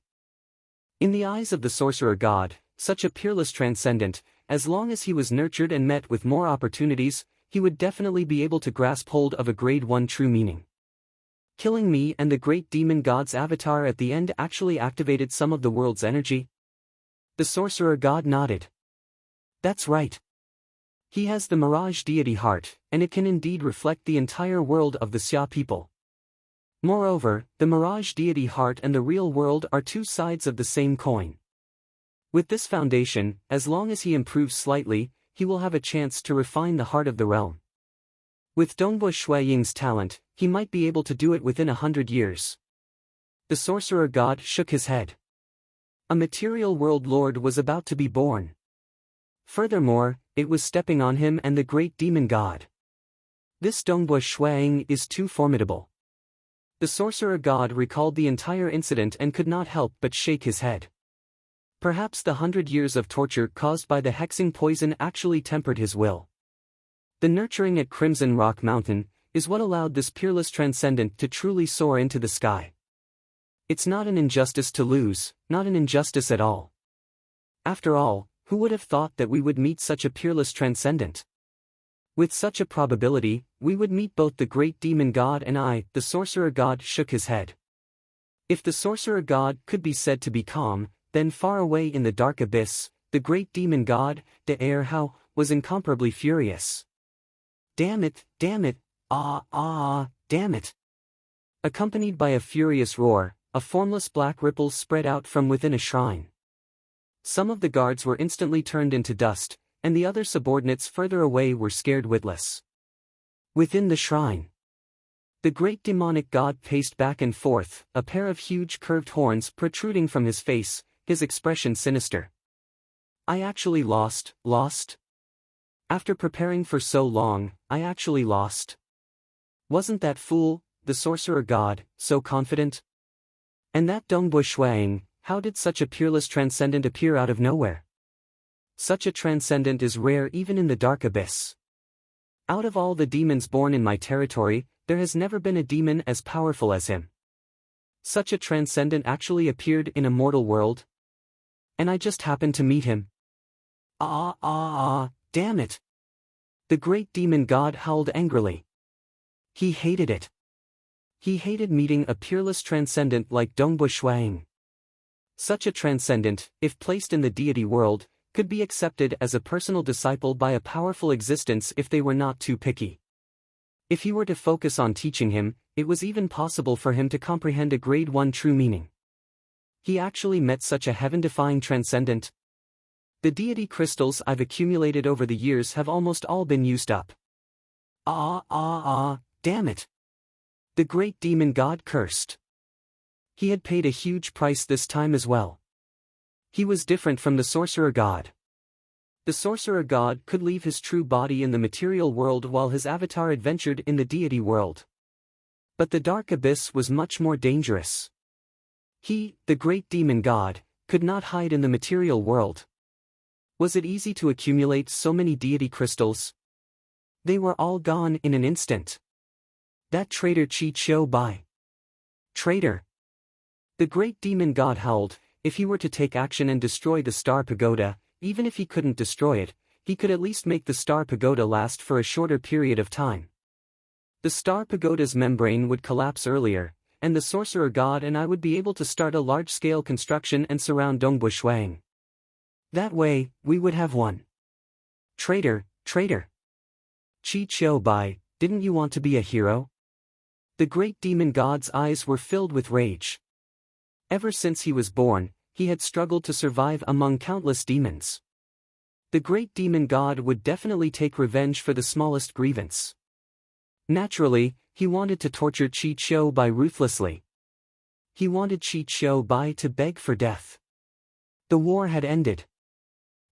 Speaker 1: In the eyes of the sorcerer god, such a peerless transcendent, as long as he was nurtured and met with more opportunities, he would definitely be able to grasp hold of a grade 1 true meaning. Killing me and the great demon god's avatar at the end actually activated some of the world's energy? The sorcerer god nodded. That's right. He has the Mirage deity heart, and it can indeed reflect the entire world of the Xia people. Moreover, the Mirage deity heart and the real world are 2 sides of the same coin. With this foundation, as long as he improves slightly, he will have a chance to refine the heart of the realm. With Dongbui Shuiying's talent, he might be able to do it within 100 years. The sorcerer god shook his head. A material world lord was about to be born. Furthermore, it was stepping on him and the great demon god. This Dongbui Shuiying is too formidable. The sorcerer god recalled the entire incident and could not help but shake his head. Perhaps the 100 years of torture caused by the hexing poison actually tempered his will. The nurturing at Crimson Rock Mountain is what allowed this peerless transcendent to truly soar into the sky. It's not an injustice to lose, not an injustice at all. After all, who would have thought that we would meet such a peerless transcendent? With such a probability, we would meet both the great demon god and I. The sorcerer god shook his head. If the sorcerer god could be said to be calm, then far away in the dark abyss, the great demon god, De Hao, was incomparably furious. Damn it, damn it. Accompanied by a furious roar, a formless black ripple spread out from within a shrine. Some of the guards were instantly turned into dust, and the other subordinates further away were scared witless. Within the shrine, the great demonic god paced back and forth, a pair of huge curved horns protruding from his face, his expression sinister. I actually lost. After preparing for so long, I actually lost. Wasn't that fool, the sorcerer god, so confident? And that Dongbui Shuiying, how did such a peerless transcendent appear out of nowhere? Such a transcendent is rare even in the dark abyss. Out of all the demons born in my territory, there has never been a demon as powerful as him. Such a transcendent actually appeared in a mortal world? And I just happened to meet him. Damn it! The great demon god howled angrily. He hated it. He hated meeting a peerless transcendent like Dongbui Shuiying. Such a transcendent, if placed in the deity world, could be accepted as a personal disciple by a powerful existence if they were not too picky. If he were to focus on teaching him, it was even possible for him to comprehend a grade 1 true meaning. He actually met such a heaven-defying transcendent. The deity crystals I've accumulated over the years have almost all been used up. Damn it! The great demon god cursed. He had paid a huge price this time as well. He was different from the sorcerer god. The sorcerer god could leave his true body in the material world while his avatar adventured in the deity world. But the dark abyss was much more dangerous. He, the great demon god, could not hide in the material world. Was it easy to accumulate so many deity crystals? They were all gone in an instant. That traitor Chi Chiu Bai. Traitor! The great demon god howled. If he were to take action and destroy the star pagoda, even if he couldn't destroy it, he could at least make the star pagoda last for a shorter period of time. The star pagoda's membrane would collapse earlier, and the sorcerer god and I would be able to start a large-scale construction and surround Dongbui Shuiying. That way, we would have won. Traitor, traitor! Chi Chou Bai, didn't you want to be a hero? The great demon god's eyes were filled with rage. Ever since he was born, he had struggled to survive among countless demons. The great demon god would definitely take revenge for the smallest grievance. Naturally, he wanted to torture Chi Chou Bai ruthlessly. He wanted Chi Chou Bai to beg for death. The war had ended.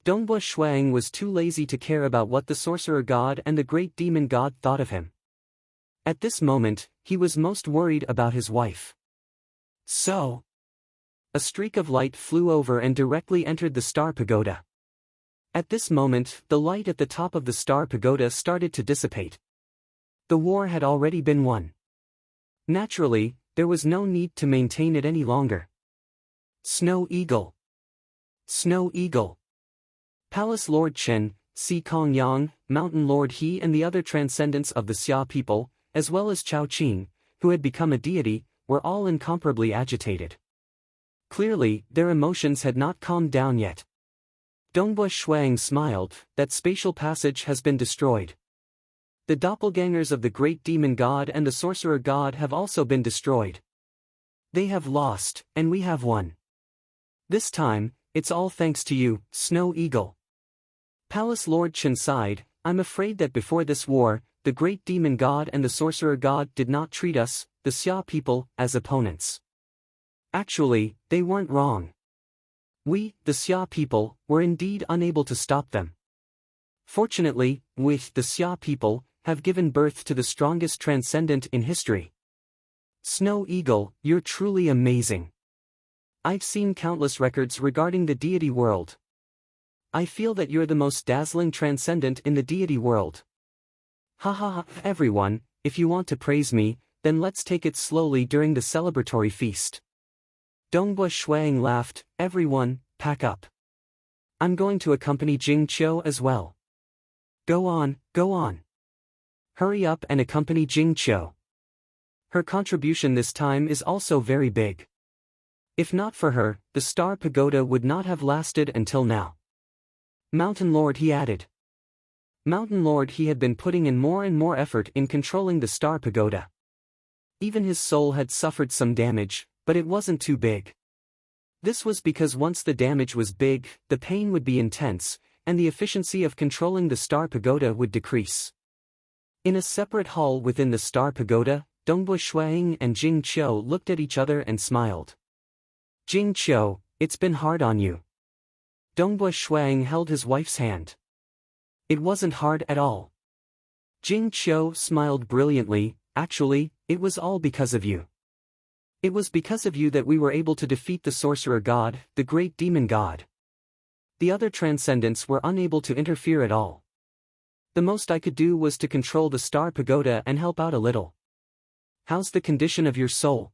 Speaker 1: Dongbua Shuang was too lazy to care about what the sorcerer god and the great demon god thought of him. At this moment, he was most worried about his wife. So, a streak of light flew over and directly entered the star pagoda. At this moment, the light at the top of the star pagoda started to dissipate. The war had already been won. Naturally, there was no need to maintain it any longer. Snow Eagle. Snow Eagle. Palace Lord Chen, Si Kong Yang, Mountain Lord He and the other transcendents of the Xia people, as well as Chao Qing, who had become a deity, were all incomparably agitated. Clearly, their emotions had not calmed down yet. Dongbua Shuang smiled, that spatial passage has been destroyed. The doppelgangers of the great demon god and the sorcerer god have also been destroyed. They have lost, and we have won. This time, it's all thanks to you, Snow Eagle. Palace Lord Chen sighed, I'm afraid that before this war, the great demon god and the sorcerer god did not treat us, the Xia people, as opponents. Actually, they weren't wrong. We, the Xia people, were indeed unable to stop them. Fortunately, we, the Xia people, have given birth to the strongest transcendent in history. Snow Eagle, you're truly amazing. I've seen countless records regarding the deity world. I feel that you're the most dazzling transcendent in the deity world. Ha ha ha, everyone, if you want to praise me, then let's take it slowly during the celebratory feast. Dongbua Shuang laughed, everyone, pack up. I'm going to accompany Jing Qiu as well. Go on, go on. Hurry up and accompany Jing Qiu. Her contribution this time is also very big. If not for her, the star pagoda would not have lasted until now. Mountain Lord, he added. Mountain Lord, he had been putting in more and more effort in controlling the star pagoda. Even his soul had suffered some damage, but it wasn't too big. This was because once the damage was big, the pain would be intense, and the efficiency of controlling the star pagoda would decrease. In a separate hall within the star pagoda, Dongbua Shuang and Jing Qiu looked at each other and smiled. Jing Qiu, it's been hard on you. Dongbua Shuang held his wife's hand. It wasn't hard at all. Jing Qiu smiled brilliantly, actually, it was all because of you. It was because of you that we were able to defeat the sorcerer god, the great demon god. The other transcendents were unable to interfere at all. The most I could do was to control the star pagoda and help out a little. How's the condition of your soul?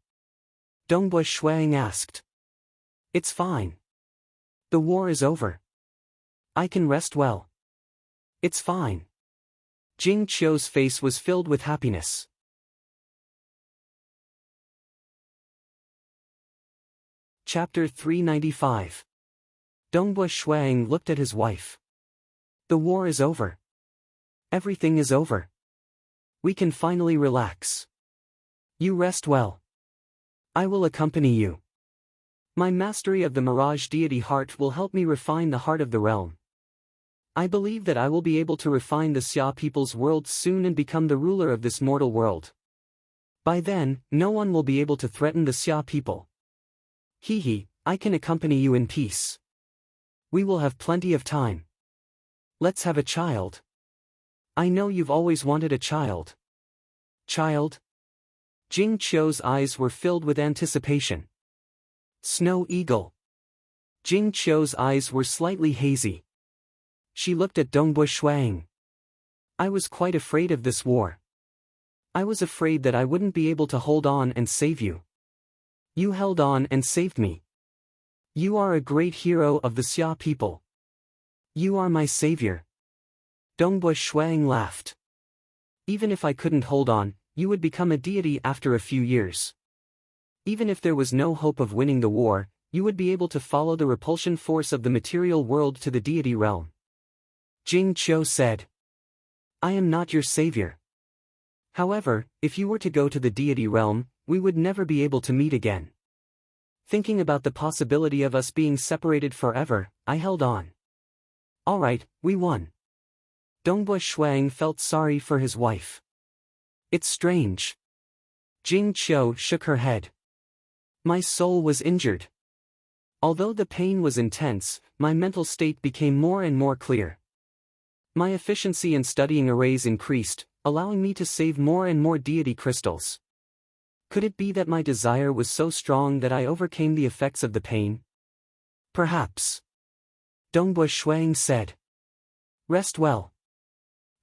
Speaker 1: Dongbua Shuang asked. It's fine. The war is over. I can rest well. It's fine. Jing Qiu's face was filled with happiness. Chapter 395. Dongbua Shuang looked at his wife. The war is over. Everything is over. We can finally relax. You rest well. I will accompany you. My mastery of the Mirage deity heart will help me refine the heart of the realm. I believe that I will be able to refine the Xia people's world soon and become the ruler of this mortal world. By then, no one will be able to threaten the Xia people. Hee, I can accompany you in peace. We will have plenty of time. Let's have a child. I know you've always wanted a child. Child? Jing Qiu's eyes were filled with anticipation. Snow Eagle. Jing Qiu's eyes were slightly hazy. She looked at Dongbua Shuang. I was quite afraid of this war. I was afraid that I wouldn't be able to hold on and save you. You held on and saved me. You are a great hero of the Xia people. You are my savior. Dongbua Shuang laughed. Even if I couldn't hold on, you would become a deity after a few years. Even if there was no hope of winning the war, you would be able to follow the repulsion force of the material world to the deity realm. Jing Qiu said. I am not your savior. However, if you were to go to the deity realm, we would never be able to meet again. Thinking about the possibility of us being separated forever, I held on. Alright, we won. Dongbua Shuang felt sorry for his wife. It's strange. Jing Qiu shook her head. My soul was injured. Although the pain was intense, my mental state became more and more clear. My efficiency in studying arrays increased, allowing me to save more and more deity crystals. Could it be that my desire was so strong that I overcame the effects of the pain? Perhaps. Dongbua Shuang said. Rest well.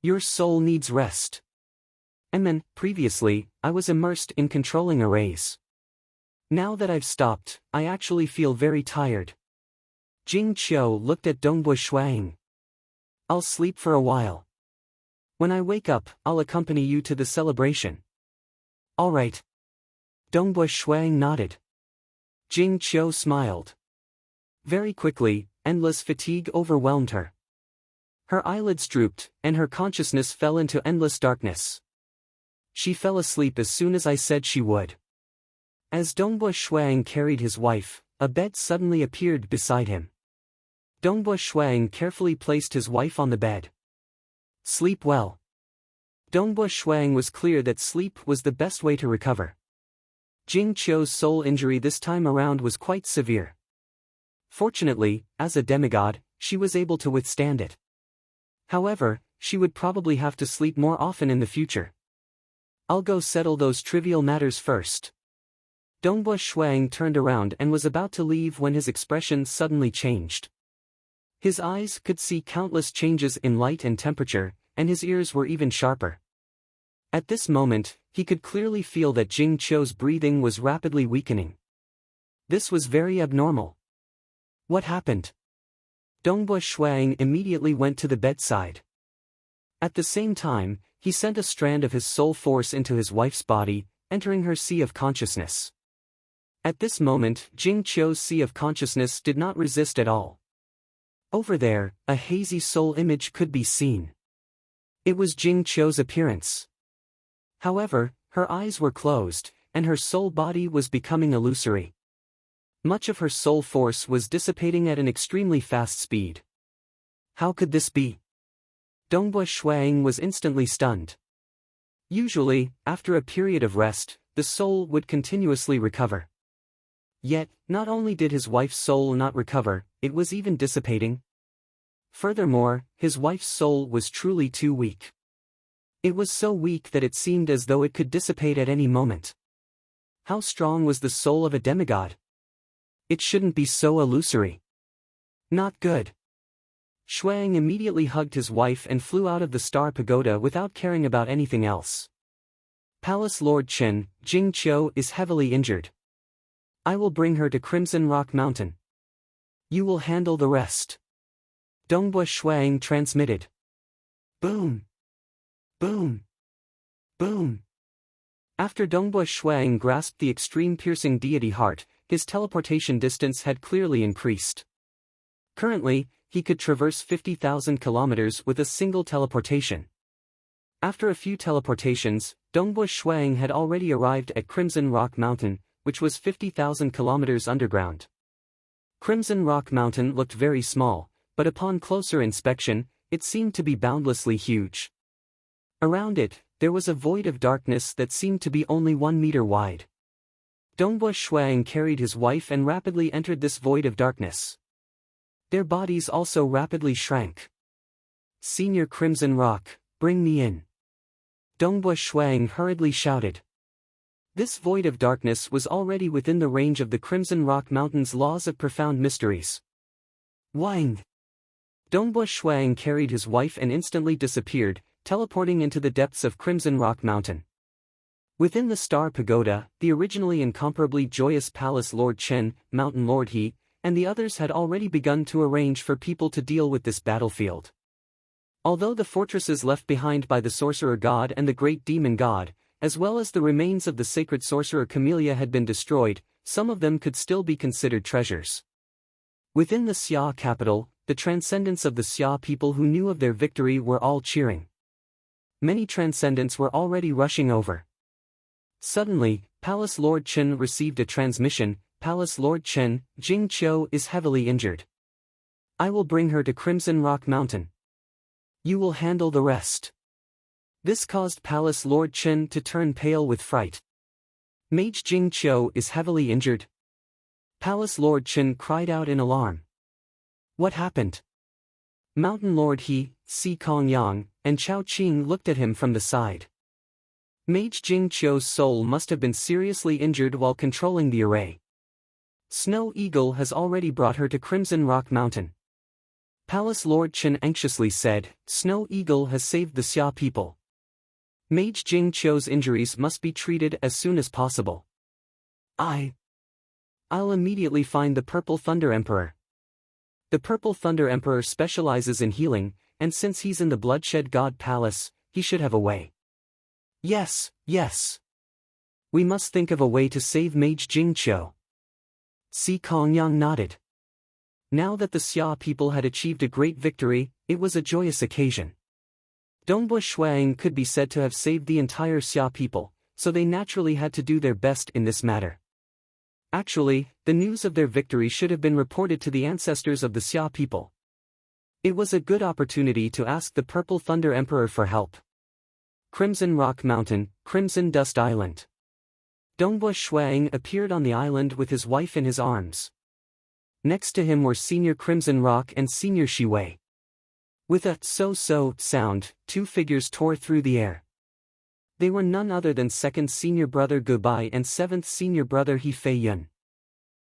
Speaker 1: Your soul needs rest. Previously, I was immersed in controlling arrays. Now that I've stopped, I actually feel very tired. Jing Qiu looked at Dongbua Shuang. I'll sleep for a while. When I wake up, I'll accompany you to the celebration. All right. Dongbua Shuang nodded. Jing Qiu smiled. Very quickly, endless fatigue overwhelmed her. Her eyelids drooped, and her consciousness fell into endless darkness. She fell asleep as soon as I said she would. As Dongbua Shuang carried his wife, a bed suddenly appeared beside him. Dongbua Shuang carefully placed his wife on the bed. Sleep well. Dongbua Shuang was clear that sleep was the best way to recover. Jing Qiu's soul injury this time around was quite severe. Fortunately, as a demigod, she was able to withstand it. However, she would probably have to sleep more often in the future. I'll go settle those trivial matters first. Dongbua Shuang turned around and was about to leave when his expression suddenly changed. His eyes could see countless changes in light and temperature, and his ears were even sharper. At this moment, he could clearly feel that Jing Qiu's breathing was rapidly weakening. This was very abnormal. What happened? Dongbua Shuang immediately went to the bedside. At the same time, he sent a strand of his soul force into his wife's body, entering her sea of consciousness. At this moment, Jing Qiu's sea of consciousness did not resist at all. Over there, a hazy soul image could be seen. It was Jing Qiu's appearance. However, her eyes were closed, and her soul body was becoming illusory. Much of her soul force was dissipating at an extremely fast speed. How could this be? Dongbua Shuang was instantly stunned. Usually, after a period of rest, the soul would continuously recover. Yet, not only did his wife's soul not recover, it was even dissipating. Furthermore, his wife's soul was truly too weak. It was so weak that it seemed as though it could dissipate at any moment. How strong was the soul of a demigod? It shouldn't be so illusory. Not good. Shuang immediately hugged his wife and flew out of the star pagoda without caring about anything else. Palace Lord Chen, Jing Qiu is heavily injured. I will bring her to Crimson Rock Mountain. You will handle the rest. Dongbua Shuang transmitted. Boom. Boom. Boom. After Dongbua Shuang grasped the extreme piercing deity heart, his teleportation distance had clearly increased. Currently, he could traverse 50,000 kilometers with a single teleportation. After a few teleportations, Dongbua Shuang had already arrived at Crimson Rock Mountain, which was 50,000 kilometers underground. Crimson Rock Mountain looked very small, but upon closer inspection, it seemed to be boundlessly huge. Around it, there was a void of darkness that seemed to be only 1 meter wide. Dongbua Shuang carried his wife and rapidly entered this void of darkness. Their bodies also rapidly shrank. Senior Crimson Rock, bring me in. Dongbua Shuang hurriedly shouted. This void of darkness was already within the range of the Crimson Rock Mountain's laws of profound mysteries. Ying. Dongbua Shuang carried his wife and instantly disappeared, teleporting into the depths of Crimson Rock Mountain. Within the Star Pagoda, the originally incomparably joyous Palace Lord Chen, Mountain Lord He, and the others had already begun to arrange for people to deal with this battlefield. Although the fortresses left behind by the Sorcerer God and the Great Demon God, as well as the remains of the sacred sorcerer Camellia had been destroyed, some of them could still be considered treasures. Within the Xia capital, the transcendents of the Xia people who knew of their victory were all cheering. Many transcendents were already rushing over. Suddenly, Palace Lord Chen received a transmission. Palace Lord Chen, Jing Qiu is heavily injured. I will bring her to Crimson Rock Mountain. You will handle the rest. This caused Palace Lord Chen to turn pale with fright. Mage Jing Qiu is heavily injured. Palace Lord Chen cried out in alarm. What happened? Mountain Lord He, Si Kongyang, and Chao Qing looked at him from the side. Mage Jing Qiu's soul must have been seriously injured while controlling the array. Snow Eagle has already brought her to Crimson Rock Mountain. Palace Lord Chen anxiously said, Snow Eagle has saved the Xia people. Mage Jing Qiu's injuries must be treated as soon as possible. I'll immediately find the Purple Thunder Emperor. The Purple Thunder Emperor specializes in healing, and since he's in the Bloodshed God Palace, he should have a way. Yes. We must think of a way to save Mage Jing Qiu. Si Kongyang nodded. Now that the Xia people had achieved a great victory, it was a joyous occasion. Dongbua Shuang could be said to have saved the entire Xia people, so they naturally had to do their best in this matter. Actually, the news of their victory should have been reported to the ancestors of the Xia people. It was a good opportunity to ask the Purple Thunder Emperor for help. Crimson Rock Mountain, Crimson Dust Island. Dongbua Shuang appeared on the island with his wife in his arms. Next to him were Senior Crimson Rock and Senior Shiwei. With a so-so sound, two figures tore through the air. They were none other than 2nd Senior Brother Gubai and 7th Senior Brother He Fei Yun.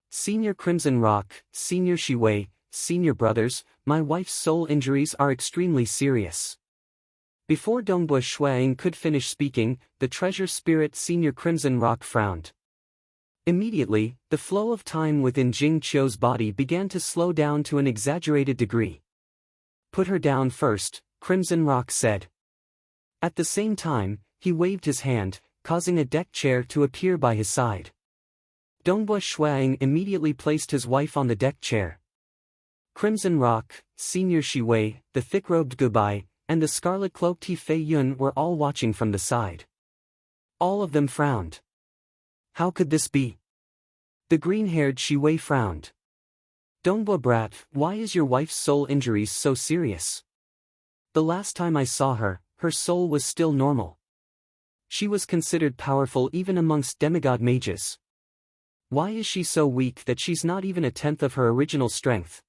Speaker 1: Senior Crimson Rock, Senior Shiwei, Senior Brothers, my wife's soul injuries are extremely serious. Before Dongbua Shuang could finish speaking, the treasure spirit Senior Crimson Rock frowned. Immediately, the flow of time within Jing Qiu's body began to slow down to an exaggerated degree. Put her down first, Crimson Rock said. At the same time, he waved his hand, causing a deck chair to appear by his side. Dongbua Shuang immediately placed his wife on the deck chair. Crimson Rock, Senior Shiwei, the thick-robed Gubai, and the scarlet-cloaked He Fei Yun were all watching from the side. All of them frowned. How could this be? The green-haired Shiwei frowned. Dongbua brat, why is your wife's soul injuries so serious? The last time I saw her, her soul was still normal. She was considered powerful even amongst demigod mages. Why is she so weak that she's not even a tenth of her original strength?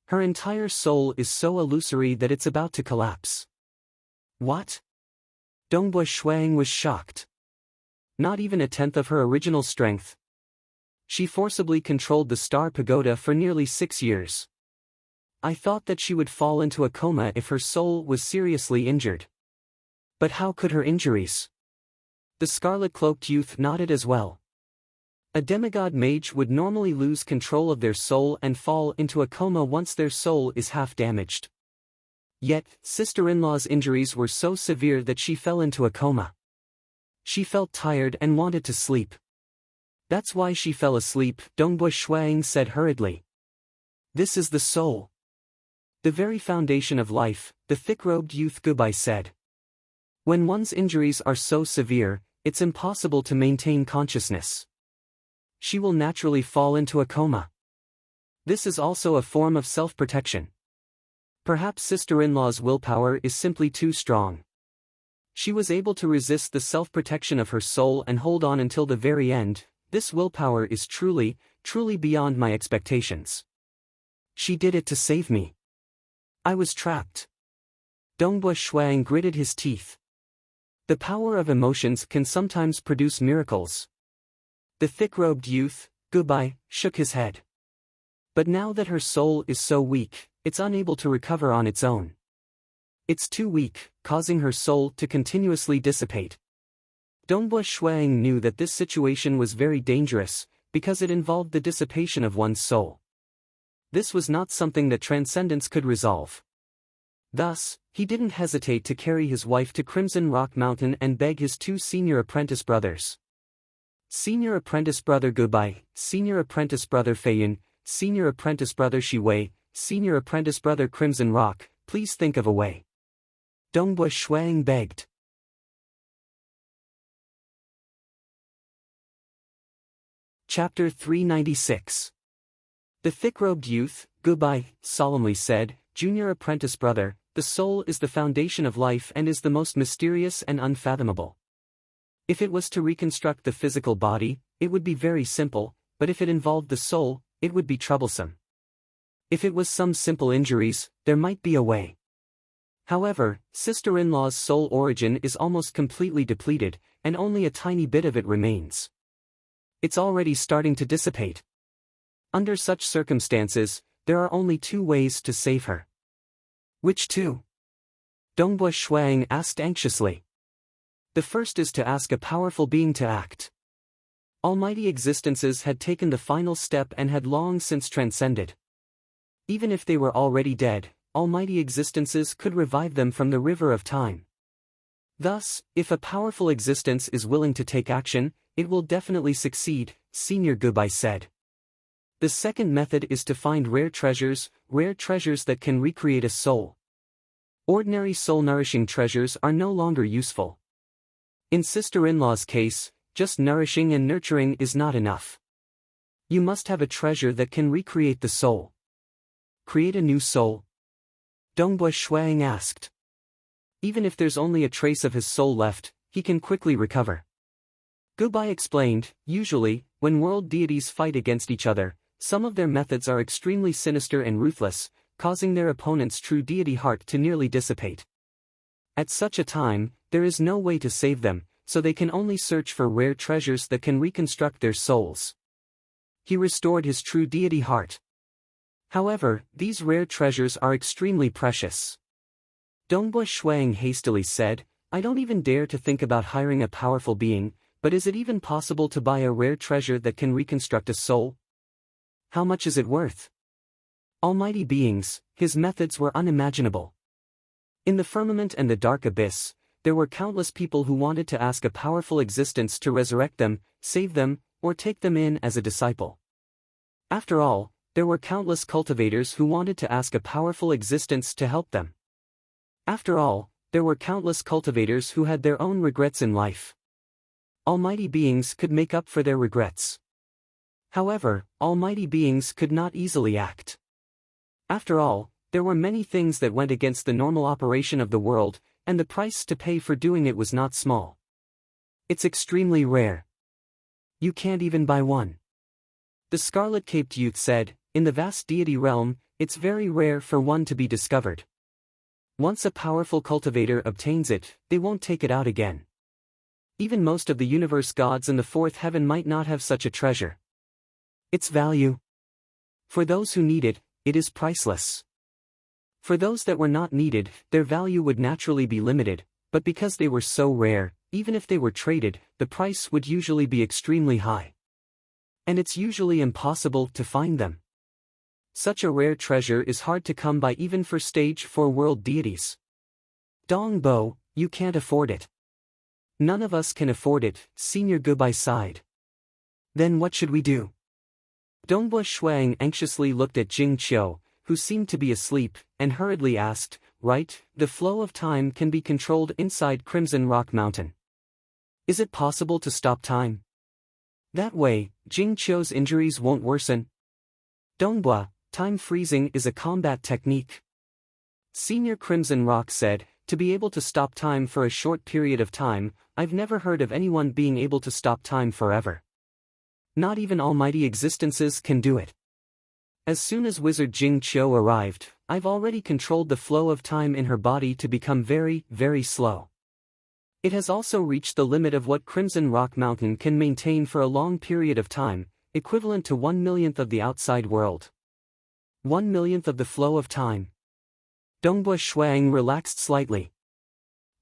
Speaker 1: Her entire soul is so illusory that it's about to collapse. What? Dongbua Shuang was shocked. Not even a tenth of her original strength. She forcibly controlled the Star Pagoda for nearly 6 years. I thought that she would fall into a coma if her soul was seriously injured. But how could her injuries? The scarlet-cloaked youth nodded as well. A demigod mage would normally lose control of their soul and fall into a coma once their soul is half damaged. Yet, sister-in-law's injuries were so severe that she fell into a coma. She felt tired and wanted to sleep. That's why she fell asleep, Dongbua Shuang said hurriedly. This is the soul. The very foundation of life, the thick-robed youth Gubai said. When one's injuries are so severe, it's impossible to maintain consciousness. She will naturally fall into a coma. This is also a form of self-protection. Perhaps sister-in-law's willpower is simply too strong. She was able to resist the self-protection of her soul and hold on until the very end. This willpower is truly beyond my expectations. She did it to save me. I was trapped. Dongbua Shuang gritted his teeth. The power of emotions can sometimes produce miracles. The thick-robed youth, Gubai, shook his head. But now that her soul is so weak, it's unable to recover on its own. It's too weak, causing her soul to continuously dissipate. Dongbua Shuang knew that this situation was very dangerous, because it involved the dissipation of one's soul. This was not something that transcendence could resolve. Thus, he didn't hesitate to carry his wife to Crimson Rock Mountain and beg his 2 senior apprentice brothers. Senior apprentice brother Gubai, senior apprentice brother Feiyun, senior apprentice brother Shiwei, Senior Apprentice Brother Crimson Rock, please think of a way. Dongbua Shuang begged. Chapter 396. The thick-robed youth, Goodbye, solemnly said, Junior Apprentice Brother, the soul is the foundation of life and is the most mysterious and unfathomable. If it was to reconstruct the physical body, it would be very simple, but if it involved the soul, it would be troublesome. If it was some simple injuries, there might be a way. However, sister-in-law's soul origin is almost completely depleted, and only a tiny bit of it remains. It's already starting to dissipate. Under such circumstances, there are only two ways to save her. Which two? Dongbua Shuang asked anxiously. The first is to ask a powerful being to act. Almighty existences had taken the final step and had long since transcended. Even if they were already dead, almighty existences could revive them from the river of time. Thus, if a powerful existence is willing to take action, it will definitely succeed, Senior Goodbye said. The second method is to find rare treasures that can recreate a soul. Ordinary soul-nourishing treasures are no longer useful. In sister-in-law's case, just nourishing and nurturing is not enough. You must have a treasure that can recreate the soul. Create a new soul? Dongbua Shuang asked. Even if there's only a trace of his soul left, he can quickly recover. Goodbye explained, usually, when world deities fight against each other, some of their methods are extremely sinister and ruthless, causing their opponent's true deity heart to nearly dissipate. At such a time, there is no way to save them, so they can only search for rare treasures that can reconstruct their souls. He restored his true deity heart. However, these rare treasures are extremely precious. Dongbua Shuang hastily said, I don't even dare to think about hiring a powerful being, but is it even possible to buy a rare treasure that can reconstruct a soul? How much is it worth? Almighty beings, his methods were unimaginable. In the firmament and the dark abyss, there were countless people who wanted to ask a powerful existence to resurrect them, save them, or take them in as a disciple. After all, there were countless cultivators who wanted to ask a powerful existence to help them. After all, there were countless cultivators who had their own regrets in life. Almighty beings could make up for their regrets. However, almighty beings could not easily act. After all, there were many things that went against the normal operation of the world, and the price to pay for doing it was not small. It's extremely rare. You can't even buy one. The scarlet-caped youth said, in the vast deity realm, it's very rare for one to be discovered. Once a powerful cultivator obtains it, they won't take it out again. Even most of the universe gods in the fourth heaven might not have such a treasure. Its value? For those who need it, it is priceless. For those that were not needed, their value would naturally be limited, but because they were so rare, even if they were traded, the price would usually be extremely high. And it's usually impossible to find them. Such a rare treasure is hard to come by even for stage 4 world deities. Dongbo, you can't afford it. None of us can afford it, Senior Goodbye sighed. Then what should we do? Dongbua Shuang anxiously looked at Jing Qiu, who seemed to be asleep, and hurriedly asked, right, the flow of time can be controlled inside Crimson Rock Mountain. Is it possible to stop time? That way, Jing Qiu's injuries won't worsen. Dongbua, time freezing is a combat technique. Senior Crimson Rock said, to be able to stop time for a short period of time, I've never heard of anyone being able to stop time forever. Not even almighty existences can do it. As soon as Wizard Jing Qiu arrived, I've already controlled the flow of time in her body to become very, very slow. It has also reached the limit of what Crimson Rock Mountain can maintain for a long period of time, equivalent to 1/millionth of the outside world. 1/millionth of the flow of time. Dongbua Shuang relaxed slightly.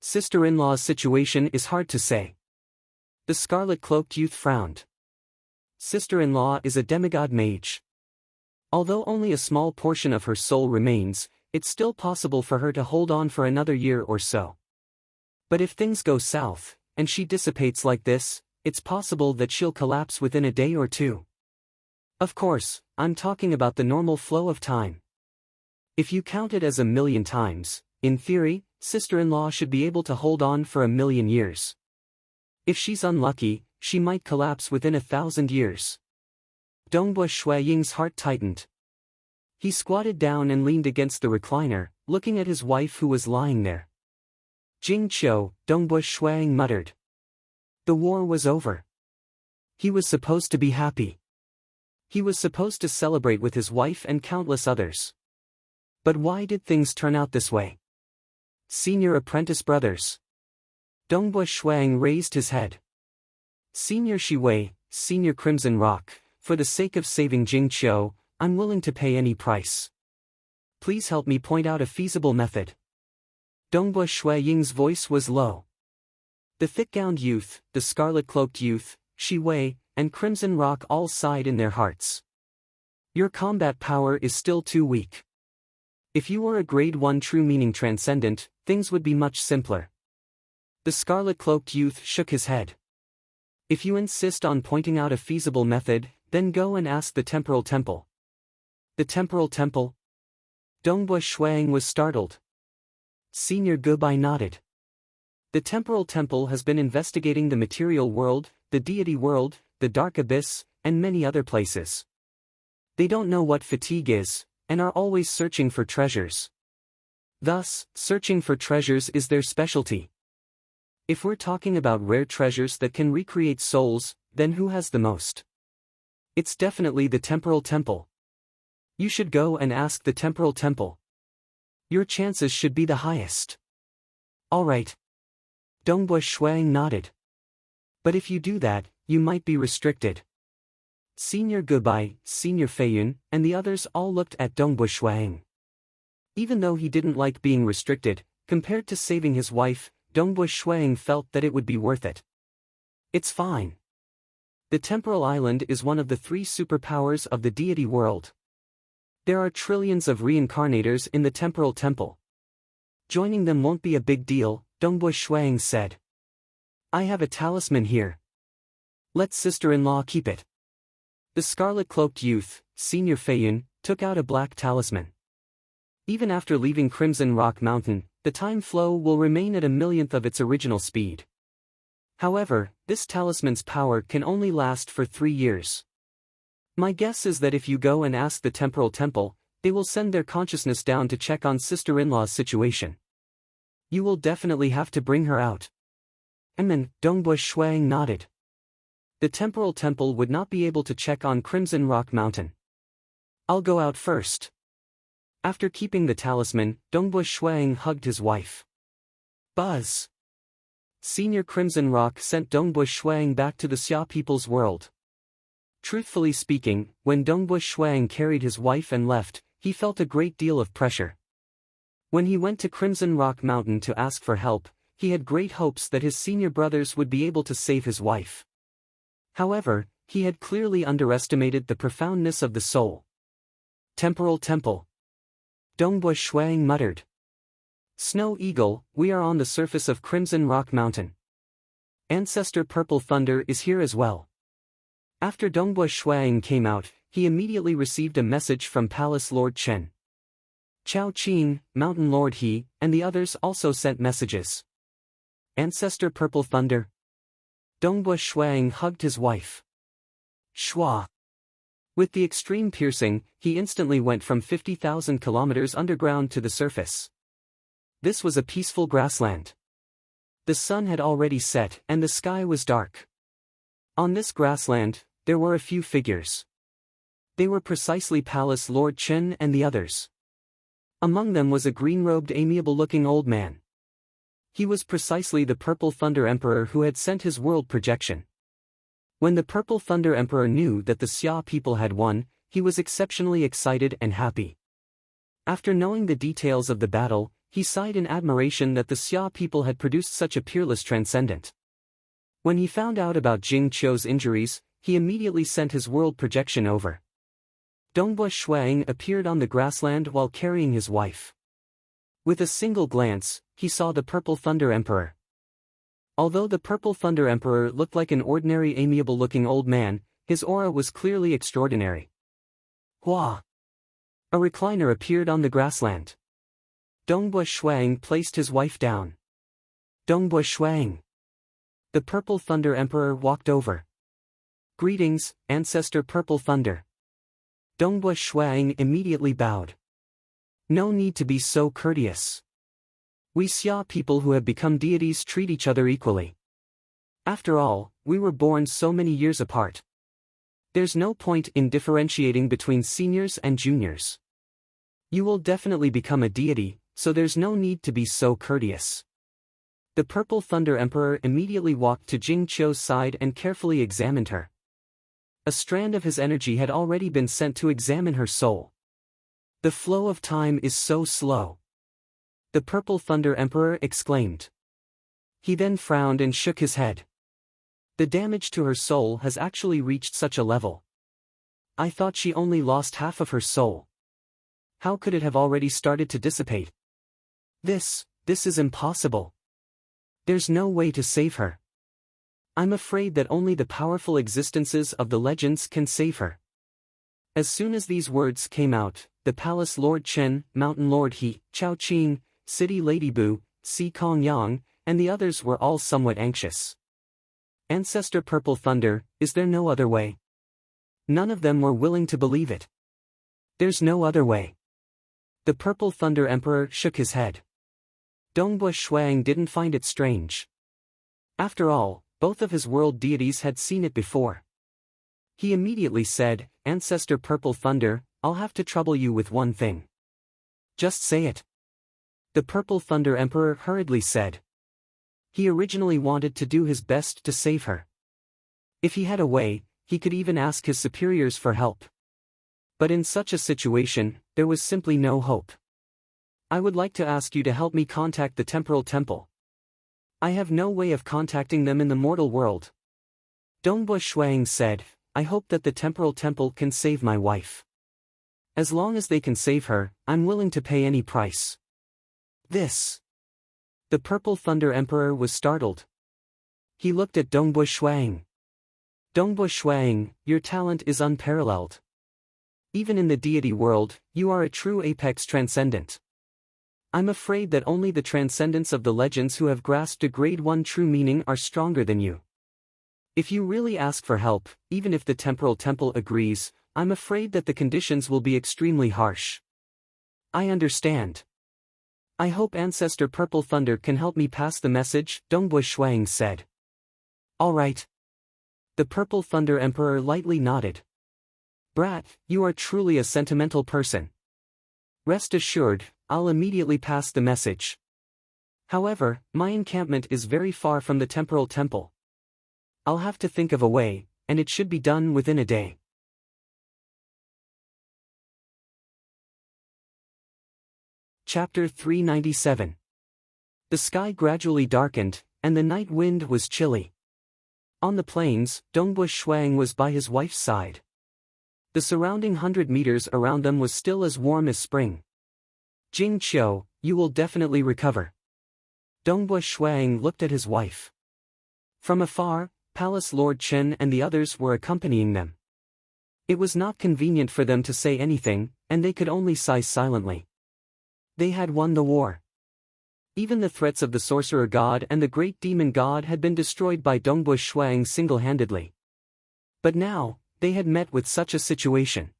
Speaker 1: Sister-in-law's situation is hard to say. The scarlet-cloaked youth frowned. Sister-in-law is a demigod mage. Although only a small portion of her soul remains, it's still possible for her to hold on for another year or so. But if things go south, and she dissipates like this, it's possible that she'll collapse within a day or two. Of course, I'm talking about the normal flow of time. If you count it as 1,000,000 times, in theory, sister-in-law should be able to hold on for 1,000,000 years. If she's unlucky, she might collapse within 1,000 years. Dongbu Shui Ying's heart tightened. He squatted down and leaned against the recliner, looking at his wife who was lying there. Jing Qiu, Dongbu Shui Ying muttered. The war was over. He was supposed to be happy. He was supposed to celebrate with his wife and countless others. But why did things turn out this way? Senior apprentice brothers. Dongbu Shuang raised his head. Senior Shiwei, Senior Crimson Rock, for the sake of saving Jing Qiu, I'm willing to pay any price. Please help me point out a feasible method. Dongbu Shui Ying's voice was low. The thick-gowned youth, the scarlet-cloaked youth, Shiwei, and Crimson Rock all sighed in their hearts. Your combat power is still too weak. If you were a grade 1 true meaning transcendent, things would be much simpler. The scarlet-cloaked youth shook his head. If you insist on pointing out a feasible method, then go and ask the Temporal Temple. The Temporal Temple? Dongbu Shuang was startled. Senior Gubai nodded. The Temporal Temple has been investigating the material world, the deity world, the dark abyss, and many other places. They don't know what fatigue is, and are always searching for treasures. Thus, searching for treasures is their specialty. If we're talking about rare treasures that can recreate souls, then who has the most? It's definitely the Temporal Temple. You should go and ask the Temporal Temple. Your chances should be the highest. All right. Dongbu Shuang nodded. But if you do that, you might be restricted. Senior Gubai, Senior Feiyun, and the others all looked at Dongbu Shuang. Even though he didn't like being restricted, compared to saving his wife, Dongbu Shuang felt that it would be worth it. It's fine. The Temporal Island is one of the 3 superpowers of the deity world. There are trillions of reincarnators in the Temporal Temple. Joining them won't be a big deal, Dongbu Shuang said. I have a talisman here. Let sister-in-law keep it. The scarlet-cloaked youth, Senior Feiyun, took out a black talisman. Even after leaving Crimson Rock Mountain, the time flow will remain at 1/1,000,000th of its original speed. However, this talisman's power can only last for 3 years. My guess is that if you go and ask the Temporal Temple, they will send their consciousness down to check on sister-in-law's situation. You will definitely have to bring her out. Then, Dongbu Shuang nodded. The Temporal Temple would not be able to check on Crimson Rock Mountain. I'll go out first. After keeping the talisman, Dongbu Shuang hugged his wife. Buzz. Senior Crimson Rock sent Dongbu Shuang back to the Xia people's world. Truthfully speaking, when Dongbu Shuang carried his wife and left, he felt a great deal of pressure. When he went to Crimson Rock Mountain to ask for help, he had great hopes that his senior brothers would be able to save his wife. However, he had clearly underestimated the profoundness of the soul. Temporal Temple. Dongbu Shuang muttered. Snow Eagle, we are on the surface of Crimson Rock Mountain. Ancestor Purple Thunder is here as well. After Dongbu Shuang came out, he immediately received a message from Palace Lord Chen. Chao Qing, Mountain Lord He, and the others also sent messages. Ancestor Purple Thunder. Dongbu Shuang hugged his wife. Shua. With the extreme piercing, he instantly went from 50,000 kilometers underground to the surface. This was a peaceful grassland. The sun had already set and the sky was dark. On this grassland, there were a few figures. They were precisely Palace Lord Chen and the others. Among them was a green-robed amiable-looking old man. He was precisely the Purple Thunder Emperor who had sent his world projection. When the Purple Thunder Emperor knew that the Xia people had won, he was exceptionally excited and happy. After knowing the details of the battle, he sighed in admiration that the Xia people had produced such a peerless transcendent. When he found out about Jing Qiu's injuries, he immediately sent his world projection over. Dongbu Shuang appeared on the grassland while carrying his wife. With a single glance, he saw the Purple Thunder Emperor. Although the Purple Thunder Emperor looked like an ordinary amiable-looking old man, his aura was clearly extraordinary. Hua! A recliner appeared on the grassland. Dongbua Shuang placed his wife down. Dongbua Shuang. The Purple Thunder Emperor walked over. Greetings, Ancestor Purple Thunder. Dongbua Shuang immediately bowed. No need to be so courteous. We Xia people who have become deities treat each other equally. After all, we were born so many years apart. There's no point in differentiating between seniors and juniors. You will definitely become a deity, so there's no need to be so courteous. The Purple Thunder Emperor immediately walked to Jing Qiu's side and carefully examined her. A strand of his energy had already been sent to examine her soul. The flow of time is so slow. The Purple Thunder Emperor exclaimed. He then frowned and shook his head. The damage to her soul has actually reached such a level. I thought she only lost half of her soul. How could it have already started to dissipate? This is impossible. There's no way to save her. I'm afraid that only the powerful existences of the legends can save her. As soon as these words came out, the Palace Lord Chen, Mountain Lord He, Chao Qing, City Lady Bu, Si Kong Yang, and the others were all somewhat anxious. Ancestor Purple Thunder, is there no other way? None of them were willing to believe it. There's no other way. The Purple Thunder Emperor shook his head. Dongbua Shuang didn't find it strange. After all, both of his world deities had seen it before. He immediately said, Ancestor Purple Thunder, I'll have to trouble you with one thing. Just say it. The Purple Thunder Emperor hurriedly said. He originally wanted to do his best to save her. If he had a way, he could even ask his superiors for help. But in such a situation, there was simply no hope. I would like to ask you to help me contact the Temporal Temple. I have no way of contacting them in the mortal world. Dongbua Shuang said, I hope that the Temporal Temple can save my wife. As long as they can save her, I'm willing to pay any price. This. The Purple Thunder Emperor was startled. He looked at Dongbua Shuang. Dongbua Shuang, your talent is unparalleled. Even in the deity world, you are a true apex transcendent. I'm afraid that only the transcendents of the legends who have grasped a grade 1 true meaning are stronger than you. If you really ask for help, even if the Temporal Temple agrees, I'm afraid that the conditions will be extremely harsh. I understand. I hope Ancestor Purple Thunder can help me pass the message, Dongbua Shuang said. All right. The Purple Thunder Emperor lightly nodded. Brat, you are truly a sentimental person. Rest assured, I'll immediately pass the message. However, my encampment is very far from the Temporal Temple. I'll have to think of a way, and it should be done within a day. Chapter 397. The sky gradually darkened, and the night wind was chilly. On the plains, Dongbua Shuang was by his wife's side. The surrounding 100 meters around them was still as warm as spring. Jing Qiu, you will definitely recover. Dongbua Shuang looked at his wife. From afar, Palace Lord Chen and the others were accompanying them. It was not convenient for them to say anything, and they could only sigh silently. They had won the war. Even the threats of the Sorcerer God and the Great Demon God had been destroyed by Dongbua Shuang single-handedly. But now, they had met with such a situation.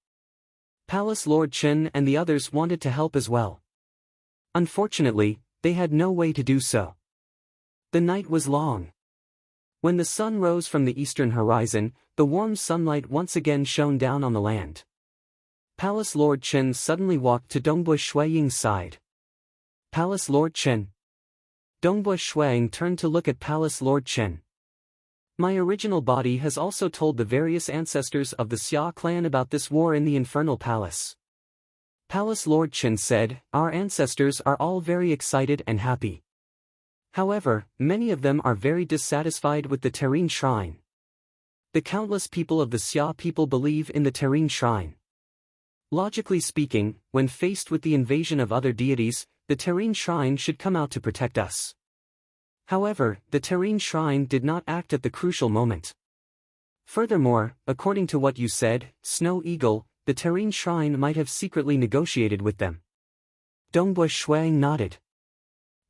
Speaker 1: Palace Lord Chen and the others wanted to help as well. Unfortunately, they had no way to do so. The night was long. When the sun rose from the eastern horizon, the warm sunlight once again shone down on the land. Palace Lord Chen suddenly walked to Dongbua Shuang's side. Palace Lord Chen. Dongbua Shuang turned to look at Palace Lord Chen. My original body has also told the various ancestors of the Xia clan about this war in the Infernal Palace. Palace Lord Chen said, our ancestors are all very excited and happy. However, many of them are very dissatisfied with the Terrene Shrine. The countless people of the Xia people believe in the Terrene Shrine. Logically speaking, when faced with the invasion of other deities, the Terrene Shrine should come out to protect us. However, the Terrene Shrine did not act at the crucial moment. Furthermore, according to what you said, Snow Eagle, the Terrain Shrine might have secretly negotiated with them. Dongbui Shuang nodded.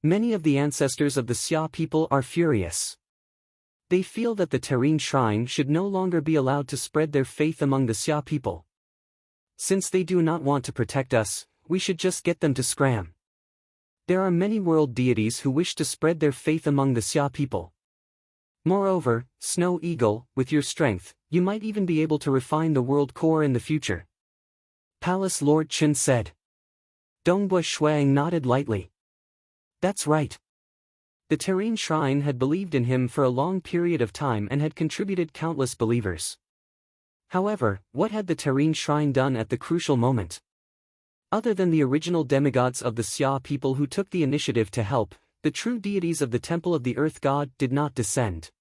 Speaker 1: Many of the ancestors of the Xia people are furious. They feel that the Terrain Shrine should no longer be allowed to spread their faith among the Xia people. Since they do not want to protect us, we should just get them to scram. There are many world deities who wish to spread their faith among the Xia people. Moreover, Snow Eagle, with your strength, you might even be able to refine the world core in the future. Palace Lord Chen said. Dongbui Shuang nodded lightly. That's right. The Terrain Shrine had believed in him for a long period of time and had contributed countless believers. However, what had the Terrain Shrine done at the crucial moment? Other than the original demigods of the Xia people who took the initiative to help, the true deities of the Temple of the Earth God did not descend.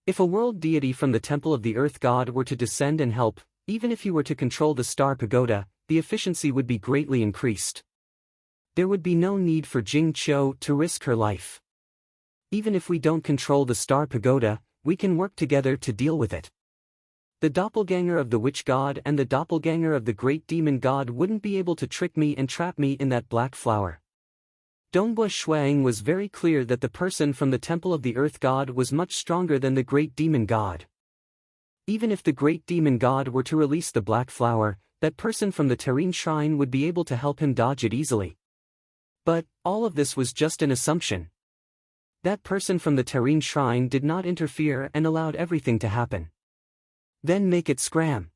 Speaker 1: If a world deity from the Temple of the Earth God were to descend and help, even if he were to control the Star Pagoda, the efficiency would be greatly increased. There would be no need for Jing Qiu to risk her life. Even if we don't control the Star Pagoda, we can work together to deal with it. The doppelganger of the Witch God and the doppelganger of the Great Demon God wouldn't be able to trick me and trap me in that black flower. Dongbui Shuang was very clear that the person from the Temple of the Earth God was much stronger than the Great Demon God. Even if the Great Demon God were to release the black flower, that person from the Terrain Shrine would be able to help him dodge it easily. But, all of this was just an assumption. That person from the Terrain Shrine did not interfere and allowed everything to happen. Then make it scram.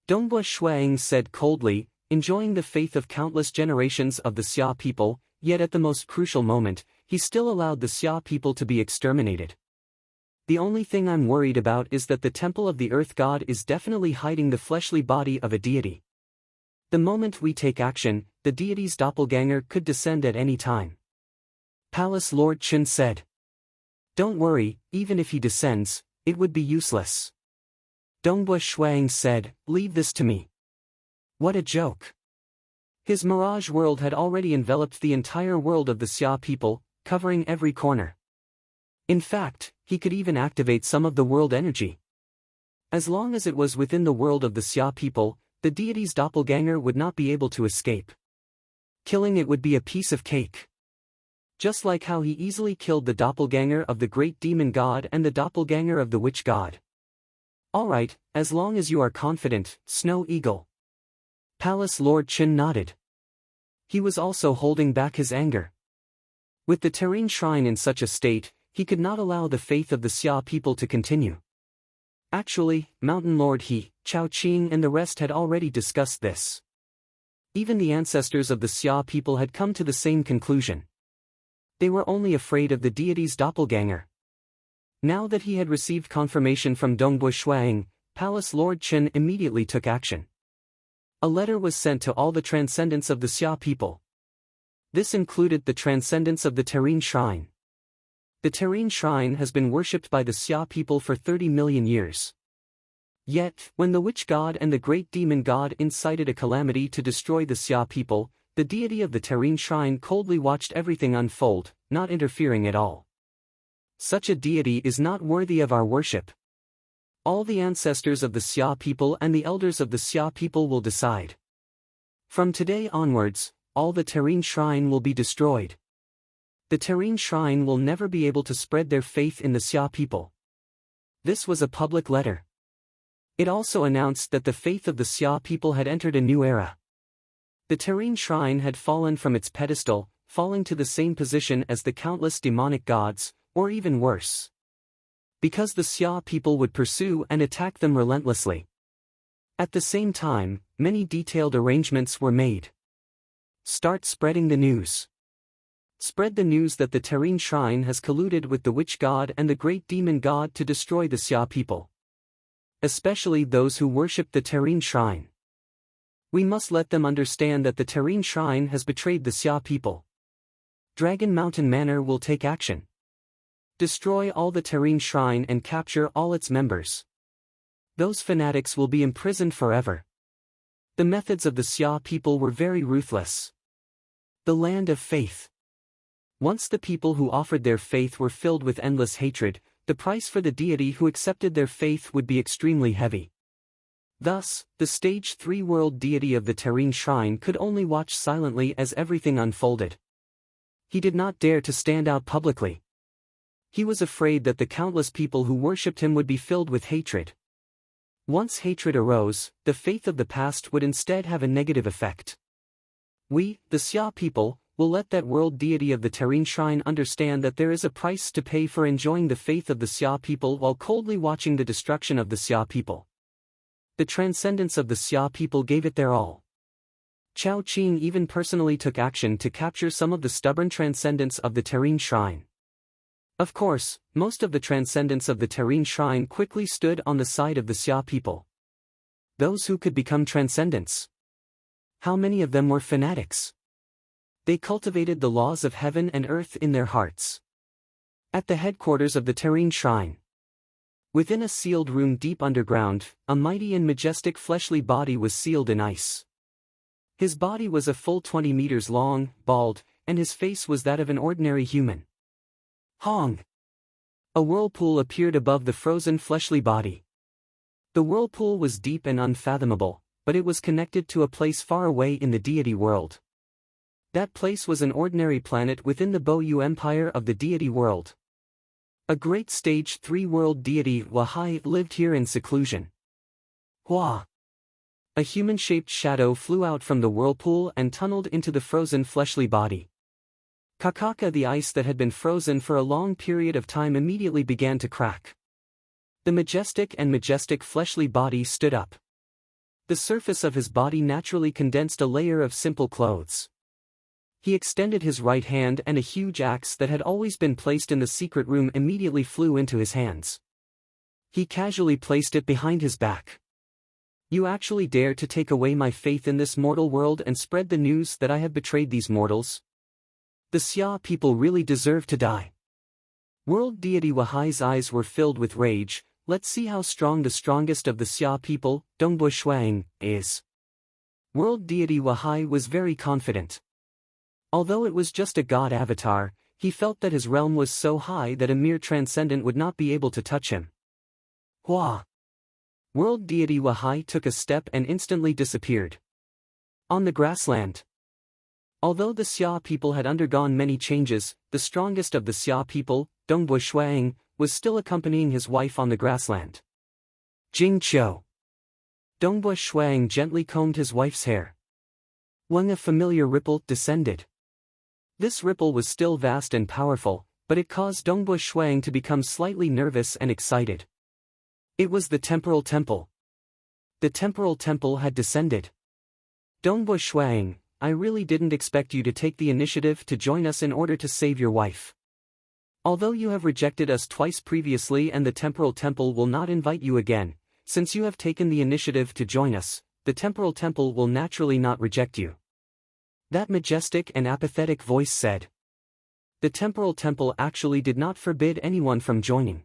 Speaker 1: Dongbui Shuang said coldly, enjoying the faith of countless generations of the Xia people, yet at the most crucial moment, he still allowed the Xia people to be exterminated. The only thing I'm worried about is that the Temple of the Earth God is definitely hiding the fleshly body of a deity. The moment we take action, the deity's doppelganger could descend at any time. Palace Lord Chen said. Don't worry, even if he descends, it would be useless. Dongbui Shuang said, leave this to me. What a joke. His mirage world had already enveloped the entire world of the Xia people, covering every corner. In fact, he could even activate some of the world energy. As long as it was within the world of the Xia people, the deity's doppelganger would not be able to escape. Killing it would be a piece of cake. Just like how he easily killed the doppelganger of the Great Demon God and the doppelganger of the Witch God. Alright, as long as you are confident, Snow Eagle. Palace Lord Chen nodded. He was also holding back his anger. With the Terrain Shrine in such a state, he could not allow the faith of the Xia people to continue. Actually, Mountain Lord He, Chao Qing and the rest had already discussed this. Even the ancestors of the Xia people had come to the same conclusion. They were only afraid of the deity's doppelganger. Now that he had received confirmation from Dongbui Shuang, Palace Lord Chen immediately took action. A letter was sent to all the transcendents of the Xia people. This included the transcendents of the Terrain Shrine. The Terrain Shrine has been worshipped by the Xia people for 30 million years. Yet, when the Witch God and the Great Demon God incited a calamity to destroy the Xia people, the deity of the Terrain Shrine coldly watched everything unfold, not interfering at all. Such a deity is not worthy of our worship. All the ancestors of the Xia people and the elders of the Xia people will decide. From today onwards, all the Terrain Shrine will be destroyed. The Terrain Shrine will never be able to spread their faith in the Xia people. This was a public letter. It also announced that the faith of the Xia people had entered a new era. The Terrain Shrine had fallen from its pedestal, falling to the same position as the countless demonic gods, or even worse. Because the Xia people would pursue and attack them relentlessly. At the same time, many detailed arrangements were made. Start spreading the news. Spread the news that the Terrain Shrine has colluded with the Witch God and the Great Demon God to destroy the Xia people. Especially those who worship the Terrain Shrine. We must let them understand that the Terrain Shrine has betrayed the Xia people. Dragon Mountain Manor will take action. Destroy all the Terrain Shrine and capture all its members. Those fanatics will be imprisoned forever. The methods of the Xia people were very ruthless. The land of faith. Once the people who offered their faith were filled with endless hatred, the price for the deity who accepted their faith would be extremely heavy. Thus, the Stage 3 world deity of the Terrene Shrine could only watch silently as everything unfolded. He did not dare to stand out publicly. He was afraid that the countless people who worshipped him would be filled with hatred. Once hatred arose, the faith of the past would instead have a negative effect. We, the Xia people, will let that world deity of the Terrene Shrine understand that there is a price to pay for enjoying the faith of the Xia people while coldly watching the destruction of the Xia people. The transcendence of the Xia people gave it their all. Chao Qing even personally took action to capture some of the stubborn transcendence of the Terrene Shrine. Of course, most of the transcendence of the Terrene Shrine quickly stood on the side of the Xia people. Those who could become transcendents. How many of them were fanatics? They cultivated the laws of heaven and earth in their hearts. At the headquarters of the Terrene Shrine, within a sealed room deep underground, a mighty and majestic fleshly body was sealed in ice. His body was a full 20 meters long, bald, and his face was that of an ordinary human. Hong! A whirlpool appeared above the frozen fleshly body. The whirlpool was deep and unfathomable, but it was connected to a place far away in the deity world. That place was an ordinary planet within the Boyu Empire of the deity world. A great Stage 3 world deity Wahai lived here in seclusion. Hua! A human-shaped shadow flew out from the whirlpool and tunneled into the frozen fleshly body. Kakaka, the ice that had been frozen for a long period of time, immediately began to crack. The majestic fleshly body stood up. The surface of his body naturally condensed a layer of simple clothes. He extended his right hand and a huge axe that had always been placed in the secret room immediately flew into his hands. He casually placed it behind his back. You actually dare to take away my faith in this mortal world and spread the news that I have betrayed these mortals? The Xia people really deserve to die. World deity Wahai's eyes were filled with rage. Let's see how strong the strongest of the Xia people, Dongbo Shuang, is. World deity Wahai was very confident. Although it was just a god avatar, he felt that his realm was so high that a mere transcendent would not be able to touch him. Hua! World deity Wahai took a step and instantly disappeared. On the grassland. Although the Xia people had undergone many changes, the strongest of the Xia people, Dongbo Shuang, was still accompanying his wife on the grassland. Jing Qiu. Dongbo Shuang gently combed his wife's hair. When a familiar ripple descended. This ripple was still vast and powerful, but it caused Dongbo Shuang to become slightly nervous and excited. It was the temporal temple. The temporal temple had descended. Dongbo Shuang, I really didn't expect you to take the initiative to join us in order to save your wife. Although you have rejected us twice previously and the temporal temple will not invite you again, since you have taken the initiative to join us, the temporal temple will naturally not reject you. That majestic and apathetic voice said. The temporal temple actually did not forbid anyone from joining.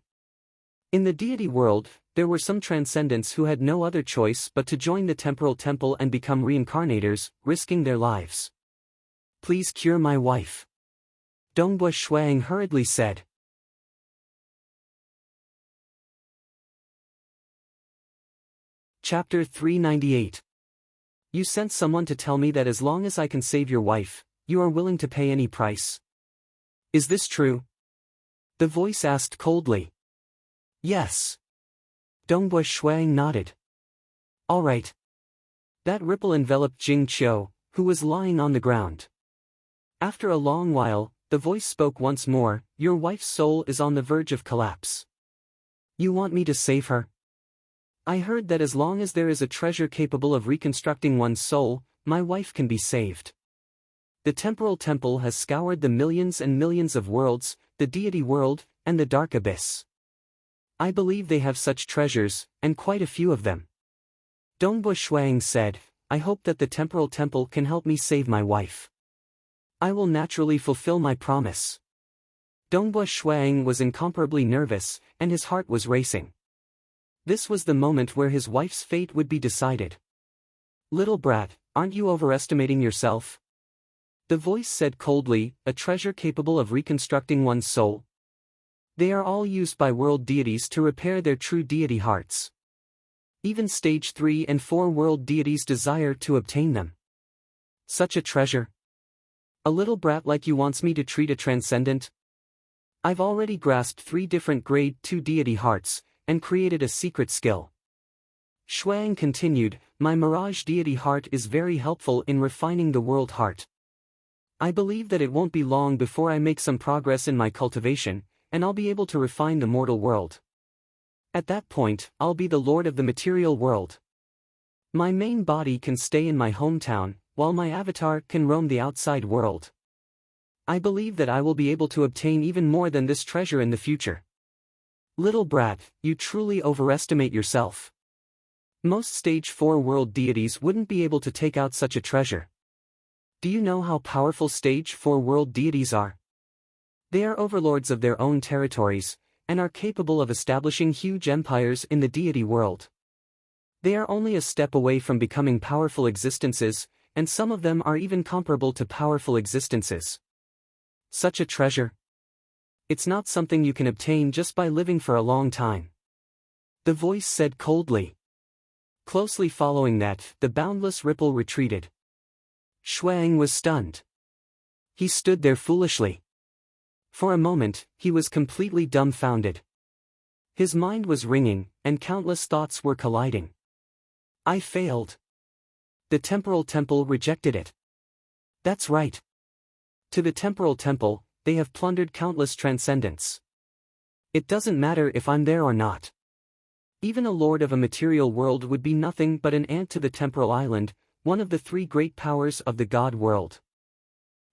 Speaker 1: In the deity world, there were some transcendents who had no other choice but to join the temporal temple and become reincarnators, risking their lives. Please cure my wife. Dongbo Shuang hurriedly said. Chapter 398. You sent someone to tell me that as long as I can save your wife, you are willing to pay any price. Is this true? The voice asked coldly. Yes. Dongbo Shuang nodded. All right. That ripple enveloped Jing Qiu, who was lying on the ground. After a long while, the voice spoke once more. Your wife's soul is on the verge of collapse. You want me to save her? I heard that as long as there is a treasure capable of reconstructing one's soul, my wife can be saved. The temporal temple has scoured the millions and millions of worlds, the deity world, and the dark abyss. I believe they have such treasures, and quite a few of them. Dongbo Shuang said, I hope that the temporal temple can help me save my wife. I will naturally fulfill my promise. Dongbo Shuang was incomparably nervous, and his heart was racing. This was the moment where his wife's fate would be decided. Little brat, aren't you overestimating yourself? The voice said coldly, a treasure capable of reconstructing one's soul. They are all used by world deities to repair their true deity hearts. Even stage 3 and 4 world deities desire to obtain them. Such a treasure. A little brat like you wants me to treat a transcendent? I've already grasped 3 different grade 2 deity hearts, and created a secret skill. Shuang continued, my mirage deity heart is very helpful in refining the world heart. I believe that it won't be long before I make some progress in my cultivation, and I'll be able to refine the mortal world. At that point, I'll be the lord of the material world. My main body can stay in my hometown, while my avatar can roam the outside world. I believe that I will be able to obtain even more than this treasure in the future. Little brat, you truly overestimate yourself. Most stage 4 world deities wouldn't be able to take out such a treasure. Do you know how powerful stage 4 world deities are? They are overlords of their own territories, and are capable of establishing huge empires in the deity world. They are only a step away from becoming powerful existences, and some of them are even comparable to powerful existences. Such a treasure. It's not something you can obtain just by living for a long time. The voice said coldly. Closely following that, the boundless ripple retreated. Shuang was stunned. He stood there foolishly. For a moment, he was completely dumbfounded. His mind was ringing, and countless thoughts were colliding. I failed. The temporal temple rejected it. That's right. To the temporal temple, they have plundered countless transcendents. It doesn't matter if I'm there or not. Even a lord of a material world would be nothing but an ant to the temporal island, one of the 3 great powers of the god world.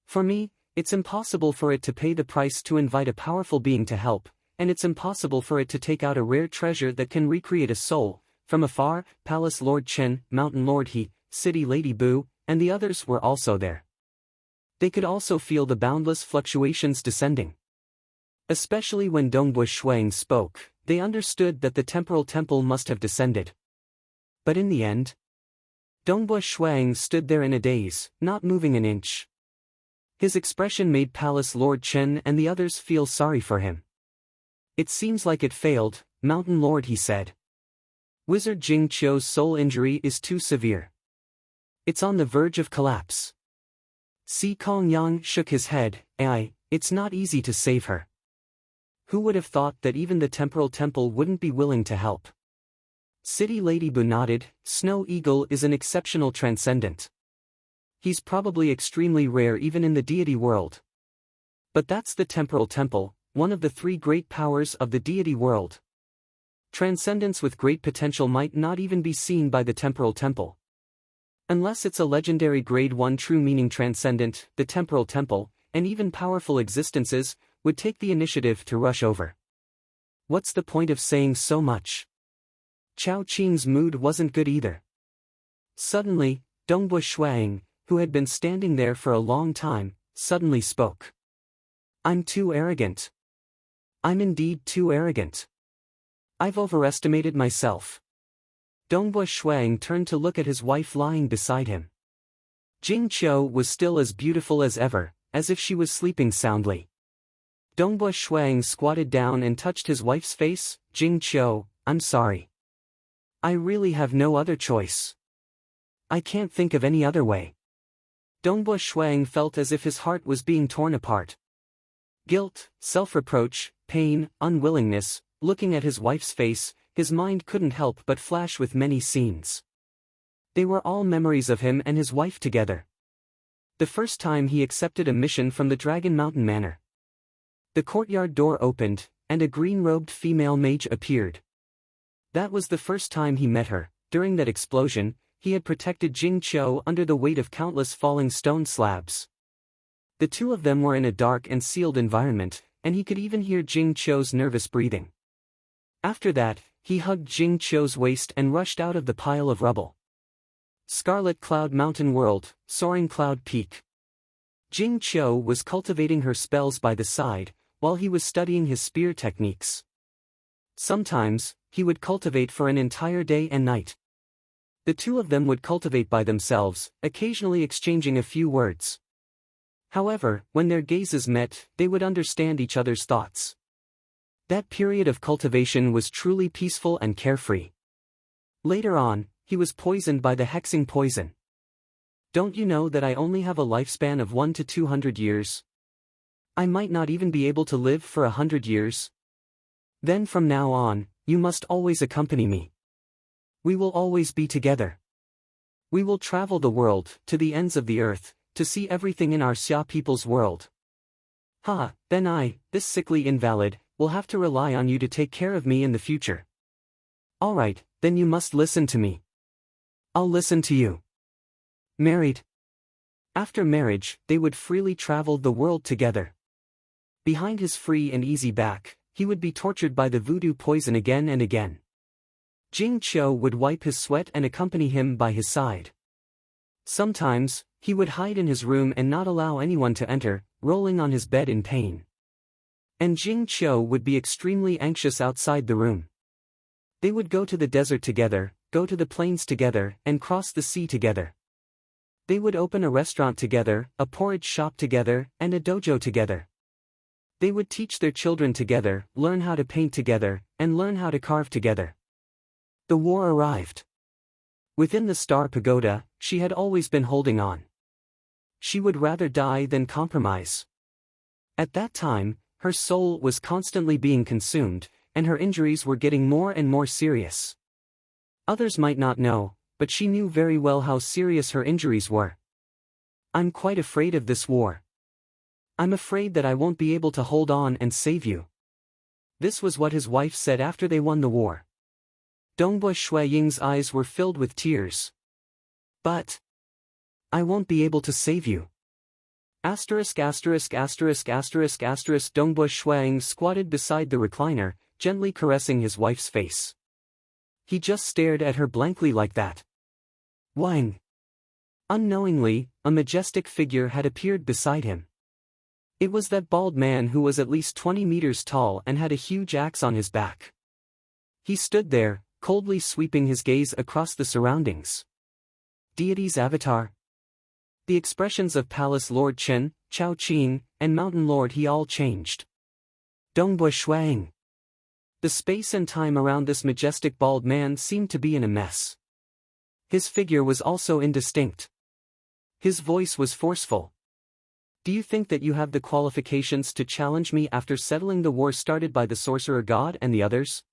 Speaker 1: For me, it's impossible for it to pay the price to invite a powerful being to help, and it's impossible for it to take out a rare treasure that can recreate a soul. From afar, Palace Lord Chen, Mountain Lord He, City Lady Boo, and the others were also there. They could also feel the boundless fluctuations descending. Especially when Dongbush Shuang spoke, they understood that the temporal temple must have descended. But in the end, Dongbush Shuang stood there in a daze, not moving an inch. His expression made Palace Lord Chen and the others feel sorry for him. It seems like it failed, Mountain Lord, he said. Wizard Jing Qiu's soul injury is too severe. It's on the verge of collapse. Si Kongyang shook his head, it's not easy to save her. Who would have thought that even the temporal temple wouldn't be willing to help? City Lady Bu nodded, Snow Eagle is an exceptional transcendent. He's probably extremely rare even in the deity world. But that's the temporal temple, one of the 3 great powers of the deity world. Transcendence with great potential might not even be seen by the temporal temple. Unless it's a legendary grade 1 true meaning transcendent, the temporal temple, and even powerful existences, would take the initiative to rush over. What's the point of saying so much? Chao Qing's mood wasn't good either. Suddenly, Dongbush Shuang, who had been standing there for a long time, suddenly spoke. I'm too arrogant. I'm indeed too arrogant. I've overestimated myself. Dongbush Shuang turned to look at his wife lying beside him. Jing Qiu was still as beautiful as ever, as if she was sleeping soundly. Dongbush Shuang squatted down and touched his wife's face. Jing Qiu, I'm sorry. I really have no other choice. I can't think of any other way. Dongbush Shuang felt as if his heart was being torn apart. Guilt, self-reproach, pain, unwillingness, looking at his wife's face, his mind couldn't help but flash with many scenes. They were all memories of him and his wife together. The first time he accepted a mission from the Dragon Mountain Manor. The courtyard door opened, and a green-robed female mage appeared. That was the first time he met her. During that explosion, he had protected Jing Qiu under the weight of countless falling stone slabs. The 2 of them were in a dark and sealed environment, and he could even hear Jing Qiu's nervous breathing. After that, he hugged Jing Qiu's waist and rushed out of the pile of rubble. Scarlet Cloud Mountain World, Soaring Cloud Peak. Jing Qiu was cultivating her spells by the side, while he was studying his spear techniques. Sometimes, he would cultivate for an entire day and night. The 2 of them would cultivate by themselves, occasionally exchanging a few words. However, when their gazes met, they would understand each other's thoughts. That period of cultivation was truly peaceful and carefree. Later on, he was poisoned by the hexing poison. Don't you know that I only have a lifespan of 1 to 200 years? I might not even be able to live for 100 years. Then from now on, you must always accompany me. We will always be together. We will travel the world, to the ends of the earth, to see everything in our Xia people's world. Then I, this sickly invalid, will have to rely on you to take care of me in the future. Alright, then you must listen to me. I'll listen to you. Married. After marriage, they would freely travel the world together. Behind his free and easy back, he would be tortured by the voodoo poison again and again. Jing Qiu would wipe his sweat and accompany him by his side. Sometimes, he would hide in his room and not allow anyone to enter, rolling on his bed in pain. And Jing Qiu would be extremely anxious outside the room. They would go to the desert together, go to the plains together, and cross the sea together. They would open a restaurant together, a porridge shop together, and a dojo together. They would teach their children together, learn how to paint together, and learn how to carve together. The war arrived. Within the Star Pagoda, she had always been holding on. She would rather die than compromise. At that time, her soul was constantly being consumed, and her injuries were getting more and more serious. Others might not know, but she knew very well how serious her injuries were. I'm quite afraid of this war. I'm afraid that I won't be able to hold on and save you. This was what his wife said after they won the war. Dongbui Shui Ying's eyes were filled with tears. But I won't be able to save you. Dongbui Shuang squatted beside the recliner, gently caressing his wife's face. He just stared at her blankly like that. Wang. Unknowingly, a majestic figure had appeared beside him. It was that bald man who was at least 20 meters tall and had a huge axe on his back. He stood there, coldly sweeping his gaze across the surroundings. Deity's avatar. The expressions of Palace Lord Chen, Chao Qing, and Mountain Lord He all changed. Dongbui Shuang. The space and time around this majestic bald man seemed to be in a mess. His figure was also indistinct. His voice was forceful. Do you think that you have the qualifications to challenge me after settling the war started by the sorcerer god and the others?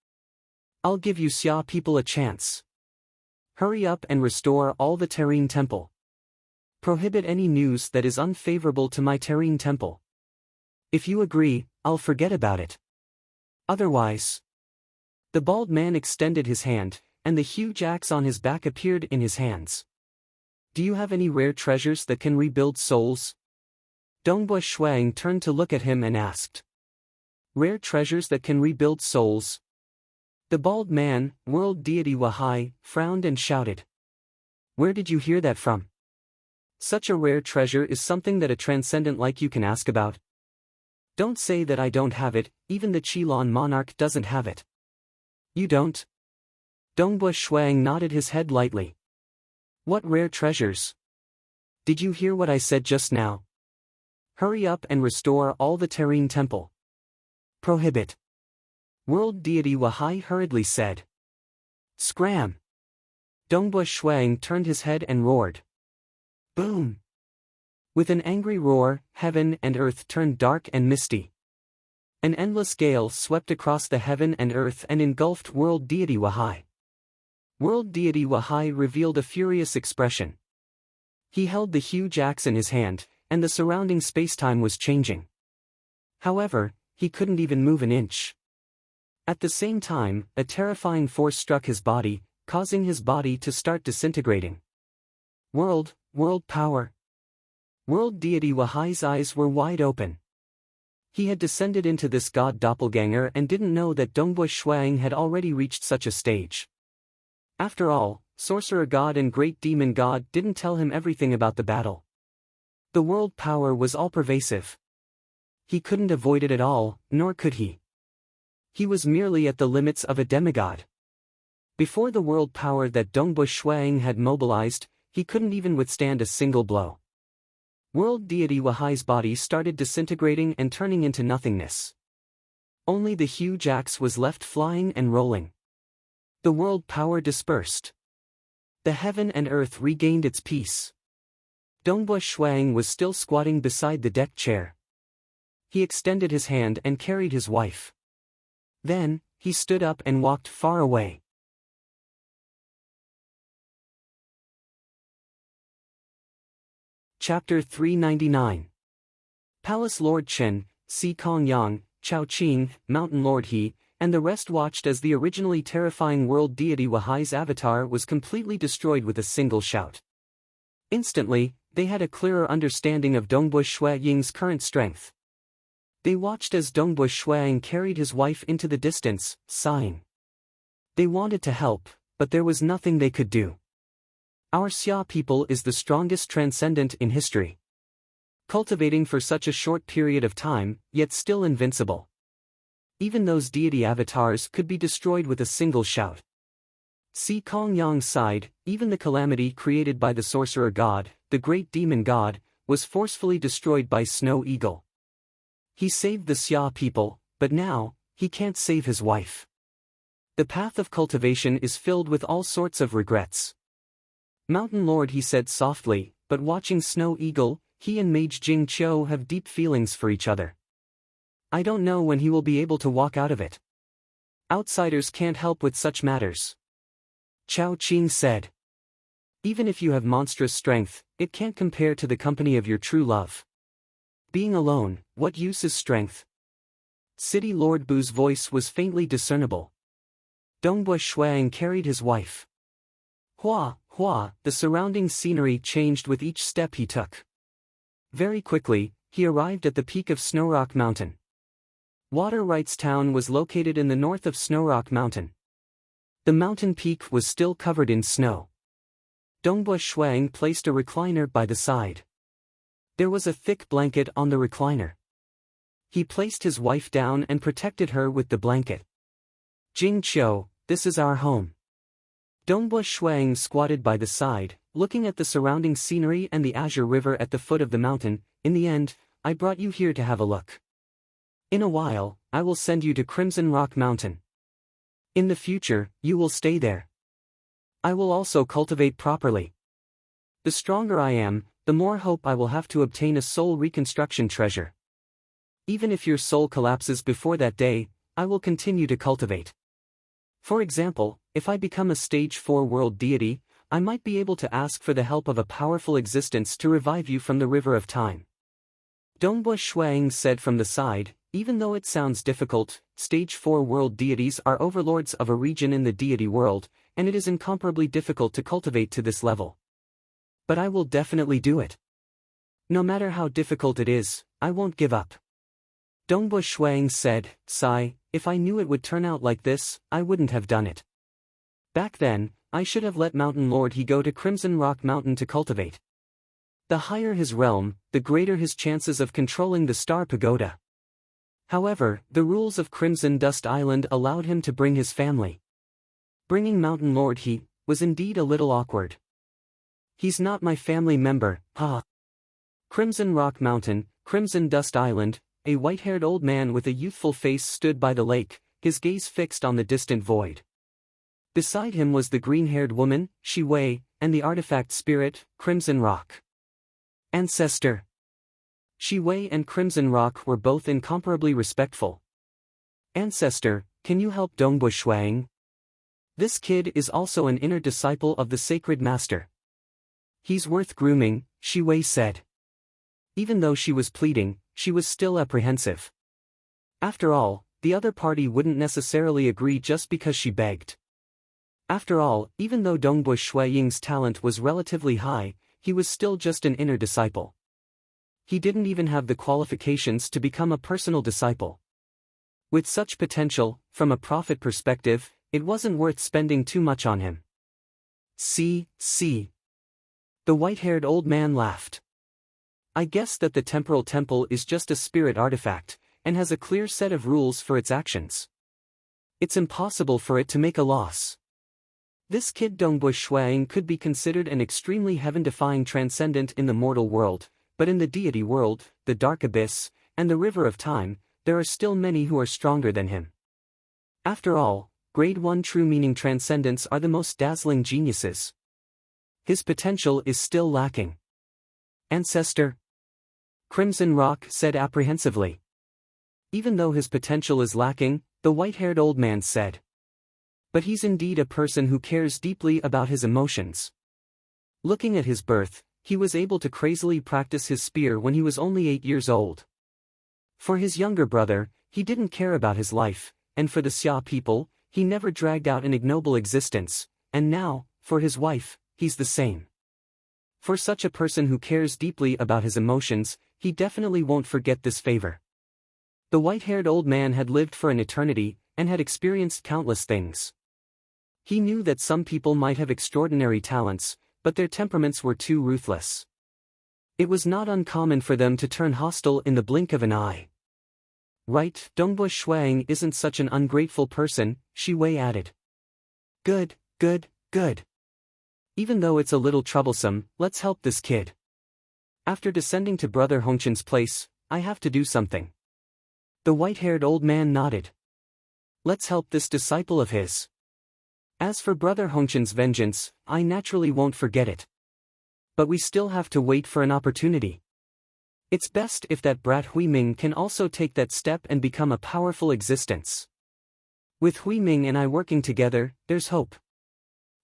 Speaker 1: I'll give you Xia people a chance. Hurry up and restore all the Terrene Temple. Prohibit any news that is unfavorable to my Terrene Temple. If you agree, I'll forget about it. Otherwise. The bald man extended his hand, and the huge axe on his back appeared in his hands. Do you have any rare treasures that can rebuild souls? Dongbui Shuang turned to look at him and asked. Rare treasures that can rebuild souls? The bald man, world deity Wahai, frowned and shouted. Where did you hear that from? Such a rare treasure is something that a transcendent like you can ask about. Don't say that I don't have it, even the Qilon monarch doesn't have it. You don't? Dongbui Shuang nodded his head lightly. What rare treasures? Did you hear what I said just now? Hurry up and restore all the Terrene Temple. Prohibit. World deity Wahai hurriedly said. Scram! Dongbui Shuang turned his head and roared. Boom! With an angry roar, heaven and earth turned dark and misty. An endless gale swept across the heaven and earth and engulfed world deity Wahai. World deity Wahai revealed a furious expression. He held the huge axe in his hand, and the surrounding spacetime was changing. However, he couldn't even move an inch. At the same time, a terrifying force struck his body, causing his body to start disintegrating. World power. World deity Wahai's eyes were wide open. He had descended into this god doppelganger and didn't know that Dongbui Shuang had already reached such a stage. After all, sorcerer god and great demon god didn't tell him everything about the battle. The world power was all-pervasive. He couldn't avoid it at all, nor could he. He was merely at the limits of a demigod. Before the world power that Dongbui Shuang had mobilized, he couldn't even withstand a single blow. World deity Wahai's body started disintegrating and turning into nothingness. Only the huge axe was left flying and rolling. The world power dispersed. The heaven and earth regained its peace. Dongbu Shuang was still squatting beside the deck chair. He extended his hand and carried his wife. Then, he stood up and walked far away. Chapter 399. Palace Lord Chen, Si Kongyang, Chao Qing, Mountain Lord He, and the rest watched as the originally terrifying world deity Wahai's avatar was completely destroyed with a single shout. Instantly, they had a clearer understanding of Dongbu Shuaying's current strength. They watched as Dongbu Shuaying carried his wife into the distance, sighing. They wanted to help, but there was nothing they could do. Our Xia people is the strongest transcendent in history. Cultivating for such a short period of time, yet still invincible. Even those deity avatars could be destroyed with a single shout. Si Kongyang sighed, even the calamity created by the sorcerer god, the great demon god, was forcefully destroyed by Snow Eagle. He saved the Xia people, but now, he can't save his wife. The path of cultivation is filled with all sorts of regrets. Mountain Lord, he said softly, but watching Snow Eagle, he and Mage Jing Qiu have deep feelings for each other. I don't know when he will be able to walk out of it. Outsiders can't help with such matters. Chao Qing said. Even if you have monstrous strength, it can't compare to the company of your true love. Being alone, what use is strength? City Lord Bu's voice was faintly discernible. Dongbu Shuang carried his wife. Hua, the surrounding scenery changed with each step he took. Very quickly, he arrived at the peak of Snowrock Mountain. Water Rights Town was located in the north of Snowrock Mountain. The mountain peak was still covered in snow. Dongbu Shuang placed a recliner by the side. There was a thick blanket on the recliner. He placed his wife down and protected her with the blanket. Jing Qiu, this is our home. Dongbu Shuang squatted by the side, looking at the surrounding scenery and the Azure River at the foot of the mountain. In the end, I brought you here to have a look. In a while, I will send you to Crimson Rock Mountain. In the future, you will stay there. I will also cultivate properly. The stronger I am, the more hope I will have to obtain a soul reconstruction treasure. Even if your soul collapses before that day, I will continue to cultivate. For example, if I become a stage 4 world deity, I might be able to ask for the help of a powerful existence to revive you from the river of time. Dongbu Shuang said from the side, even though it sounds difficult, stage 4 world deities are overlords of a region in the deity world, and it is incomparably difficult to cultivate to this level. But I will definitely do it. No matter how difficult it is, I won't give up. Dongbu Shuang said, sigh, if I knew it would turn out like this, I wouldn't have done it. Back then, I should have let Mountain Lord He go to Crimson Rock Mountain to cultivate. The higher his realm, the greater his chances of controlling the Star Pagoda. However, the rules of Crimson Dust Island allowed him to bring his family. Bringing Mountain Lord He was indeed a little awkward. He's not my family member, ha. Crimson Rock Mountain, Crimson Dust Island, a white-haired old man with a youthful face stood by the lake, his gaze fixed on the distant void. Beside him was the green-haired woman, Shi Wei, and the artifact spirit, Crimson Rock. Ancestor. Shi Wei and Crimson Rock were both incomparably respectful. Ancestor, can you help Dongbu Shuang? This kid is also an inner disciple of the sacred master. He's worth grooming, Shi Wei said. Even though she was pleading, she was still apprehensive. After all, the other party wouldn't necessarily agree just because she begged. After all, even though Dongbu Shuaying's talent was relatively high, he was still just an inner disciple. He didn't even have the qualifications to become a personal disciple. With such potential, from a profit perspective, it wasn't worth spending too much on him. See. The white-haired old man laughed. I guess that the temporal temple is just a spirit artifact, and has a clear set of rules for its actions. It's impossible for it to make a loss. This kid Dongbu Shuang could be considered an extremely heaven-defying transcendent in the mortal world, but in the deity world, the dark abyss, and the river of time, there are still many who are stronger than him. After all, Grade 1 true meaning transcendents are the most dazzling geniuses. His potential is still lacking. Ancestor? Crimson Rock said apprehensively. Even though his potential is lacking, the white-haired old man said. But he's indeed a person who cares deeply about his emotions. Looking at his birth, he was able to crazily practice his spear when he was only 8 years old. For his younger brother, he didn't care about his life, and for the Xia people, he never dragged out an ignoble existence, and now, for his wife, he's the same. For such a person who cares deeply about his emotions, he definitely won't forget this favor. The white-haired old man had lived for an eternity, and had experienced countless things. He knew that some people might have extraordinary talents, but their temperaments were too ruthless. It was not uncommon for them to turn hostile in the blink of an eye. Right, Dongbo Shuang isn't such an ungrateful person, Shi Wei added. Good, good, good. Even though it's a little troublesome, let's help this kid. After descending to Brother Hongchen's place, I have to do something. The white-haired old man nodded. Let's help this disciple of his. As for Brother Hongchen's vengeance, I naturally won't forget it. But we still have to wait for an opportunity. It's best if that brat Hui Ming can also take that step and become a powerful existence. With Hui Ming and I working together, there's hope.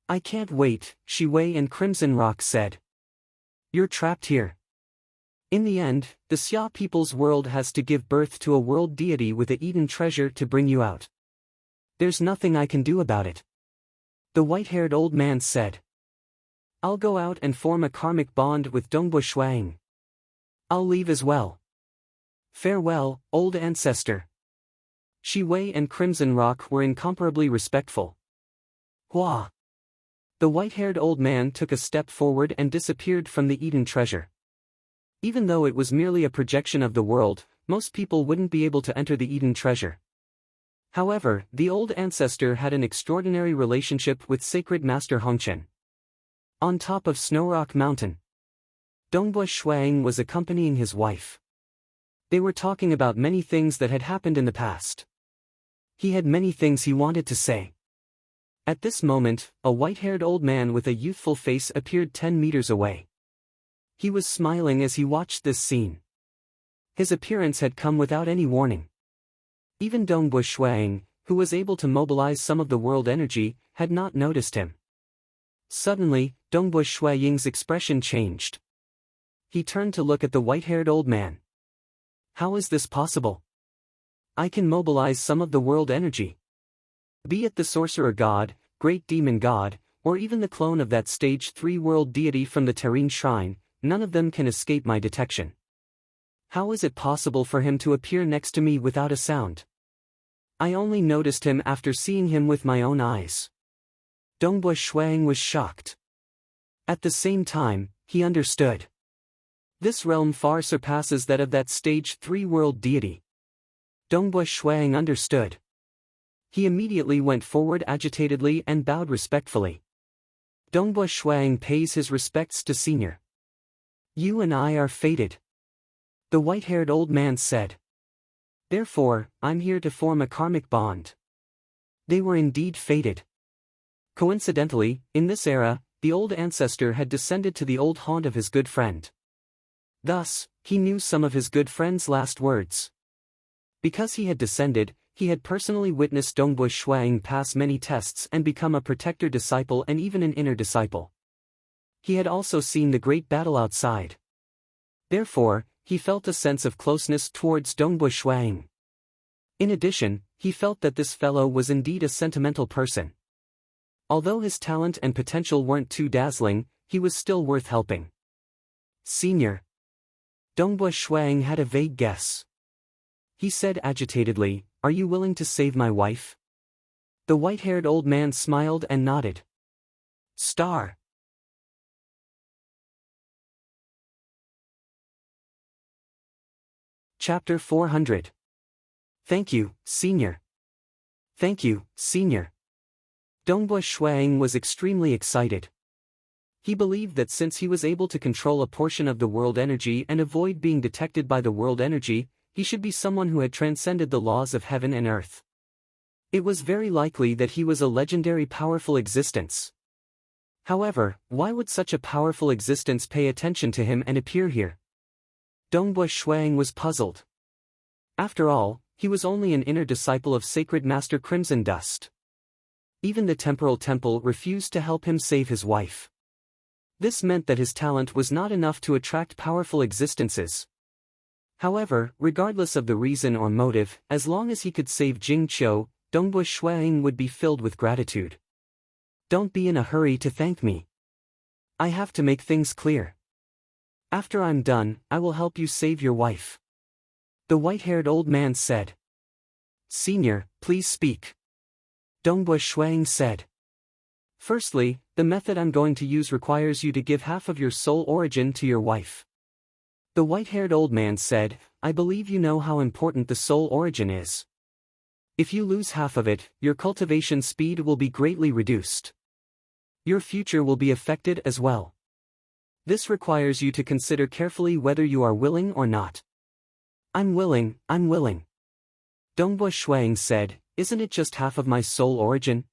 Speaker 1: I can't wait, Shi Wei and Crimson Rock said. You're trapped here. In the end, the Xia people's world has to give birth to a world deity with a Eden treasure to bring you out. There's nothing I can do about it. The white-haired old man said. I'll go out and form a karmic bond with Dongbo Shuang. I'll leave as well. Farewell, old ancestor. Shi Wei and Crimson Rock were incomparably respectful. Hua! The white-haired old man took a step forward and disappeared from the Eden treasure. Even though it was merely a projection of the world, most people wouldn't be able to enter the Eden treasure. However, the old ancestor had an extraordinary relationship with Sacred Master Hongchen. On top of Snowrock Mountain, Dongbo Shuang was accompanying his wife. They were talking about many things that had happened in the past. He had many things he wanted to say. At this moment, a white-haired old man with a youthful face appeared 10 meters away. He was smiling as he watched this scene. His appearance had come without any warning. Even Dongbo Shuang, who was able to mobilize some of the world energy, had not noticed him. Suddenly, Dongbo Shuang's expression changed. He turned to look at the white-haired old man. How is this possible? I can mobilize some of the world energy. Be it the sorcerer god, great demon god, or even the clone of that stage 3 world deity from the Terrene Shrine, none of them can escape my detection. How is it possible for him to appear next to me without a sound? I only noticed him after seeing him with my own eyes. Dongbo Shuang was shocked. At the same time, he understood. This realm far surpasses that of that stage 3 world deity. Dongbo Shuang understood. He immediately went forward agitatedly and bowed respectfully. Dongbo Shuang pays his respects to Senior. You and I are fated. The white-haired old man said. Therefore, I'm here to form a karmic bond. They were indeed fated. Coincidentally, in this era, the old ancestor had descended to the old haunt of his good friend. Thus, he knew some of his good friend's last words. Because he had descended, he had personally witnessed Dongbo Shuang pass many tests and become a protector disciple and even an inner disciple. He had also seen the great battle outside. Therefore, he felt a sense of closeness towards Dongbo Shuang. In addition, he felt that this fellow was indeed a sentimental person. Although his talent and potential weren't too dazzling, he was still worth helping. Senior. Dongbo Shuang had a vague guess. He said agitatedly, Are you willing to save my wife? The white-haired old man smiled and nodded. Star. Chapter 400. Thank you, Senior. Thank you, Senior. Dongbo Shuang was extremely excited. He believed that since he was able to control a portion of the world energy and avoid being detected by the world energy, he should be someone who had transcended the laws of heaven and earth. It was very likely that he was a legendary powerful existence. However, why would such a powerful existence pay attention to him and appear here? Dongbui Shuang was puzzled. After all, he was only an inner disciple of sacred Master Crimson Dust. Even the temporal temple refused to help him save his wife. This meant that his talent was not enough to attract powerful existences. However, regardless of the reason or motive, as long as he could save Jing Qiu, Dongbui Shuang would be filled with gratitude. Don't be in a hurry to thank me. I have to make things clear. After I'm done, I will help you save your wife. The white-haired old man said. Senior, please speak. Dongbui Shuang said. Firstly, the method I'm going to use requires you to give half of your soul origin to your wife. The white-haired old man said, I believe you know how important the soul origin is. If you lose half of it, your cultivation speed will be greatly reduced. Your future will be affected as well. This requires you to consider carefully whether you are willing or not. I'm willing. Dongbui Shuang said, isn't it just half of my soul origin?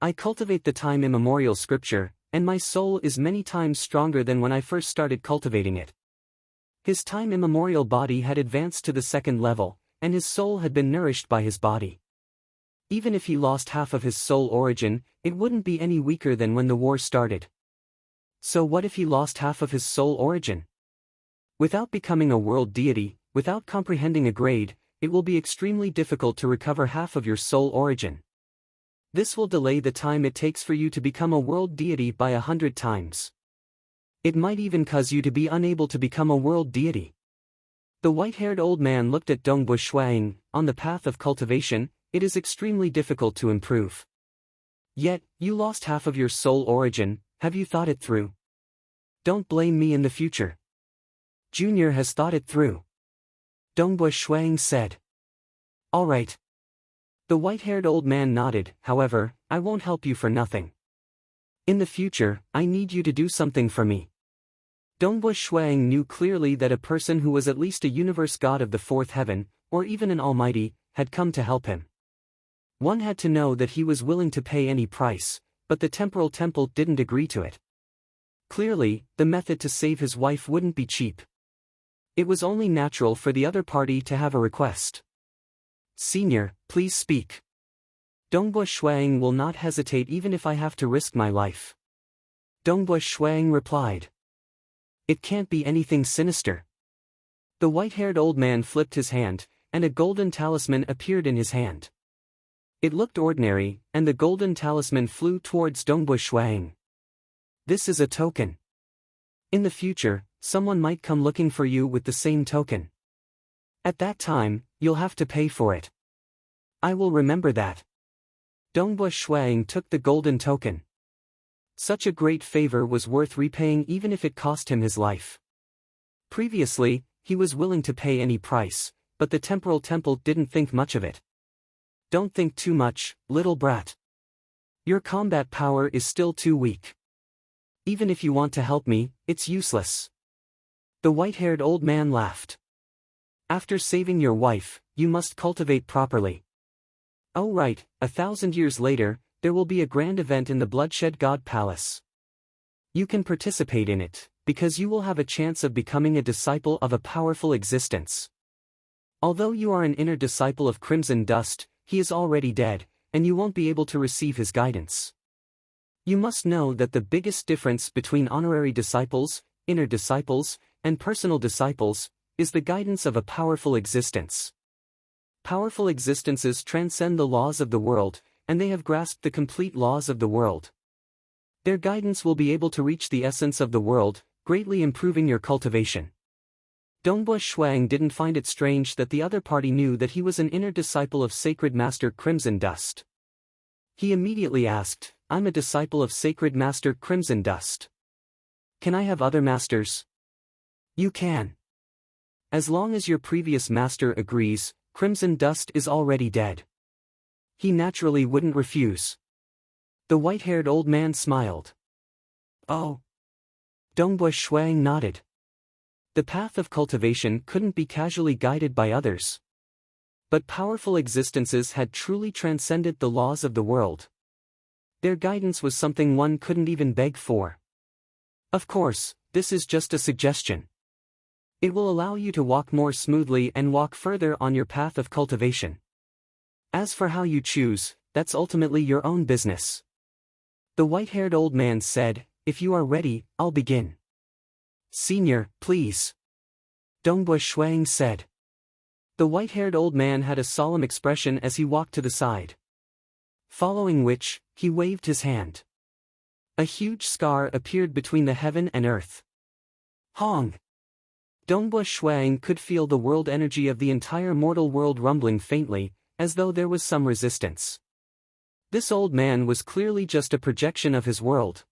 Speaker 1: I cultivate the time immemorial scripture, and my soul is many times stronger than when I first started cultivating it. His time immemorial body had advanced to the second level, and his soul had been nourished by his body. Even if he lost half of his soul origin, it wouldn't be any weaker than when the war started. So what if he lost half of his soul origin? Without becoming a world deity, without comprehending a grade, it will be extremely difficult to recover half of your soul origin. This will delay the time it takes for you to become a world deity by 100 times. It might even cause you to be unable to become a world deity. The white-haired old man looked at Dongbui Shuang. On the path of cultivation, it is extremely difficult to improve. Yet, you lost half of your soul origin. Have you thought it through? Don't blame me in the future. Junior has thought it through. Dongbui Shuang said. All right. The white-haired old man nodded. However, I won't help you for nothing. In the future, I need you to do something for me. Dongbui Shuang knew clearly that a person who was at least a universe god of the fourth heaven, or even an almighty, had come to help him. One had to know that he was willing to pay any price, but the temporal temple didn't agree to it. Clearly, the method to save his wife wouldn't be cheap. It was only natural for the other party to have a request. Senior, please speak. Dongbui Shuang will not hesitate even if I have to risk my life. Dongbui Shuang replied. It can't be anything sinister. The white-haired old man flipped his hand, and a golden talisman appeared in his hand. It looked ordinary, and the golden talisman flew towards Dongbui Shuang. This is a token. In the future, someone might come looking for you with the same token. At that time, you'll have to pay for it. I will remember that. Dongbui Shuang took the golden token. Such a great favor was worth repaying even if it cost him his life. Previously, he was willing to pay any price, but the temporal temple didn't think much of it. Don't think too much, little brat. Your combat power is still too weak. Even if you want to help me, it's useless. The white-haired old man laughed. After saving your wife, you must cultivate properly. Oh right, 1,000 years later, there will be a grand event in the Bloodshed God Palace. You can participate in it, because you will have a chance of becoming a disciple of a powerful existence. Although you are an inner disciple of Crimson Dust, he is already dead, and you won't be able to receive his guidance. You must know that the biggest difference between honorary disciples, inner disciples, and personal disciples, is the guidance of a powerful existence. Powerful existences transcend the laws of the world, and they have grasped the complete laws of the world. Their guidance will be able to reach the essence of the world, greatly improving your cultivation. Dongbui Shuang didn't find it strange that the other party knew that he was an inner disciple of Sacred Master Crimson Dust. He immediately asked, I'm a disciple of Sacred Master Crimson Dust. Can I have other masters? You can. As long as your previous master agrees, Crimson Dust is already dead. He naturally wouldn't refuse. The white-haired old man smiled. Oh. Dongbui Shuang nodded. The path of cultivation couldn't be casually guided by others. But powerful existences had truly transcended the laws of the world. Their guidance was something one couldn't even beg for. Of course, this is just a suggestion. It will allow you to walk more smoothly and walk further on your path of cultivation. As for how you choose, that's ultimately your own business. The white-haired old man said, "If you are ready, I'll begin." "Senior, please," Dongbua Shuang said. The white-haired old man had a solemn expression as he walked to the side. Following which, he waved his hand. A huge scar appeared between the heaven and earth. Hong! Dongbua Shuang could feel the world energy of the entire mortal world rumbling faintly, as though there was some resistance. This old man was clearly just a projection of his world.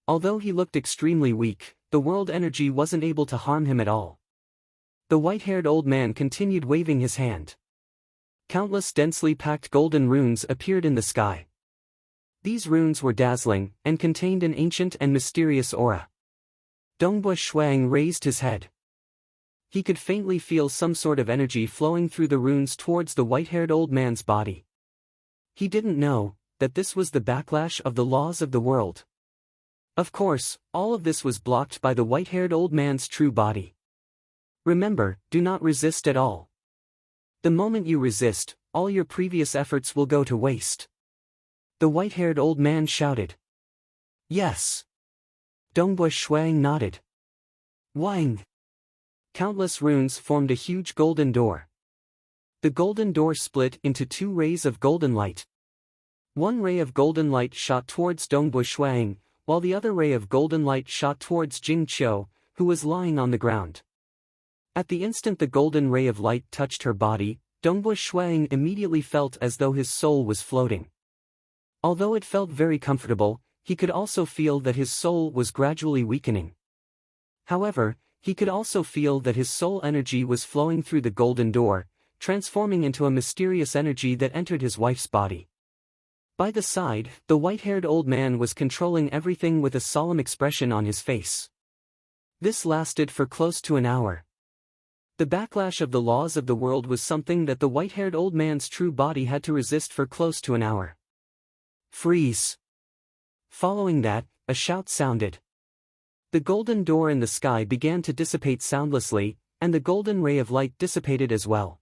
Speaker 1: Although he looked extremely weak, the world energy wasn't able to harm him at all. The white-haired old man continued waving his hand. Countless densely packed golden runes appeared in the sky. These runes were dazzling, and contained an ancient and mysterious aura. Dongbua Shuang raised his head. He could faintly feel some sort of energy flowing through the runes towards the white-haired old man's body. He didn't know that this was the backlash of the laws of the world. Of course, all of this was blocked by the white-haired old man's true body. Remember, do not resist at all. The moment you resist, all your previous efforts will go to waste. The white-haired old man shouted. Yes. Dongbua Shuang nodded. Wang! Countless runes formed a huge golden door. The golden door split into two rays of golden light. One ray of golden light shot towards Dongbua Shuang, while the other ray of golden light shot towards Jing Qiu, who was lying on the ground. At the instant the golden ray of light touched her body, Dongbua Shuang immediately felt as though his soul was floating. Although it felt very comfortable, he could also feel that his soul was gradually weakening. However, he could also feel that his soul energy was flowing through the golden door, transforming into a mysterious energy that entered his wife's body. By the side, the white-haired old man was controlling everything with a solemn expression on his face. This lasted for close to an hour. The backlash of the laws of the world was something that the white-haired old man's true body had to resist for close to an hour. Freeze! Following that, a shout sounded. The golden door in the sky began to dissipate soundlessly, and the golden ray of light dissipated as well.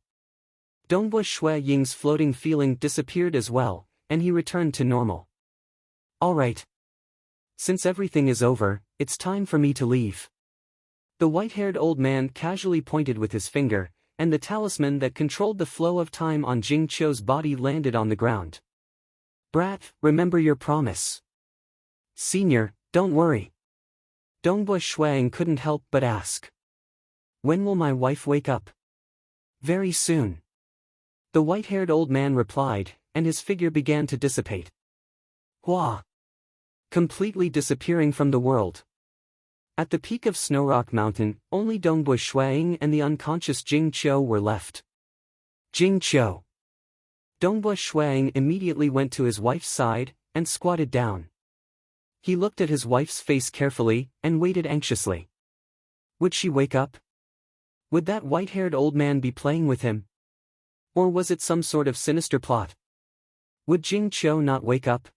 Speaker 1: Dongbua Ying's floating feeling disappeared as well, and he returned to normal. All right. Since everything is over, it's time for me to leave. The white-haired old man casually pointed with his finger, and the talisman that controlled the flow of time on Jing Qiu's body landed on the ground. Brat, remember your promise. Senior, don't worry. Dongbua Shuang couldn't help but ask. When will my wife wake up? Very soon. The white-haired old man replied, and his figure began to dissipate. Hua! Completely disappearing from the world. At the peak of Snowrock Mountain, only Dongbua Shuang and the unconscious Jing Qiu were left. Jing Qiu! Dongbua Shuang immediately went to his wife's side, and squatted down. He looked at his wife's face carefully, and waited anxiously. Would she wake up? Would that white-haired old man be playing with him? Or was it some sort of sinister plot? Would Jing Qiu not wake up?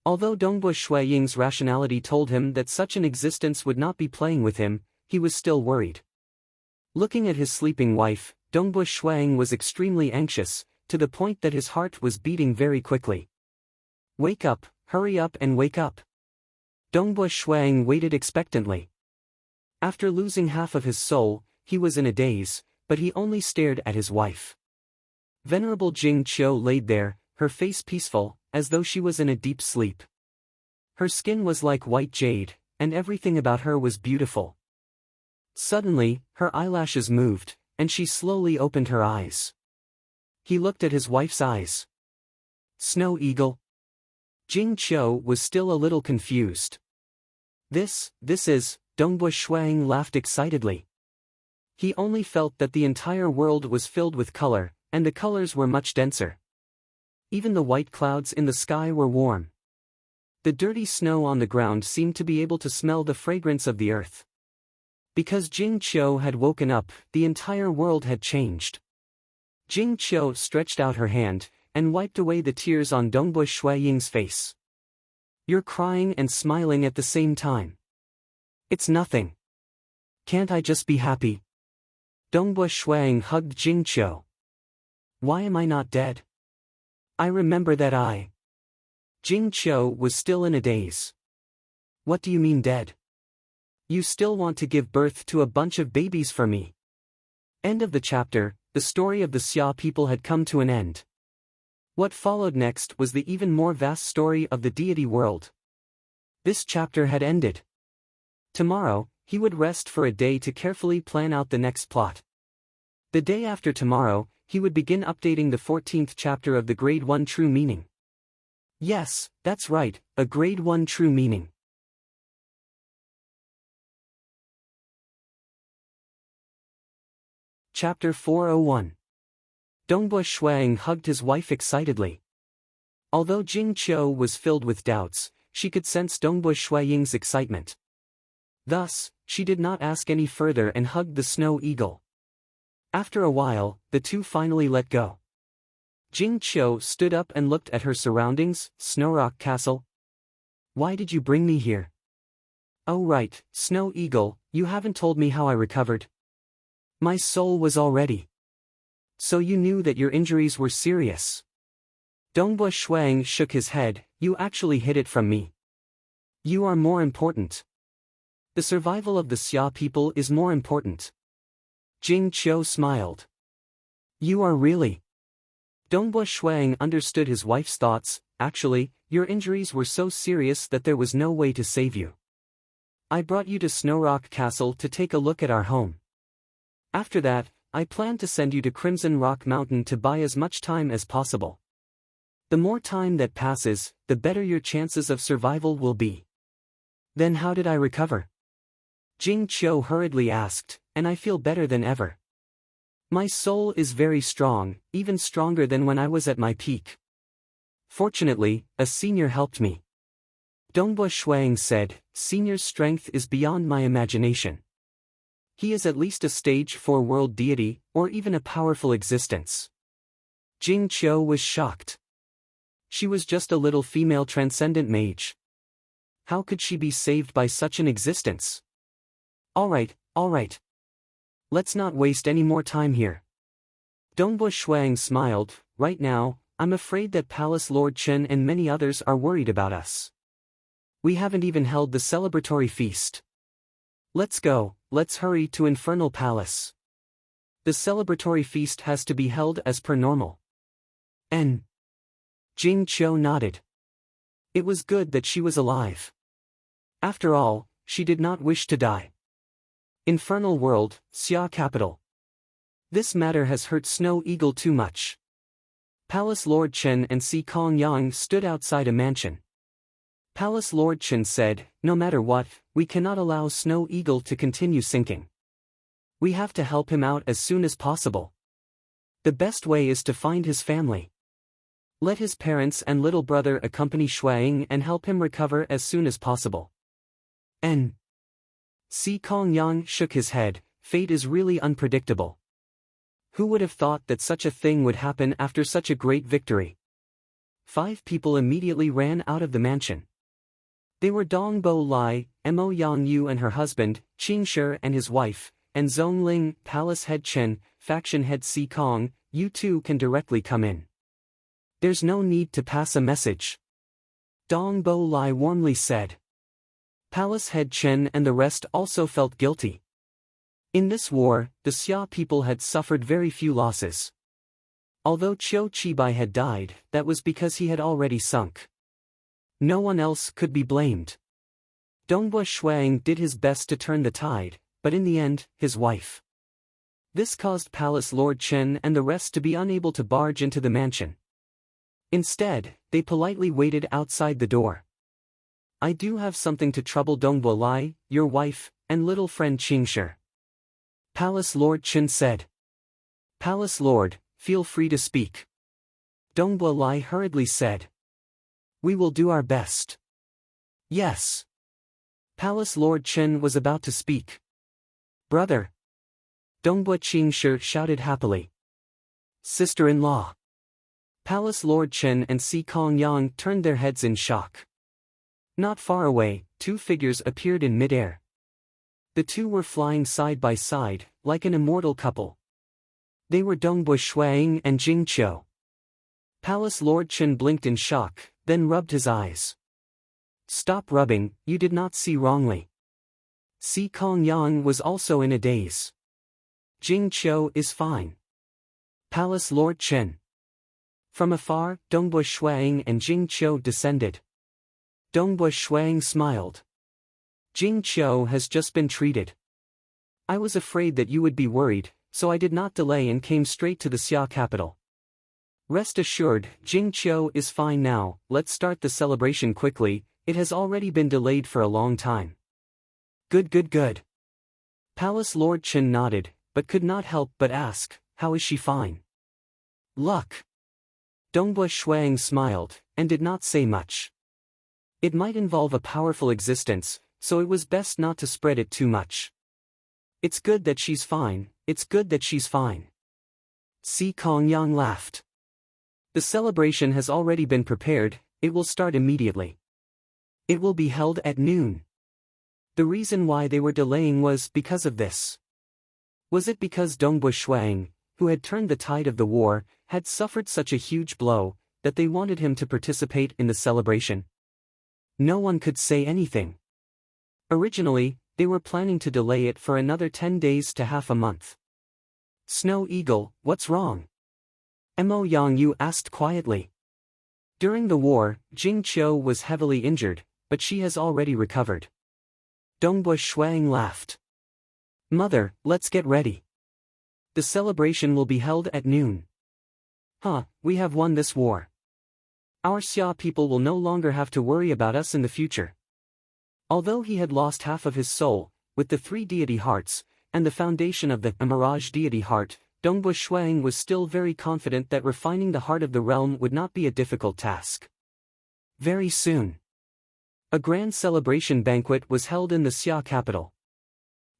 Speaker 1: Although Dongbua Ying's rationality told him that such an existence would not be playing with him, he was still worried. Looking at his sleeping wife, Dongbua Ying was extremely anxious, to the point that his heart was beating very quickly. Wake up, hurry up and wake up. Dongbua Ying waited expectantly. After losing half of his soul, he was in a daze, but he only stared at his wife. Venerable Jing Qiu laid there, her face peaceful, as though she was in a deep sleep. Her skin was like white jade, and everything about her was beautiful. Suddenly, her eyelashes moved, and she slowly opened her eyes. He looked at his wife's eyes. Snow Eagle? Jing Qiu was still a little confused. This is, Dongbua Ying laughed excitedly. He only felt that the entire world was filled with color, and the colors were much denser. Even the white clouds in the sky were warm. The dirty snow on the ground seemed to be able to smell the fragrance of the earth. Because Jing Qiu had woken up, the entire world had changed. Jing Qiu stretched out her hand, and wiped away the tears on Dongbui Shuiying's face. You're crying and smiling at the same time. It's nothing. Can't I just be happy? Dongbui Shuiying hugged Jing Qiu. Why am I not dead? I remember that Jing Qiu was still in a daze. What do you mean dead? You still want to give birth to a bunch of babies for me. End of the chapter. The story of the Xia people had come to an end. What followed next was the even more vast story of the deity world. This chapter had ended. Tomorrow, he would rest for a day to carefully plan out the next plot. The day after tomorrow, he would begin updating the 14th chapter of the Grade 1 True Meaning. Yes, that's right, a Grade 1 True Meaning. Chapter 401. Dongbui Shuiying hugged his wife excitedly. Although Jing Qiu was filled with doubts, she could sense Dongbui Shuiying's excitement. Thus, she did not ask any further and hugged the snow eagle. After a while, the two finally let go. Jing Qiu stood up and looked at her surroundings. Snow Rock Castle. Why did you bring me here? Oh right, Snow Eagle, you haven't told me how I recovered. My soul was already. So you knew that your injuries were serious. Dongbui Shuiying shook his head. You actually hid it from me. You are more important. The survival of the Xia people is more important. Jing Qiu smiled. You are really. Dongbui Shuiying understood his wife's thoughts. Actually, your injuries were so serious that there was no way to save you. I brought you to Snow Rock Castle to take a look at our home. After that, I plan to send you to Crimson Rock Mountain to buy as much time as possible. The more time that passes, the better your chances of survival will be. Then how did I recover? Jing Qiu hurriedly asked, and I feel better than ever. My soul is very strong, even stronger than when I was at my peak. Fortunately, a senior helped me. Dongbui Shuiying said, Senior's strength is beyond my imagination. He is at least a stage 4 world deity, or even a powerful existence. Jing Qiu was shocked. She was just a little female transcendent mage. How could she be saved by such an existence? All right. Let's not waste any more time here. Dongbui Shuiying smiled. Right now, I'm afraid that Palace Lord Chen and many others are worried about us. We haven't even held the celebratory feast. Let's go, let's hurry to Infernal Palace. The celebratory feast has to be held as per normal. Jing Qiu nodded. It was good that she was alive. After all, she did not wish to die. Infernal World, Xia Capital. This matter has hurt Snow Eagle too much. Palace Lord Chen and Si Kong Yang stood outside a mansion. Palace Lord Chen said, no matter what, we cannot allow Snow Eagle to continue sinking. We have to help him out as soon as possible. The best way is to find his family. Let his parents and little brother accompany Shuiying and help him recover as soon as possible. Si Kong Yang shook his head. Fate is really unpredictable. Who would have thought that such a thing would happen after such a great victory? 5 people immediately ran out of the mansion. They were Dongbo Lai, Mo Yangyu and her husband, Qingshi and his wife, and Zhongling, Palace Head Chen, Faction Head Si Kong. You two can directly come in. There's no need to pass a message. Dongbo Lai warmly said. Palace Head Chen and the rest also felt guilty. In this war, the Xia people had suffered very few losses. Although Qiu Qibai had died, that was because he had already sunk. No one else could be blamed. Dongbui Shuiying did his best to turn the tide, but in the end, his wife. This caused Palace Lord Chen and the rest to be unable to barge into the mansion. Instead, they politely waited outside the door. I do have something to trouble Dongbui Lai, your wife, and little friend Qingshi. Palace Lord Chen said. Palace Lord, feel free to speak. Dongbui Lai hurriedly said. We will do our best. Yes. Palace Lord Chen was about to speak. Brother. Dongbui Qingshi shouted happily. Sister-in-law. Palace Lord Chen and Si Kongyang turned their heads in shock. Not far away, two figures appeared in midair. The two were flying side by side, like an immortal couple. They were Dongbo Shuaying and Jing Qiu. Palace Lord Chen blinked in shock, then rubbed his eyes. Stop rubbing, you did not see wrongly. Si Kongyang was also in a daze. Jing Qiu is fine. Palace Lord Chen. From afar, Dongbo Shuaying and Jing Qiu descended. Dongbo Shuaying smiled. Jing Qiu has just been treated. I was afraid that you would be worried, so I did not delay and came straight to the Xia capital. Rest assured, Jing Qiu is fine now. Let's start the celebration quickly, it has already been delayed for a long time. Good. Palace Lord Chen nodded, but could not help but ask, how is she fine? Luck. Dongbo Shuang smiled, and did not say much. It might involve a powerful existence, so it was best not to spread it too much. It's good that she's fine, it's good that she's fine. Si Kongyang laughed. The celebration has already been prepared, it will start immediately. It will be held at noon. The reason why they were delaying was because of this. Was it because Dongbo Shuang, who had turned the tide of the war, had suffered such a huge blow, that they wanted him to participate in the celebration? No one could say anything. Originally, they were planning to delay it for another 10 days to half a month. Snow Eagle, what's wrong? Mo Yangyu asked quietly. During the war, Jing Qiu was heavily injured, but she has already recovered. Dongbo Shuang laughed. Mother, let's get ready. The celebration will be held at noon. We have won this war. Our Xia people will no longer have to worry about us in the future. Although he had lost half of his soul, with the 3 deity hearts, and the foundation of the Mirage deity heart, Dongbo Shuang was still very confident that refining the heart of the realm would not be a difficult task. Very soon, a grand celebration banquet was held in the Xia capital.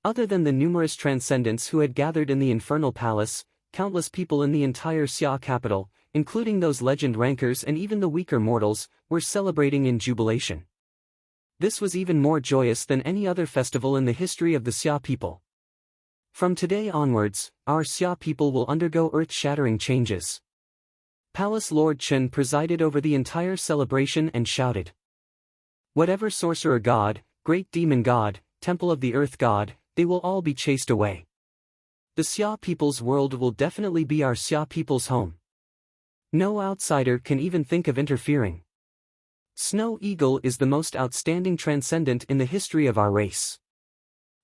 Speaker 1: Other than the numerous transcendents who had gathered in the Infernal Palace, countless people in the entire Xia capital, including those legend rankers and even the weaker mortals, were celebrating in jubilation. This was even more joyous than any other festival in the history of the Xia people. From today onwards, our Xia people will undergo earth-shattering changes. Palace Lord Chen presided over the entire celebration and shouted. Whatever sorcerer god, great demon god, temple of the earth god, they will all be chased away. The Xia people's world will definitely be our Xia people's home. No outsider can even think of interfering. Snow Eagle is the most outstanding transcendent in the history of our race.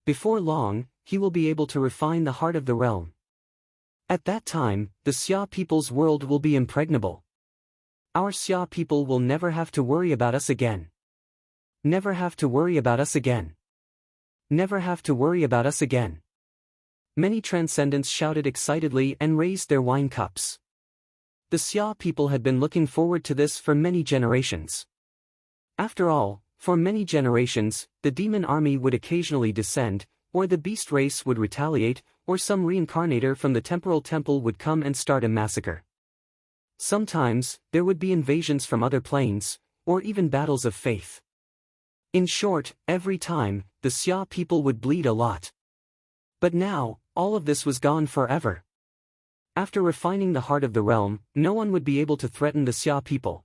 Speaker 1: Before long, he will be able to refine the heart of the realm. At that time, the Xia people's world will be impregnable. Our Xia people will never have to worry about us again. Never have to worry about us again. Never have to worry about us again. Many transcendents shouted excitedly and raised their wine cups. The Xia people had been looking forward to this for many generations. After all, for many generations, the demon army would occasionally descend, or the beast race would retaliate, or some reincarnator from the temporal temple would come and start a massacre. Sometimes, there would be invasions from other planes, or even battles of faith. In short, every time, the Xia people would bleed a lot. But now, all of this was gone forever. After refining the heart of the realm, no one would be able to threaten the Xia people.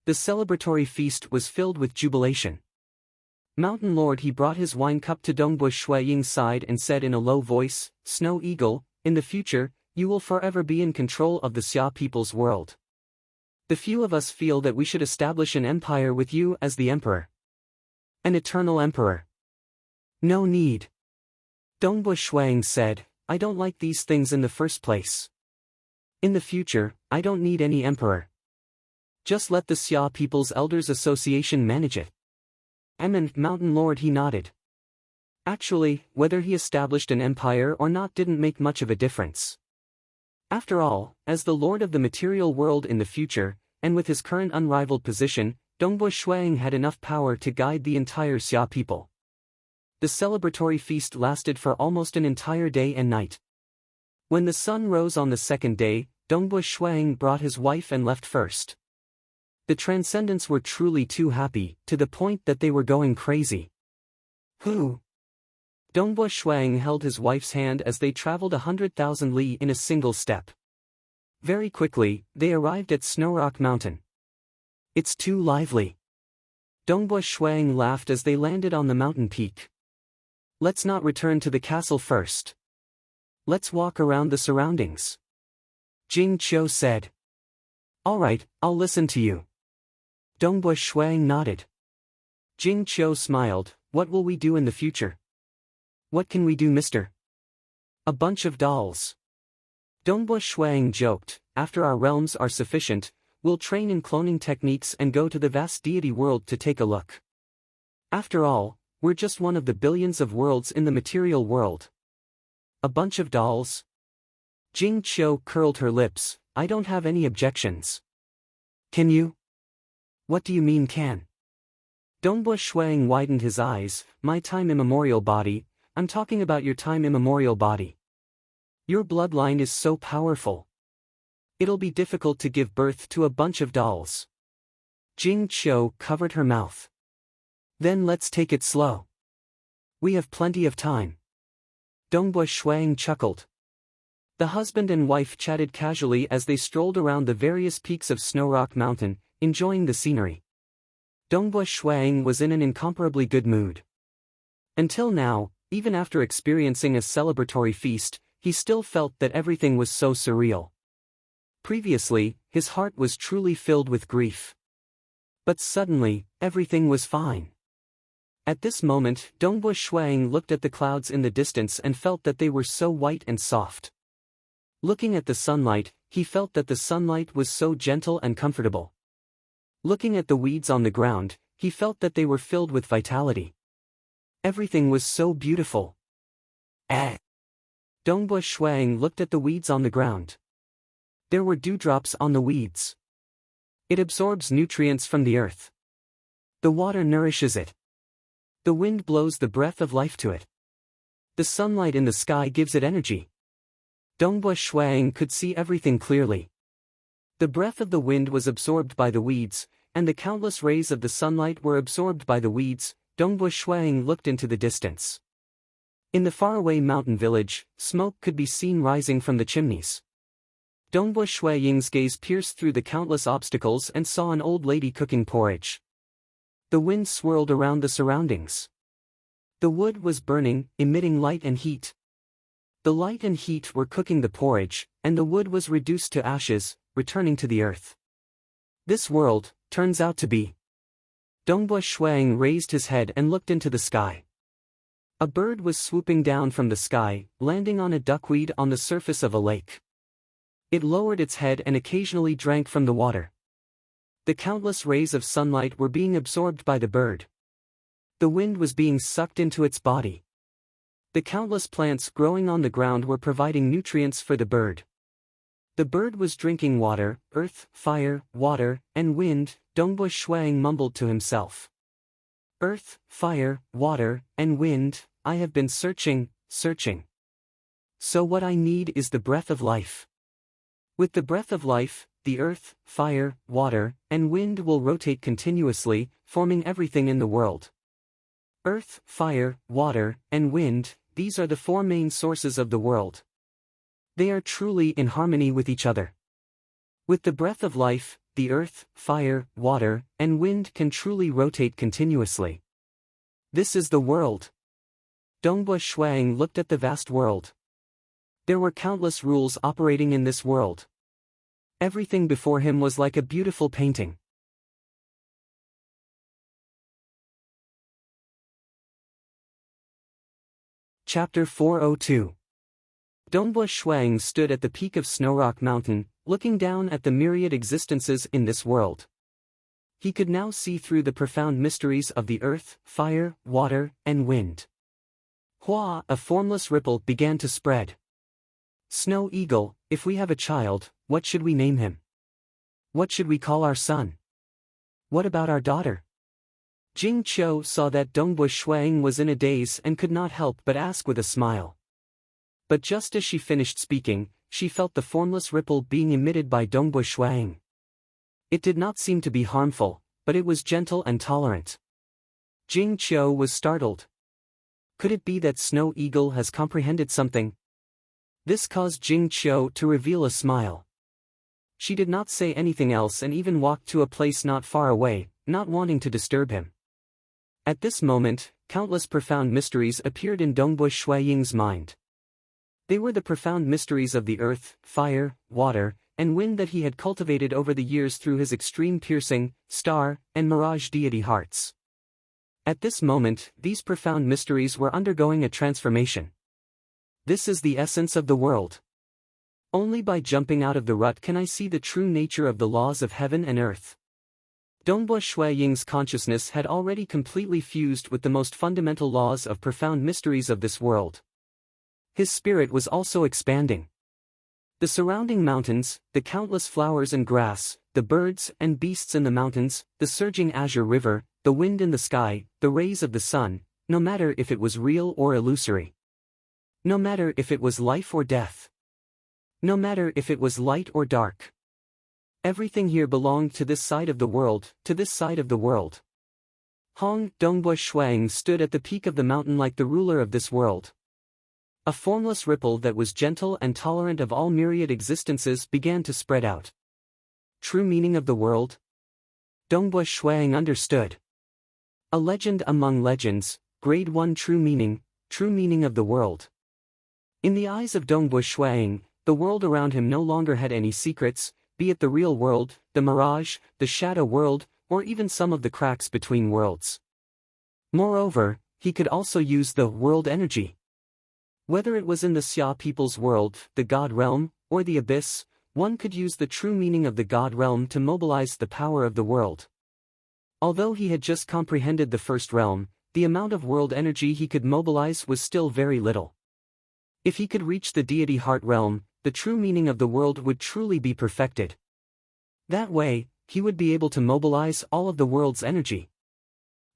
Speaker 1: The celebratory feast was filled with jubilation. Mountain Lord he brought his wine cup to Dongbo Shuaying's side and said in a low voice, Snow Eagle, in the future, you will forever be in control of the Xia people's world. The few of us feel that we should establish an empire with you as the emperor. An eternal emperor. No need. Dongbo Shuang said, I don't like these things in the first place. In the future, I don't need any emperor. Just let the Xia People's Elders Association manage it. Mountain Lord he nodded. Actually, whether he established an empire or not didn't make much of a difference. After all, as the lord of the material world in the future, and with his current unrivaled position, Dongbo Shuang had enough power to guide the entire Xia people. The celebratory feast lasted for almost an entire day and night. When the sun rose on the second day, Dongbu Shuang brought his wife and left first. The Transcendents were truly too happy, to the point that they were going crazy. Who? Dongbu Shuang held his wife's hand as they traveled 100,000 li in a single step. Very quickly, they arrived at Snowrock Mountain. It's too lively. Dongbu Shuang laughed as they landed on the mountain peak. Let's not return to the castle first. Let's walk around the surroundings. Jing Qiu said. Alright, I'll listen to you. Dongbu Shuang nodded. Jing Qiu smiled. What will we do in the future? What can we do, mister? A bunch of dolls. Dongbu Shuang joked, after our realms are sufficient, we'll train in cloning techniques and go to the vast deity world to take a look. After all, we're just one of the billions of worlds in the material world. A bunch of dolls? Jing Qiu curled her lips. I don't have any objections. Can you? What do you mean can? Dongbu Shuang widened his eyes. My time immemorial body, I'm talking about your time immemorial body. Your bloodline is so powerful. It'll be difficult to give birth to a bunch of dolls. Jing Qiu covered her mouth. Then let's take it slow. We have plenty of time. Dongbu Shuang chuckled. The husband and wife chatted casually as they strolled around the various peaks of Snowrock Mountain, enjoying the scenery. Dongbu Shuang was in an incomparably good mood. Until now, even after experiencing a celebratory feast, he still felt that everything was so surreal. Previously, his heart was truly filled with grief. But suddenly, everything was fine. At this moment, Dongbu Shuang looked at the clouds in the distance and felt that they were so white and soft. Looking at the sunlight, he felt that the sunlight was so gentle and comfortable. Looking at the weeds on the ground, he felt that they were filled with vitality. Everything was so beautiful. Dongbu Shuang looked at the weeds on the ground. There were dewdrops on the weeds. It absorbs nutrients from the earth. The water nourishes it. The wind blows the breath of life to it. The sunlight in the sky gives it energy. Dongbu Shuang could see everything clearly. The breath of the wind was absorbed by the weeds, and the countless rays of the sunlight were absorbed by the weeds. Dongbu Shuang looked into the distance. In the faraway mountain village, smoke could be seen rising from the chimneys. Dongbu Shuang's gaze pierced through the countless obstacles and saw an old lady cooking porridge. The wind swirled around the surroundings. The wood was burning, emitting light and heat. The light and heat were cooking the porridge, and the wood was reduced to ashes, returning to the earth. This world turns out to be. Dongbu Shuang raised his head and looked into the sky. A bird was swooping down from the sky, landing on a duckweed on the surface of a lake. It lowered its head and occasionally drank from the water. The countless rays of sunlight were being absorbed by the bird. The wind was being sucked into its body. The countless plants growing on the ground were providing nutrients for the bird. The bird was drinking water, earth, fire, water, and wind. Dongbu Shuang mumbled to himself. Earth, fire, water, and wind, I have been searching. So what I need is the breath of life. With the breath of life, the earth, fire, water, and wind will rotate continuously, forming everything in the world. Earth, fire, water, and wind, these are the four main sources of the world. They are truly in harmony with each other. With the breath of life, the earth, fire, water, and wind can truly rotate continuously. This is the world. Dongbu Shuang looked at the vast world. There were countless rules operating in this world. Everything before him was like a beautiful painting. Chapter 402. Dongbu Shuang stood at the peak of Snowrock Mountain, looking down at the myriad existences in this world. He could now see through the profound mysteries of the earth, fire, water, and wind. Hua, a formless ripple began to spread. Snow Eagle, if we have a child, what should we name him? What should we call our son? What about our daughter? Jing Qiu saw that Dongbu Shuang was in a daze and could not help but ask with a smile. But just as she finished speaking, she felt the formless ripple being emitted by Dongbo Shuang. It did not seem to be harmful, but it was gentle and tolerant. Jing Qiu was startled. Could it be that Snow Eagle has comprehended something? This caused Jing Qiu to reveal a smile. She did not say anything else and even walked to a place not far away, not wanting to disturb him. At this moment, countless profound mysteries appeared in Dongbo Shuaying's mind. They were the profound mysteries of the earth, fire, water, and wind that he had cultivated over the years through his extreme piercing, star, and mirage deity hearts. At this moment, these profound mysteries were undergoing a transformation. This is the essence of the world. Only by jumping out of the rut can I see the true nature of the laws of heaven and earth. Dongbo Shuaying's consciousness had already completely fused with the most fundamental laws of profound mysteries of this world. His spirit was also expanding. The surrounding mountains, the countless flowers and grass, the birds and beasts in the mountains, the surging azure river, the wind in the sky, the rays of the sun, no matter if it was real or illusory. No matter if it was life or death. No matter if it was light or dark. Everything here belonged to this side of the world, to this side of the world. Dongbo Shuang stood at the peak of the mountain like the ruler of this world. A formless ripple that was gentle and tolerant of all myriad existences began to spread out. True meaning of the world? Dongbo Shuang understood. A legend among legends, grade 1 true meaning of the world. In the eyes of Dongbo Shuang, the world around him no longer had any secrets, be it the real world, the mirage, the shadow world, or even some of the cracks between worlds. Moreover, he could also use the world energy. Whether it was in the Xia people's world, the God realm, or the abyss, one could use the true meaning of the God realm to mobilize the power of the world. Although he had just comprehended the first realm, the amount of world energy he could mobilize was still very little. If he could reach the deity heart realm, the true meaning of the world would truly be perfected. That way, he would be able to mobilize all of the world's energy.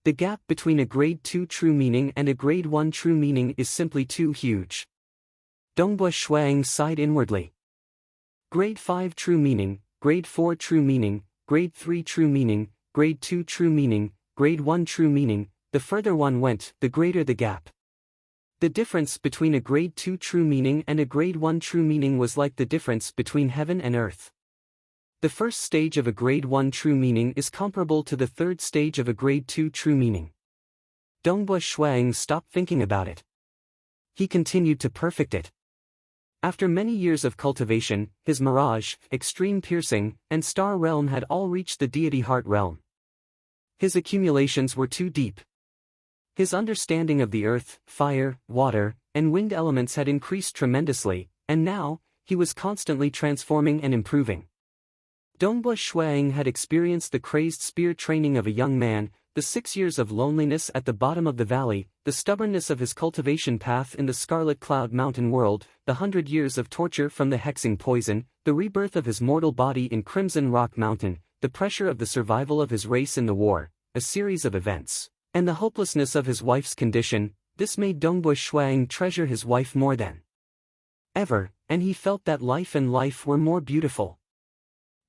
Speaker 1: The gap between a grade 2 true meaning and a grade 1 true meaning is simply too huge. Dongbo Shuang sighed inwardly. Grade 5 true meaning, grade 4 true meaning, grade 3 true meaning, grade 2 true meaning, grade 1 true meaning, the further one went, the greater the gap. The difference between a grade 2 true meaning and a grade 1 true meaning was like the difference between heaven and earth. The first stage of a grade 1 true meaning is comparable to the third stage of a grade 2 true meaning. Dongbo Shuang stopped thinking about it. He continued to perfect it. After many years of cultivation, his mirage, extreme piercing, and star realm had all reached the deity heart realm. His accumulations were too deep. His understanding of the earth, fire, water, and wind elements had increased tremendously, and now, he was constantly transforming and improving. Dongbo Shuang had experienced the crazed spear training of a young man, the 6 years of loneliness at the bottom of the valley, the stubbornness of his cultivation path in the Scarlet Cloud Mountain world, the 100 years of torture from the hexing poison, the rebirth of his mortal body in Crimson Rock Mountain, the pressure of the survival of his race in the war, a series of events, and the hopelessness of his wife's condition. This made Dongbo Shuang treasure his wife more than ever, and he felt that life and life were more beautiful.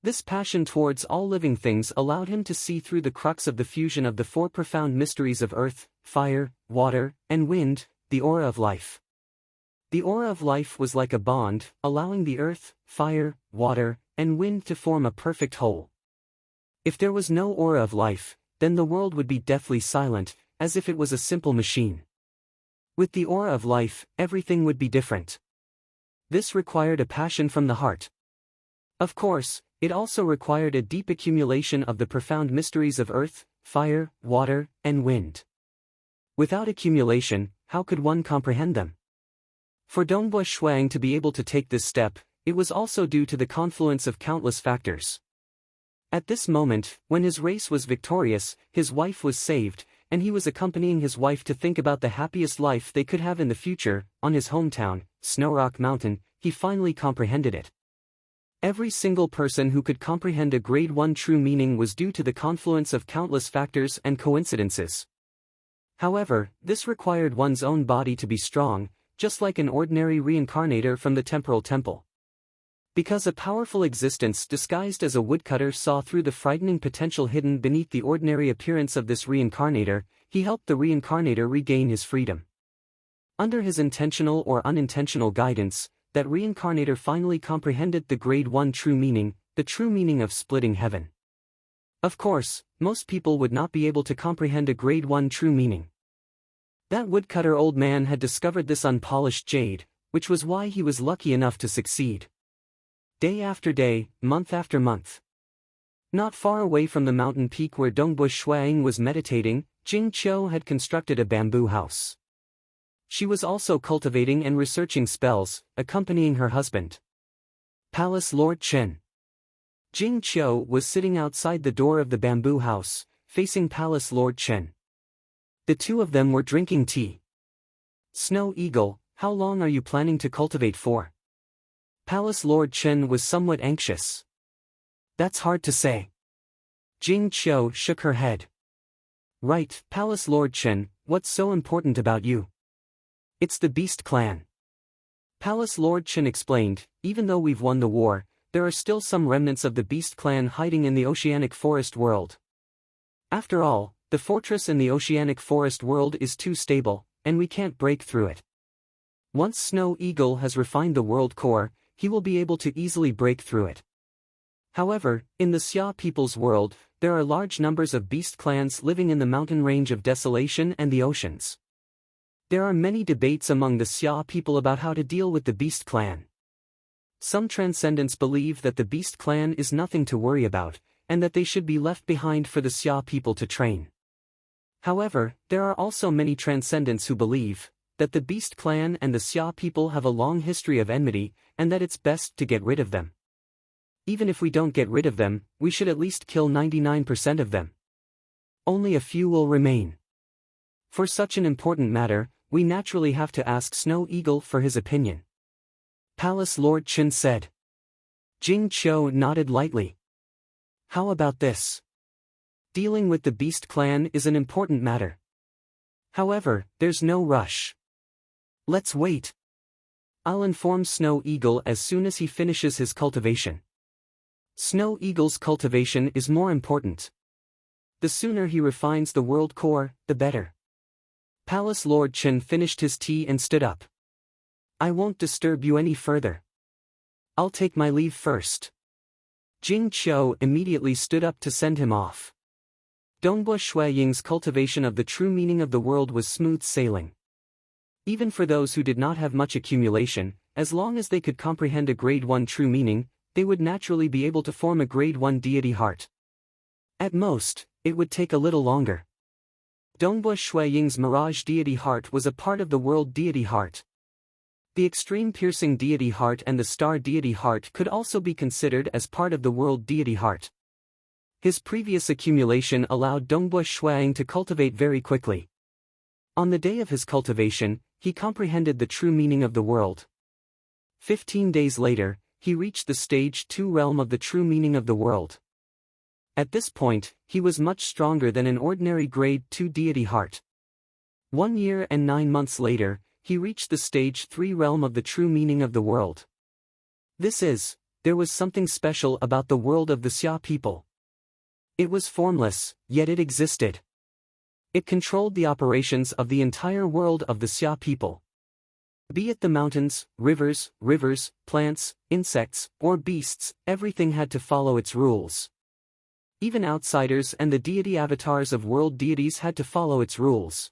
Speaker 1: This passion towards all living things allowed him to see through the crux of the fusion of the four profound mysteries of earth, fire, water, and wind, the aura of life. The aura of life was like a bond, allowing the earth, fire, water, and wind to form a perfect whole. If there was no aura of life, then the world would be deathly silent, as if it was a simple machine. With the aura of life, everything would be different. This required a passion from the heart. Of course, it also required a deep accumulation of the profound mysteries of earth, fire, water, and wind. Without accumulation, how could one comprehend them? For Dongbo Shuang to be able to take this step, it was also due to the confluence of countless factors. At this moment, when his race was victorious, his wife was saved, and he was accompanying his wife to think about the happiest life they could have in the future, on his hometown, Snowrock Mountain, he finally comprehended it. Every single person who could comprehend a grade 1 true meaning was due to the confluence of countless factors and coincidences. However, this required one's own body to be strong, just like an ordinary reincarnator from the temporal temple. Because a powerful existence disguised as a woodcutter saw through the frightening potential hidden beneath the ordinary appearance of this reincarnator, he helped the reincarnator regain his freedom. Under his intentional or unintentional guidance, that reincarnator finally comprehended the grade 1 true meaning, the true meaning of splitting heaven. Of course, most people would not be able to comprehend a grade 1 true meaning. That woodcutter old man had discovered this unpolished jade, which was why he was lucky enough to succeed. Day after day, month after month. Not far away from the mountain peak where Dongbush Shuang was meditating, Jing Qiu had constructed a bamboo house. She was also cultivating and researching spells, accompanying her husband. Palace Lord Chen. Jing Qiu was sitting outside the door of the bamboo house, facing Palace Lord Chen. The two of them were drinking tea. Snow Eagle, how long are you planning to cultivate for? Palace Lord Chen was somewhat anxious. That's hard to say. Jing Qiu shook her head. Right, Palace Lord Chen, what's so important about you? It's the Beast Clan. Palace Lord Chen explained, even though we've won the war, there are still some remnants of the Beast Clan hiding in the oceanic forest world. After all, the fortress in the oceanic forest world is too stable, and we can't break through it. Once Snow Eagle has refined the world core, he will be able to easily break through it. However, in the Xia people's world, there are large numbers of beast clans living in the mountain range of desolation and the oceans. There are many debates among the Xia people about how to deal with the beast clan. Some transcendents believe that the beast clan is nothing to worry about, and that they should be left behind for the Xia people to train. However, there are also many transcendents who believe that the beast clan and the Xia people have a long history of enmity, and that it's best to get rid of them. Even if we don't get rid of them, we should at least kill 99% of them. Only a few will remain. For such an important matter, we naturally have to ask Snow Eagle for his opinion. Palace Lord Chen said. Jing Qiu nodded lightly. How about this? Dealing with the Beast Clan is an important matter. However, there's no rush. Let's wait. I'll inform Snow Eagle as soon as he finishes his cultivation. Snow Eagle's cultivation is more important. The sooner he refines the world core, the better. Palace Lord Chen finished his tea and stood up. I won't disturb you any further. I'll take my leave first. Jing Qiu immediately stood up to send him off. Dongbua Shuiying's cultivation of the true meaning of the world was smooth sailing. Even for those who did not have much accumulation, as long as they could comprehend a grade 1 true meaning, they would naturally be able to form a grade 1 deity heart. At most, it would take a little longer. Dongbua Shuiying's Mirage Deity Heart was a part of the World Deity Heart. The Extreme Piercing Deity Heart and the Star Deity Heart could also be considered as part of the World Deity Heart. His previous accumulation allowed Dongbua Shuiying to cultivate very quickly. On the day of his cultivation, he comprehended the true meaning of the world. 15 days later, he reached the stage 2 realm of the true meaning of the world. At this point, he was much stronger than an ordinary grade 2 deity heart. 1 year and 9 months later, he reached the stage 3 realm of the true meaning of the world. There was something special about the world of the Xia people. It was formless, yet it existed. It controlled the operations of the entire world of the Xia people. Be it the mountains, rivers, plants, insects, or beasts, everything had to follow its rules. Even outsiders and the deity avatars of world deities had to follow its rules.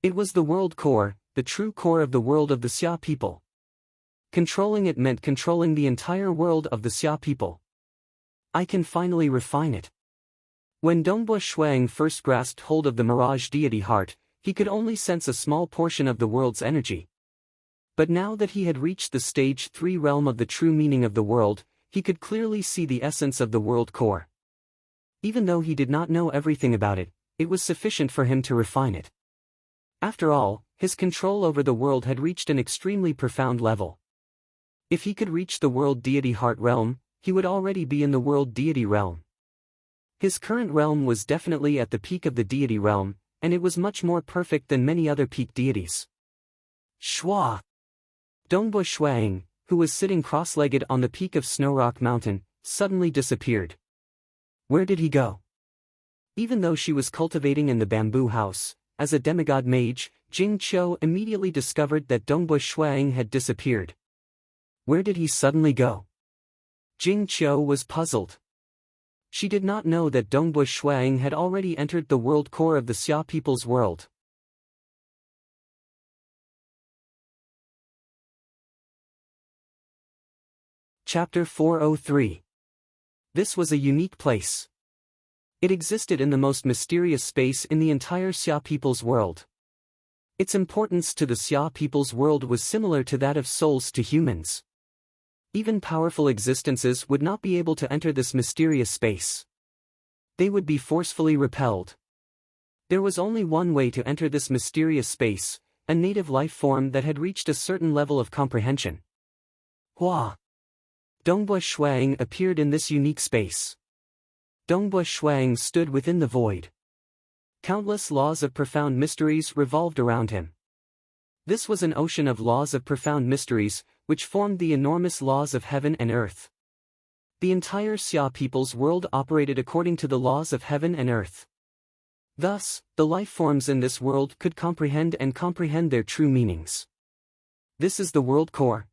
Speaker 1: It was the world core, the true core of the world of the Xia people. Controlling it meant controlling the entire world of the Xia people. I can finally refine it. When Dongbua Shuiying first grasped hold of the Mirage Deity Heart, he could only sense a small portion of the world's energy. But now that he had reached the stage 3 realm of the true meaning of the world, he could clearly see the essence of the world core. Even though he did not know everything about it, it was sufficient for him to refine it. After all, his control over the world had reached an extremely profound level. If he could reach the World Deity Heart realm, he would already be in the World Deity realm. His current realm was definitely at the peak of the deity realm, and it was much more perfect than many other peak deities. Shua! Dongbua Shuiying, who was sitting cross-legged on the peak of Snow Rock Mountain, suddenly disappeared. Where did he go? Even though she was cultivating in the bamboo house, as a demigod mage, Jing Qiu immediately discovered that Dongbu Shuang had disappeared. Where did he suddenly go? Jing Qiu was puzzled. She did not know that Dongbu Shuang had already entered the world core of the Xia people's world. Chapter 403. This was a unique place. It existed in the most mysterious space in the entire Xia people's world. Its importance to the Xia people's world was similar to that of souls to humans. Even powerful existences would not be able to enter this mysterious space. They would be forcefully repelled. There was only one way to enter this mysterious space, a native life form that had reached a certain level of comprehension. Hua! Dongbu Shuang appeared in this unique space. Dongbu Shuang stood within the void. Countless laws of profound mysteries revolved around him. This was an ocean of laws of profound mysteries, which formed the enormous laws of heaven and earth. The entire Xia people's world operated according to the laws of heaven and earth. Thus, the life forms in this world could comprehend their true meanings. This is the world core.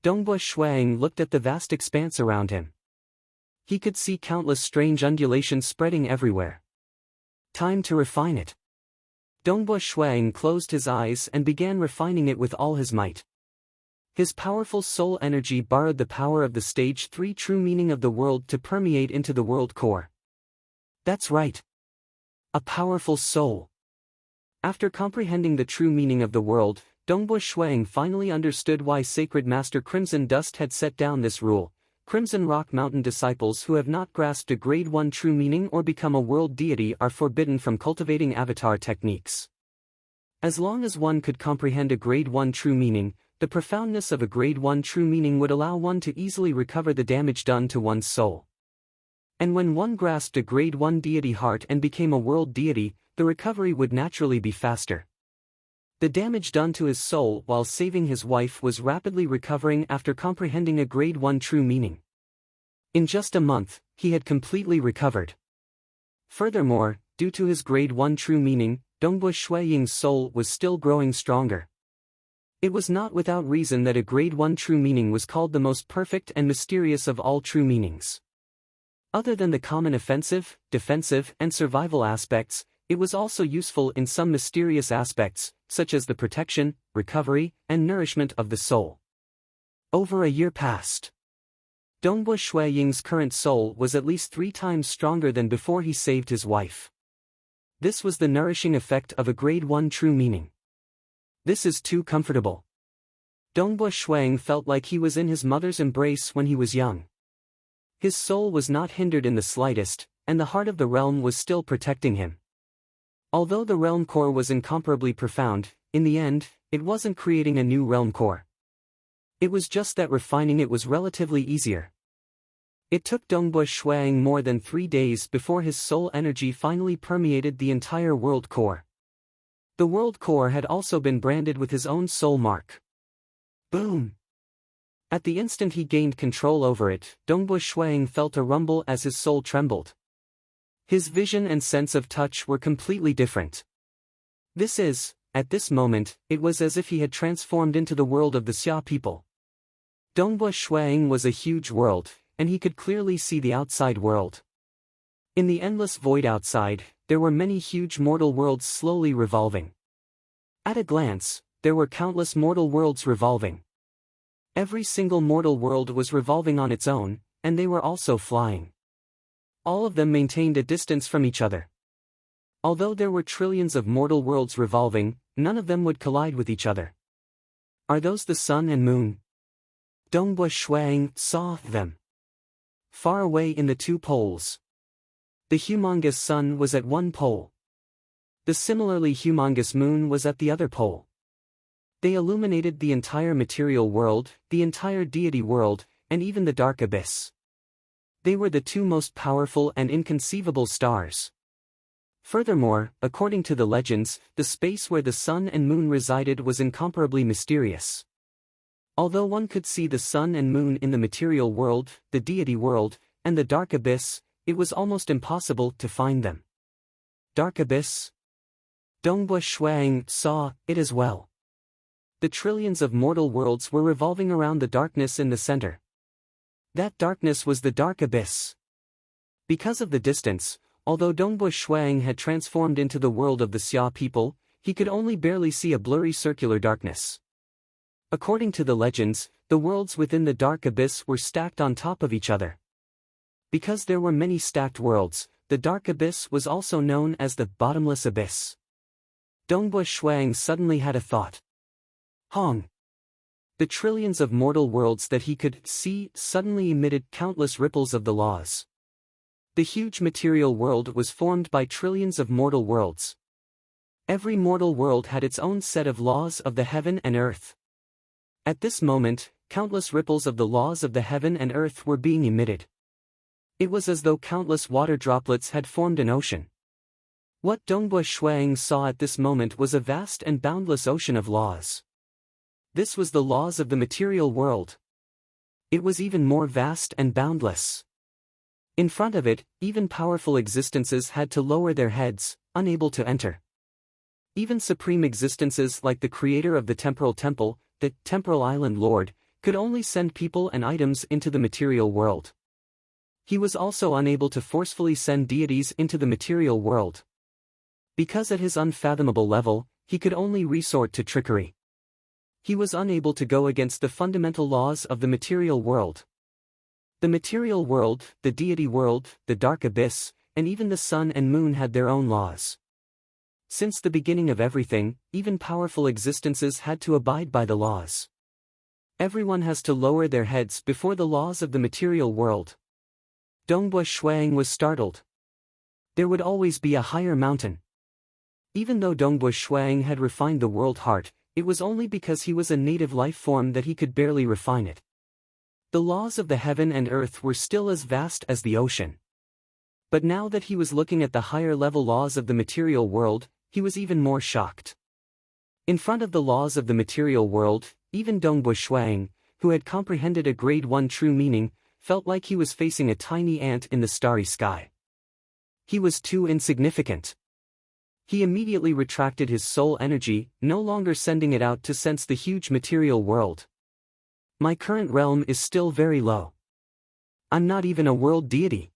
Speaker 1: Dongbu Shuang looked at the vast expanse around him. He could see countless strange undulations spreading everywhere. Time to refine it. Dongbu Shuang closed his eyes and began refining it with all his might. His powerful soul energy borrowed the power of the stage 3 true meaning of the world to permeate into the world core. That's right. A powerful soul. After comprehending the true meaning of the world, Dongbu Shuang finally understood why Sacred Master Crimson Dust had set down this rule. Crimson Rock Mountain disciples who have not grasped a grade 1 true meaning or become a world deity are forbidden from cultivating avatar techniques. As long as one could comprehend a grade 1 true meaning, the profoundness of a grade 1 true meaning would allow one to easily recover the damage done to one's soul. And when one grasped a grade 1 deity heart and became a world deity, the recovery would naturally be faster. The damage done to his soul while saving his wife was rapidly recovering after comprehending a grade 1 true meaning. In just a month, he had completely recovered. Furthermore, due to his grade 1 true meaning, Dongbu Shuiying's soul was still growing stronger. It was not without reason that a grade 1 true meaning was called the most perfect and mysterious of all true meanings. Other than the common offensive, defensive, and survival aspects, it was also useful in some mysterious aspects, such as the protection, recovery, and nourishment of the soul. Over a year passed. Dongbu Shuiying's current soul was at least 3 times stronger than before he saved his wife. This was the nourishing effect of a grade 1 true meaning. This is too comfortable. Dongbu Shuiying felt like he was in his mother's embrace when he was young. His soul was not hindered in the slightest, and the heart of the realm was still protecting him. Although the realm core was incomparably profound, in the end, it wasn't creating a new realm core. It was just that refining it was relatively easier. It took Dongbu Shuiying more than 3 days before his soul energy finally permeated the entire world core. The world core had also been branded with his own soul mark. Boom! At the instant he gained control over it, Dongbu Shuiying felt a rumble as his soul trembled. His vision and sense of touch were completely different. At this moment, it was as if he had transformed into the world of the Xia people. Dongbu Shuiying was a huge world, and he could clearly see the outside world. In the endless void outside, there were many huge mortal worlds slowly revolving. At a glance, there were countless mortal worlds revolving. Every single mortal world was revolving on its own, and they were also flying. All of them maintained a distance from each other. Although there were trillions of mortal worlds revolving, none of them would collide with each other. Are those the sun and moon? Dongbu Shuiying saw them. Far away in the 2 poles. The humongous sun was at one pole. The similarly humongous moon was at the other pole. They illuminated the entire material world, the entire deity world, and even the dark abyss. They were the 2 most powerful and inconceivable stars. Furthermore, according to the legends, the space where the sun and moon resided was incomparably mysterious. Although one could see the sun and moon in the material world, the deity world, and the dark abyss, it was almost impossible to find them. Dark abyss? Dongbua Shuang saw it as well. The trillions of mortal worlds were revolving around the darkness in the center. That darkness was the dark abyss. Because of the distance, although Dongbua Shuang had transformed into the world of the Xia people, he could only barely see a blurry circular darkness. According to the legends, the worlds within the dark abyss were stacked on top of each other. Because there were many stacked worlds, the dark abyss was also known as the bottomless abyss. Dongbua Shuang suddenly had a thought. Hong! The trillions of mortal worlds that he could see suddenly emitted countless ripples of the laws. The huge material world was formed by trillions of mortal worlds. Every mortal world had its own set of laws of the heaven and earth. At this moment, countless ripples of the laws of the heaven and earth were being emitted. It was as though countless water droplets had formed an ocean. What Dongbua Shuang saw at this moment was a vast and boundless ocean of laws. This was the laws of the material world. It was even more vast and boundless. In front of it, even powerful existences had to lower their heads, unable to enter. Even supreme existences like the creator of the temporal temple, the temporal island lord, could only send people and items into the material world. He was also unable to forcefully send deities into the material world. Because at his unfathomable level, he could only resort to trickery. He was unable to go against the fundamental laws of the material world. The material world, the deity world, the dark abyss, and even the sun and moon had their own laws. Since the beginning of everything, even powerful existences had to abide by the laws. Everyone has to lower their heads before the laws of the material world. Dongbua Shuang was startled. There would always be a higher mountain. Even though Dongbua Shuang had refined the world heart, it was only because he was a native life form that he could barely refine it. The laws of the heaven and earth were still as vast as the ocean. But now that he was looking at the higher level laws of the material world, he was even more shocked. In front of the laws of the material world, even Dongbua Shuang, who had comprehended a grade 1 true meaning, felt like he was facing a tiny ant in the starry sky. He was too insignificant. He immediately retracted his soul energy, no longer sending it out to sense the huge material world. My current realm is still very low. I'm not even a world deity.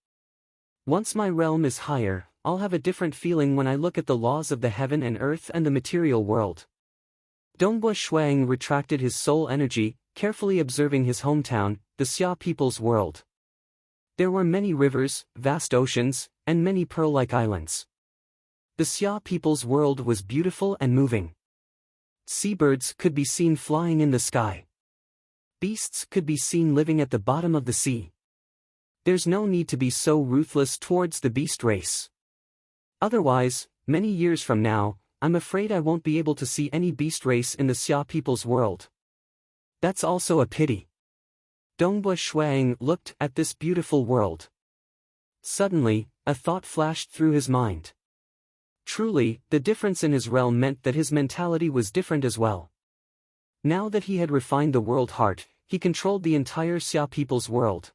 Speaker 1: Once my realm is higher, I'll have a different feeling when I look at the laws of the heaven and earth and the material world. Dongbua Shuang retracted his soul energy, carefully observing his hometown, the Xia people's world. There were many rivers, vast oceans, and many pearl-like islands. The Xia people's world was beautiful and moving. Seabirds could be seen flying in the sky. Beasts could be seen living at the bottom of the sea. There's no need to be so ruthless towards the beast race. Otherwise, many years from now, I'm afraid I won't be able to see any beast race in the Xia people's world. That's also a pity. Dongbua Shuang looked at this beautiful world. Suddenly, a thought flashed through his mind. Truly, the difference in his realm meant that his mentality was different as well. Now that he had refined the world heart, he controlled the entire Xia people's world.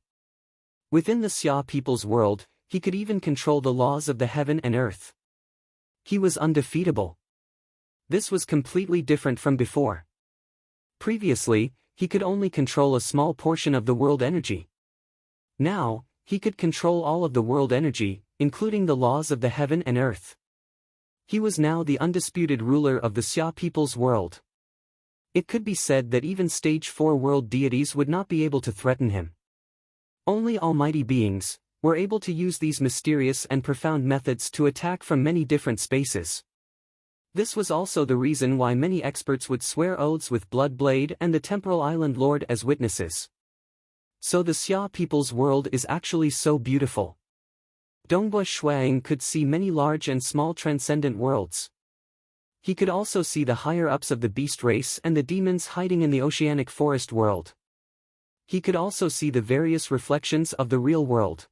Speaker 1: Within the Xia people's world, he could even control the laws of the heaven and earth. He was undefeatable. This was completely different from before. Previously, he could only control a small portion of the world energy. Now, he could control all of the world energy, including the laws of the heaven and earth. He was now the undisputed ruler of the Xia people's world. It could be said that even stage 4 world deities would not be able to threaten him. Only almighty beings were able to use these mysterious and profound methods to attack from many different spaces. This was also the reason why many experts would swear oaths with Bloodblade and the Temporal Island Lord as witnesses. So the Xia people's world is actually so beautiful. Dongbua Shuang could see many large and small transcendent worlds. He could also see the higher-ups of the beast race and the demons hiding in the oceanic forest world. He could also see the various reflections of the real world.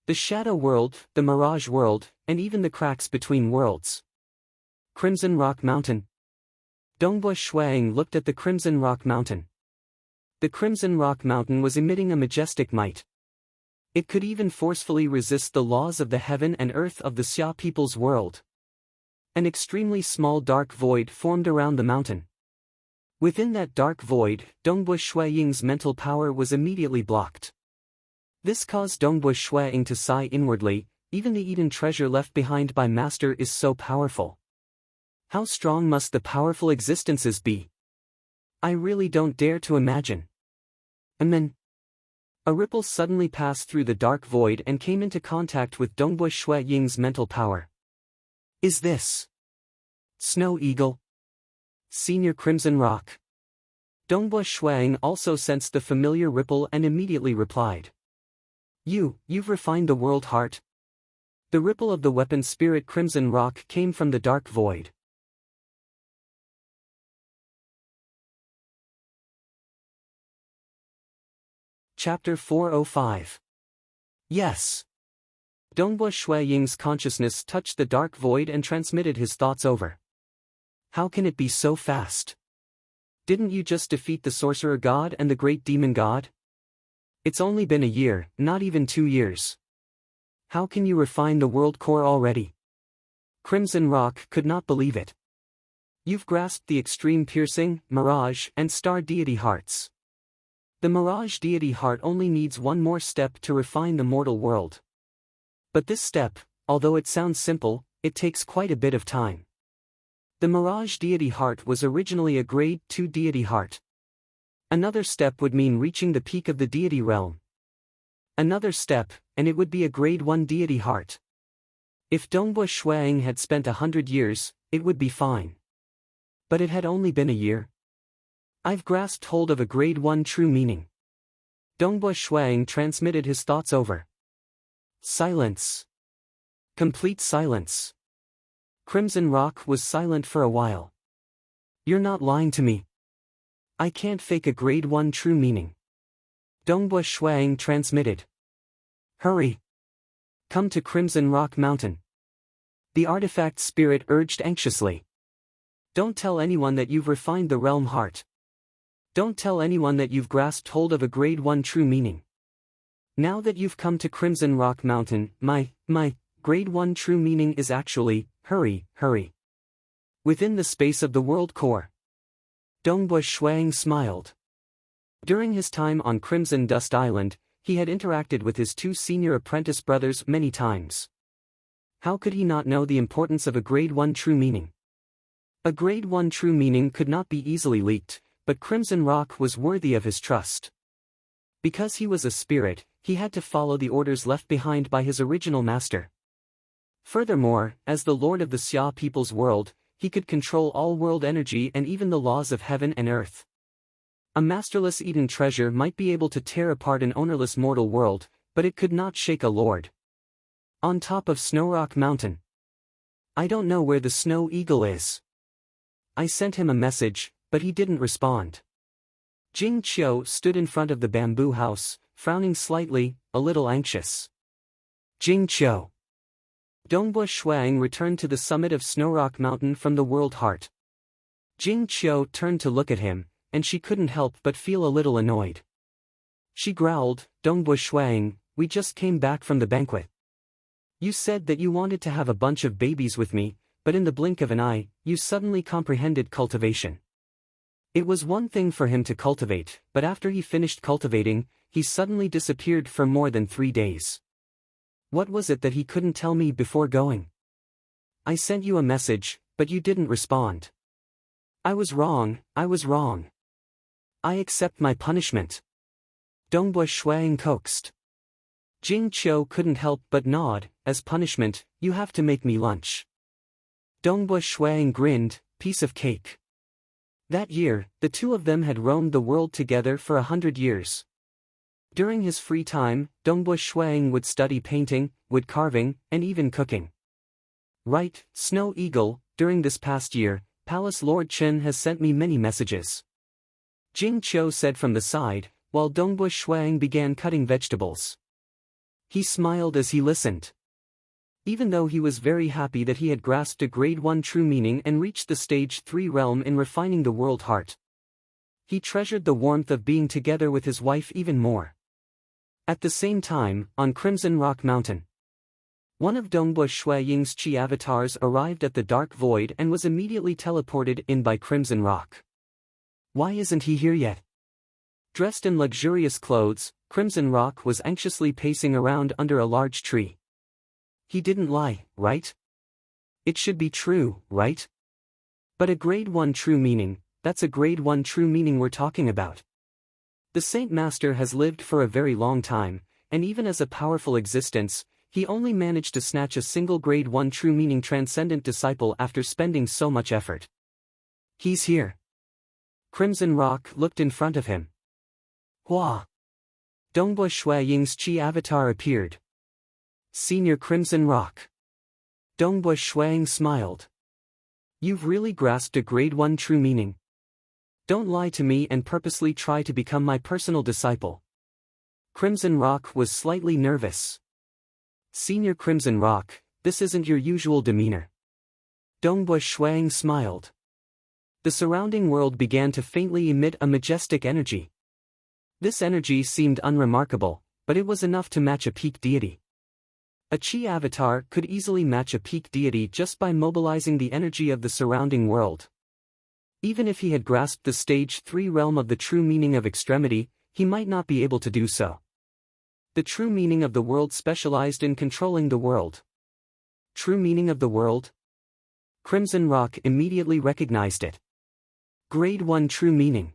Speaker 1: The shadow world, the mirage world, and even the cracks between worlds. Crimson Rock Mountain. Dongbua Shuang looked at the Crimson Rock Mountain. the Crimson Rock Mountain was emitting a majestic might. It could even forcefully resist the laws of the heaven and earth of the Xia people's world. An extremely small dark void formed around the mountain. Within that dark void, Dongbu Shuiying's mental power was immediately blocked. This caused Dongbu Shuiying to sigh inwardly. Even the Eden treasure left behind by Master is so powerful. How strong must the powerful existences be? I really don't dare to imagine. Amen. A ripple suddenly passed through the dark void and came into contact with Dongbu Shuiying's mental power. Is this Snow Eagle? Senior Crimson Rock? Dongbu Shuiying also sensed the familiar ripple and immediately replied. You've refined the world heart? The ripple of the weapon spirit Crimson Rock came from the dark void. Chapter 405. Yes. Dongbu Shuiying's consciousness touched the dark void and transmitted his thoughts over. How can it be so fast? Didn't you just defeat the sorcerer god and the great demon god? It's only been a year, not even 2 years. How can you refine the world core already? Crimson Rock could not believe it. You've grasped the extreme piercing, mirage, and star deity hearts. The mirage deity heart only needs one more step to refine the mortal world. But this step, although it sounds simple, it takes quite a bit of time. The mirage deity heart was originally a grade 2 deity heart. Another step would mean reaching the peak of the deity realm. Another step, and it would be a grade 1 deity heart. If Dongbu Shuiying had spent 100 years, it would be fine. But it had only been a year. I've grasped hold of a grade 1 true meaning. Dongbu Shuiying transmitted his thoughts over. Silence. Complete silence. Crimson Rock was silent for a while. You're not lying to me. I can't fake a grade 1 true meaning. Dongbu Shuiying transmitted. Hurry. Come to Crimson Rock Mountain. The artifact spirit urged anxiously. Don't tell anyone that you've refined the realm heart. Don't tell anyone that you've grasped hold of a grade 1 true meaning. Now that you've come to Crimson Rock Mountain, my grade 1 true meaning is actually, hurry. Within the space of the world core. Dongbu Shuiying smiled. During his time on Crimson Dust Island, he had interacted with his 2 senior apprentice brothers many times. How could he not know the importance of a grade 1 true meaning? A grade 1 true meaning could not be easily leaked, but Crimson Rock was worthy of his trust. Because he was a spirit, he had to follow the orders left behind by his original master. Furthermore, as the lord of the Xia people's world, he could control all world energy and even the laws of heaven and earth. A masterless Eden treasure might be able to tear apart an ownerless mortal world, but it could not shake a lord. On top of Snow Rock Mountain. I don't know where the Snow Eagle is. I sent him a message, but he didn't respond. Jing Qiu stood in front of the bamboo house, frowning slightly, a little anxious. Jing Qiu. Dongbu Shuiying returned to the summit of Snow Rock Mountain from the world heart. Jing Qiu turned to look at him, and she couldn't help but feel a little annoyed. She growled, Dongbu Shuiying, we just came back from the banquet. You said that you wanted to have a bunch of babies with me, but in the blink of an eye, you suddenly comprehended cultivation. It was one thing for him to cultivate, but after he finished cultivating, he suddenly disappeared for more than 3 days. What was it that he couldn't tell me before going? I sent you a message, but you didn't respond. I was wrong. I accept my punishment. Dongbu Shuiying coaxed. Jing Qiu couldn't help but nod. As punishment, you have to make me lunch. Dongbu Shuiying grinned, piece of cake. That year, the 2 of them had roamed the world together for 100 years. During his free time, Dongbu Shuiying would study painting, wood carving, and even cooking. Right, Snow Eagle, during this past year, Palace Lord Chen has sent me many messages. Jing Qiu said from the side, while Dongbu Shuiying began cutting vegetables. He smiled as he listened. Even though he was very happy that he had grasped a grade 1 true meaning and reached the stage 3 realm in refining the world heart. he treasured the warmth of being together with his wife even more. At the same time, on Crimson Rock Mountain, one of Dongba Shui Ying's Chi avatars arrived at the dark void and was immediately teleported in by Crimson Rock. Why isn't he here yet? Dressed in luxurious clothes, Crimson Rock was anxiously pacing around under a large tree. He didn't lie, right? It should be true, right? But a grade 1 true meaning, that's a grade 1 true meaning we're talking about. The Saint Master has lived for a very long time, and even as a powerful existence, he only managed to snatch a single grade 1 true meaning transcendent disciple after spending so much effort. He's here. Crimson Rock looked in front of him. Hua! Dongba Shui Ying's Chi avatar appeared. Senior Crimson Rock. Dongba Shuang smiled. You've really grasped a grade 1 true meaning. Don't lie to me and purposely try to become my personal disciple. Crimson Rock was slightly nervous. Senior Crimson Rock, this isn't your usual demeanor. Dongba Shuang smiled. The surrounding world began to faintly emit a majestic energy. This energy seemed unremarkable, but it was enough to match a peak deity. A Chi avatar could easily match a peak deity just by mobilizing the energy of the surrounding world. Even if he had grasped the stage 3 realm of the true meaning of extremity, he might not be able to do so. The true meaning of the world specialized in controlling the world. True meaning of the world? Crimson Rock immediately recognized it. Grade 1 true meaning.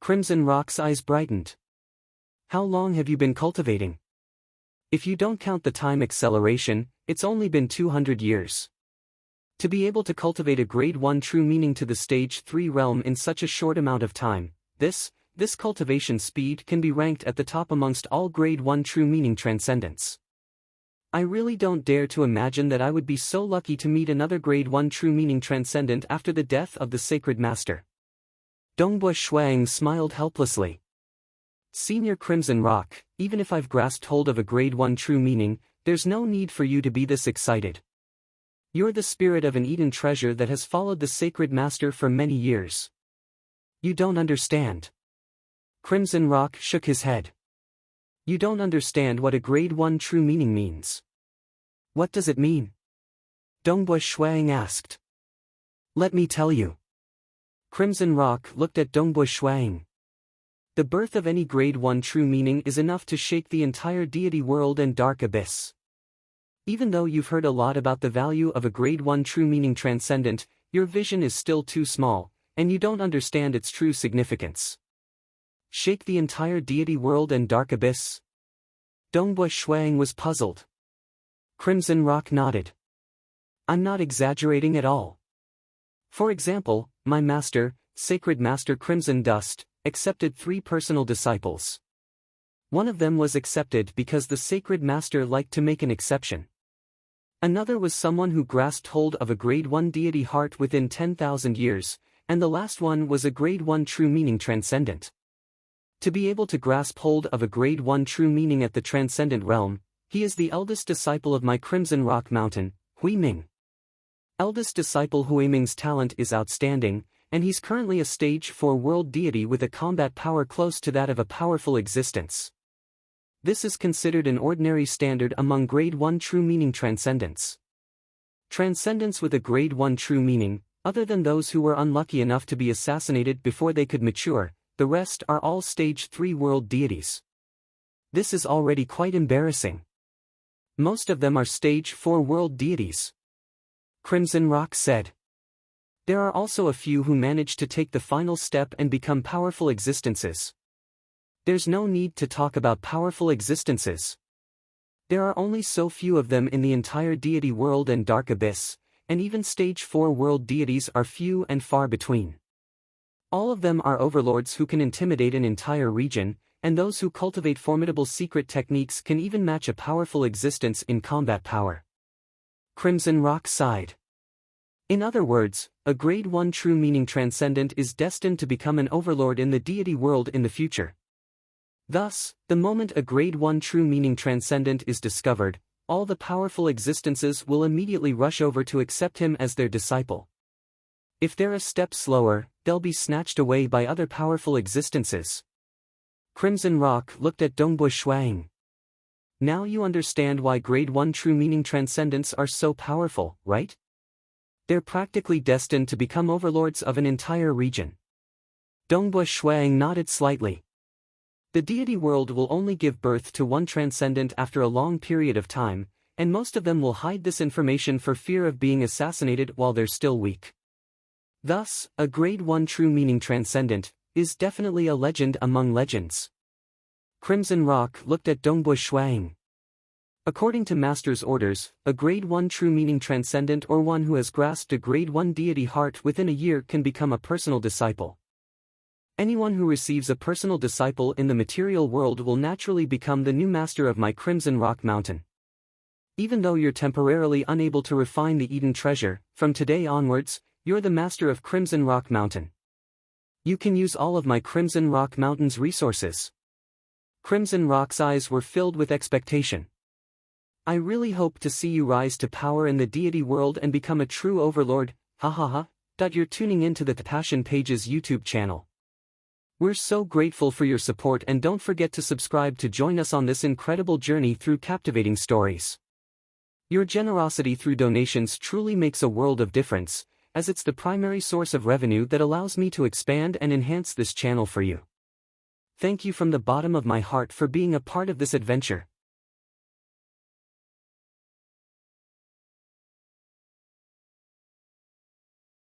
Speaker 1: Crimson Rock's eyes brightened. How long have you been cultivating? If you don't count the time acceleration, it's only been 200 years. To be able to cultivate a grade 1 true meaning to the stage 3 realm in such a short amount of time, this cultivation speed can be ranked at the top amongst all grade 1 true meaning transcendents. I really don't dare to imagine that I would be so lucky to meet another grade 1 true meaning transcendent after the death of the sacred master. Dongba Shuang smiled helplessly. Senior Crimson Rock, even if I've grasped hold of a grade 1 true meaning, there's no need for you to be this excited. You're the spirit of an Eden treasure that has followed the sacred master for many years. You don't understand. Crimson Rock shook his head. You don't understand what a grade 1 true meaning means. What does it mean? Dongba Shuang asked. Let me tell you. Crimson Rock looked at Dongba Shuang. The birth of any grade 1 true meaning is enough to shake the entire deity world and dark abyss. Even though you've heard a lot about the value of a grade 1 true meaning transcendent, your vision is still too small, and you don't understand its true significance. Shake the entire deity world and dark abyss? Dongba Shuang was puzzled. Crimson Rock nodded. I'm not exaggerating at all. For example, my master, Sacred Master Crimson Dust, accepted 3 personal disciples. One of them was accepted because the Sacred Master liked to make an exception. Another was someone who grasped hold of a grade 1 deity heart within 10,000 years, and the last one was a grade 1 true meaning transcendent. To be able to grasp hold of a grade 1 true meaning at the transcendent realm, he is the eldest disciple of my Crimson Rock Mountain, Hui Ming. Eldest disciple Hui Ming's talent is outstanding, and he's currently a stage 4 world deity with a combat power close to that of a powerful existence. This is considered an ordinary standard among grade 1 true meaning transcendents. Transcendents with a grade 1 true meaning, other than those who were unlucky enough to be assassinated before they could mature, the rest are all stage 3 world deities. This is already quite embarrassing. Most of them are stage 4 world deities. Crimson Rock said. There are also a few who manage to take the final step and become powerful existences. There's no need to talk about powerful existences. There are only so few of them in the entire deity world and dark abyss, and even stage 4 world deities are few and far between. All of them are overlords who can intimidate an entire region, and those who cultivate formidable secret techniques can even match a powerful existence in combat power. Crimson Rock sighed. In other words, a grade 1 true meaning transcendent is destined to become an overlord in the deity world in the future. Thus, the moment a grade 1 true meaning transcendent is discovered, all the powerful existences will immediately rush over to accept him as their disciple. If they're a step slower, they'll be snatched away by other powerful existences. Crimson Rock looked at Dongbu Shuang. Now you understand why Grade 1 true meaning transcendents are so powerful, right? They're practically destined to become overlords of an entire region. Dongbu Shuang nodded slightly. The deity world will only give birth to one transcendent after a long period of time, and most of them will hide this information for fear of being assassinated while they're still weak. Thus, a Grade 1 true meaning transcendent is definitely a legend among legends. Crimson Rock looked at Dongbu Shuang. According to Master's orders, a Grade 1 true meaning transcendent or one who has grasped a Grade 1 deity heart within a year can become a personal disciple. Anyone who receives a personal disciple in the material world will naturally become the new master of my Crimson Rock Mountain. Even though you're temporarily unable to refine the Eden treasure, from today onwards, you're the master of Crimson Rock Mountain. You can use all of my Crimson Rock Mountain's resources. Crimson Rock's eyes were filled with expectation. I really hope to see you rise to power in the deity world and become a true overlord, ha ha ha. You're tuning into the Passion Pages YouTube channel. We're so grateful for your support and don't forget to subscribe to join us on this incredible journey through captivating stories. Your generosity through donations truly makes a world of difference, as it's the primary source of revenue that allows me to expand and enhance this channel for you. Thank you from the bottom of my heart for being a part of this adventure.